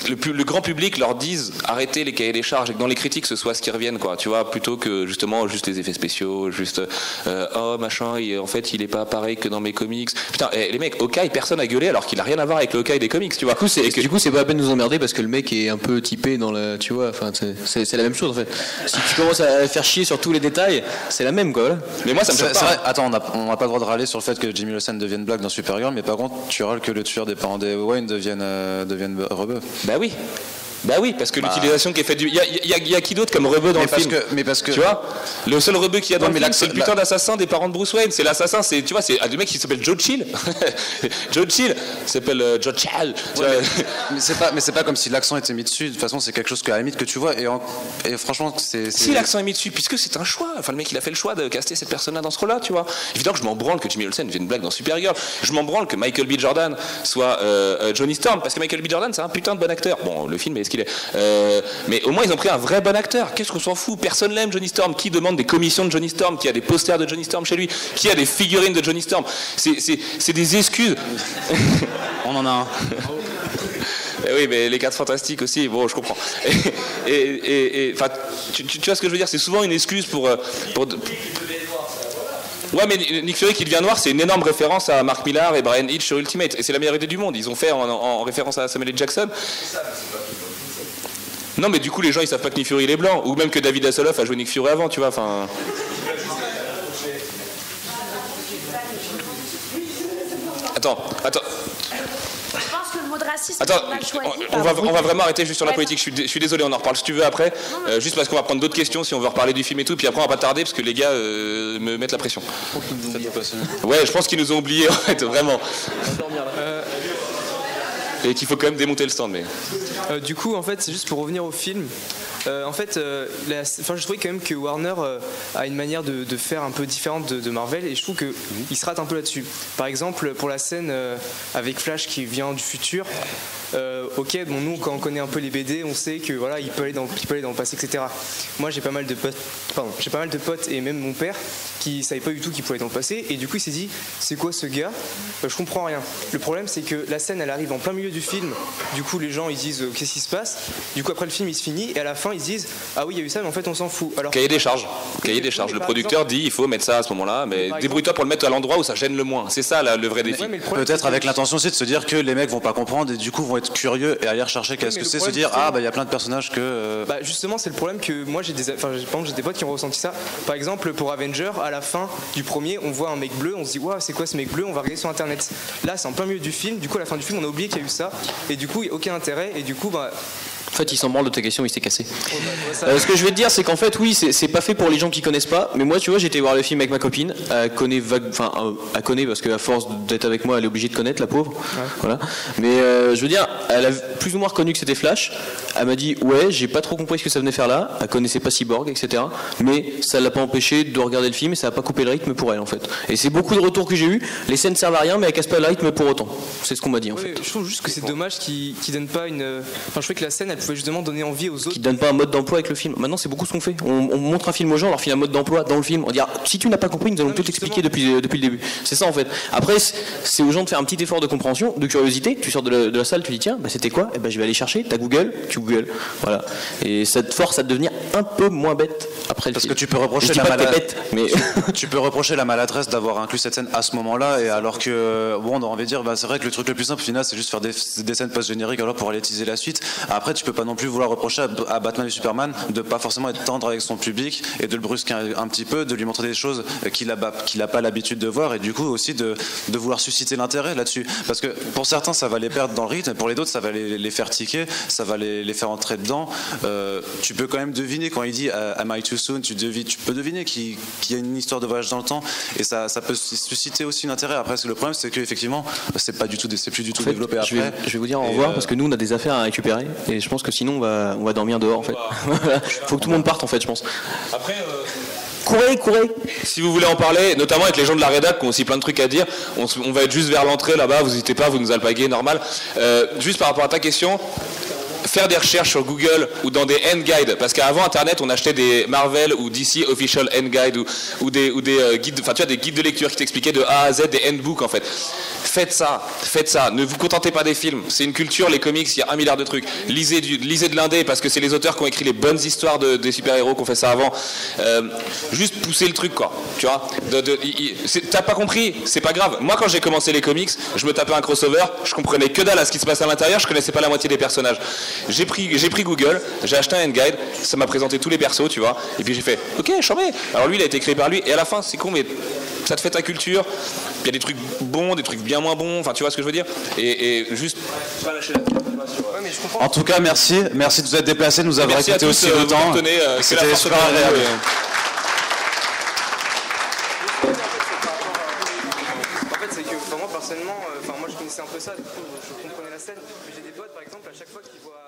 le grand public leur dise arrêtez les cahiers des charges et que dans les critiques ce soit ce qui revienne, quoi. Tu vois, plutôt que justement juste les effets spéciaux, juste oh machin, en fait il est pas pareil que dans mes comics. Putain, les mecs, Hawkeye, personne a gueulé alors qu'il a rien à voir avec le Hawkeye des comics, tu vois. Du coup, c'est pas la peine de nous emmerder parce que le mec est un peu typé dans le. Tu vois, enfin, c'est la même chose en fait. Si tu commences à faire chier sur tous les détails, c'est la même, quoi. Voilà. Mais moi ça me choque pas. Vrai, attends, on n'a pas le droit de râler sur le fait que Jimmy Olsen devienne Black dans Supergirl, mais par contre, tu râles que le tueur des parents des Wayne devienne Rebeu. Bah oui, parce que l'utilisation qui est faite du. Il y a qui d'autre comme rebeu dans le film? Mais parce que. Tu vois, le seul rebeu qu'il y a dans le film, c'est le putain d'assassin des parents de Bruce Wayne. C'est l'assassin, tu vois, c'est un mec qui s'appelle Joe Chill. Joe Chill s'appelle Joe Chill. Mais c'est pas comme si l'accent était mis dessus. De toute façon, c'est quelque chose que à la limite que tu vois. Et franchement, c'est. Si l'accent est mis dessus, puisque c'est un choix. Enfin, le mec, il a fait le choix de caster cette personne-là dans ce rôle-là, tu vois. Évidemment que je m'en branle que Jimmy Olsen vienne Black dans Supergirl. Je m'en branle que Michael B. Jordan soit Johnny Storm, parce que Michael B. Jordan, c'est un putain de bon acteur. Bon, le film est ce qu'il est. Mais au moins ils ont pris un vrai bon acteur. Qu'est-ce qu'on s'en fout? Personne l'aime, Johnny Storm. Qui demande des commissions de Johnny Storm? Qui a des posters de Johnny Storm chez lui? Qui a des figurines de Johnny Storm? C'est des excuses. On en a un. Oui, mais les 4 fantastiques aussi, bon, je comprends. Et tu vois ce que je veux dire? C'est souvent une excuse pour... Ouais, mais Nick Fury qui devient noir, c'est une énorme référence à Mark Millar et Brian Hitch sur Ultimate. Et c'est la meilleure idée du monde. Ils ont fait en référence à Samuel L. Jackson. Non, mais du coup, les gens ils savent pas que Nick Fury il est blanc, ou même que David Hasselhoff a joué Nick Fury avant, tu vois. Enfin. Attends. Je pense que le mot de racisme, Attends, on va vraiment arrêter juste sur la politique. Je suis désolé, on en reparle si tu veux après. Juste parce qu'on va prendre d'autres questions si on veut reparler du film et tout. Puis après, on va pas tarder parce que les gars me mettent la pression. Ouais, je pense qu'ils nous ont oubliés en fait, vraiment. Et qu'il faut quand même démonter le stand, mais. Du coup, en fait, c'est juste pour revenir au film. Je trouvais quand même que Warner a une manière de faire un peu différente de Marvel, et je trouve qu'il se rate un peu là-dessus. Par exemple, pour la scène avec Flash qui vient du futur, ok, bon, nous quand on connaît un peu les BD, on sait que voilà, il peut aller dans le passé, etc. Moi, j'ai pas mal de potes et même mon père qui savait pas du tout qu'il pouvait aller dans le passé, et du coup il s'est dit c'est quoi ce gars? Je comprends rien. Le problème c'est que la scène elle arrive en plein milieu du film, du coup les gens ils disent qu'est-ce qui se passe, du coup après le film il se finit et à la fin ils se disent ah oui il y a eu ça mais en fait on s'en fout. Alors cahier des charges. Le producteur dit il faut mettre ça à ce moment-là, mais débrouille-toi pour le mettre à l'endroit où ça gêne le moins. C'est ça le vrai défi. Peut-être avec l'intention aussi de se dire que les mecs vont pas comprendre et du coup vont être curieux et aller rechercher qu'est-ce que c'est, se dire ah bah il y a plein de personnages que. Bah justement c'est le problème que moi j'ai des potes qui ont ressenti ça. Par exemple pour Avenger à la fin du premier on voit un mec bleu, on se dit waouh c'est quoi ce mec bleu, on va regarder sur internet. Là c'est en plein milieu du film, du coup à la fin du film on a oublié qu'il y a eu ça et du coup il n'y a aucun intérêt et du coup bah. En fait, il s'en branle de ta question, il s'est cassé. Ce que je vais te dire, c'est qu'en fait, oui, c'est pas fait pour les gens qui connaissent pas. Mais moi, tu vois, j'étais voir le film avec ma copine. Elle connaît parce qu'à force d'être avec moi, elle est obligée de connaître, la pauvre. Ouais. Voilà. Mais je veux dire, elle a plus ou moins reconnu que c'était Flash. Elle m'a dit, ouais, j'ai pas trop compris ce que ça venait faire là. Elle connaissait pas Cyborg, etc. Mais ça l'a pas empêché de regarder le film et ça a pas coupé le rythme pour elle, en fait. Et c'est beaucoup de retours que j'ai eu. Les scènes servent à rien, mais elles cassent pas le rythme pour autant. C'est ce qu'on m'a dit, en fait. Je trouve juste que c'est dommage qu'ils donnent pas une. Enfin, je trouvais que la scène, elle pouvait justement donner envie aux autres. Qui donnent pas un mode d'emploi avec le film. Maintenant, c'est beaucoup ce qu'on fait. On montre un film aux gens, on leur file un mode d'emploi dans le film. On dit si tu n'as pas compris, nous allons tout expliquer depuis le début. C'est ça en fait. Après, c'est aux gens de faire un petit effort de compréhension, de curiosité. Tu sors de la salle, tu dis tiens, bah, c'était quoi? Et ben je vais aller chercher. T'as Google, tu Google. Voilà. Et ça te force à devenir un peu moins bête après le Parce film. que tu peux reprocher tu peux reprocher la maladresse d'avoir inclus cette scène à ce moment-là, et alors que bon, on a envie de dire bah c'est vrai que le truc le plus simple au final c'est juste faire des scènes post-génériques alors pour aller teaser la suite. Après, tu peux pas non plus vouloir reprocher à Batman et Superman de pas forcément être tendre avec son public et de le brusquer un petit peu, de lui montrer des choses qu'il a pas l'habitude de voir, et du coup aussi de vouloir susciter l'intérêt là-dessus, parce que pour certains ça va les perdre dans le rythme, pour les autres ça va les faire tiquer, ça va les faire entrer dedans. Tu peux quand même deviner quand il dit Am I too soon, tu peux deviner qu'il y a une histoire de voyage dans le temps, et ça peut susciter aussi un intérêt. Après le problème c'est que effectivement c'est plus du tout développé après. Je vais vous dire au revoir parce que nous on a des affaires à récupérer et je pense que sinon on va dormir dehors en fait. Faut que tout le monde parte en fait, je pense. Après courez. Si vous voulez en parler, notamment avec les gens de la rédac qui ont aussi plein de trucs à dire, on va être juste vers l'entrée là-bas, vous n'hésitez pas, vous nous alpaguez, normal. Juste par rapport à ta question, faire des recherches sur Google ou dans des end guides, parce qu'avant Internet, on achetait des Marvel ou DC Official End Guide ou des guides, enfin tu vois, des guides de lecture qui t'expliquaient de A à Z, des handbooks en fait. Faites ça. Ne vous contentez pas des films. C'est une culture, les comics, il y a 1 milliard de trucs. Lisez de l'indé parce que c'est les auteurs qui ont écrit les bonnes histoires des super-héros qui ont fait ça avant. Juste pousser le truc, quoi. Tu vois. T'as pas compris, c'est pas grave. Moi, quand j'ai commencé les comics, je me tapais un crossover, je comprenais que dalle à ce qui se passe à l'intérieur, je connaissais pas la moitié des personnages. J'ai pris Google, j'ai acheté un endguide, ça m'a présenté tous les persos, tu vois. Et puis j'ai fait, ok, chambé. Alors lui, il a été créé par lui. Et à la fin, c'est con, mais ça te fait ta culture. Il y a des trucs bons, des trucs bien moins bons, enfin tu vois ce que je veux dire. Et juste pas lâcher la tête. En tout cas, merci de vous être déplacés, de nous avoir écouté aussi longtemps. C'était super agréable. En fait, c'est que moi personnellement, moi je connaissais un peu ça, du coup je comprenais la scène. Mais j'ai des potes par exemple, à chaque fois qu'ils voient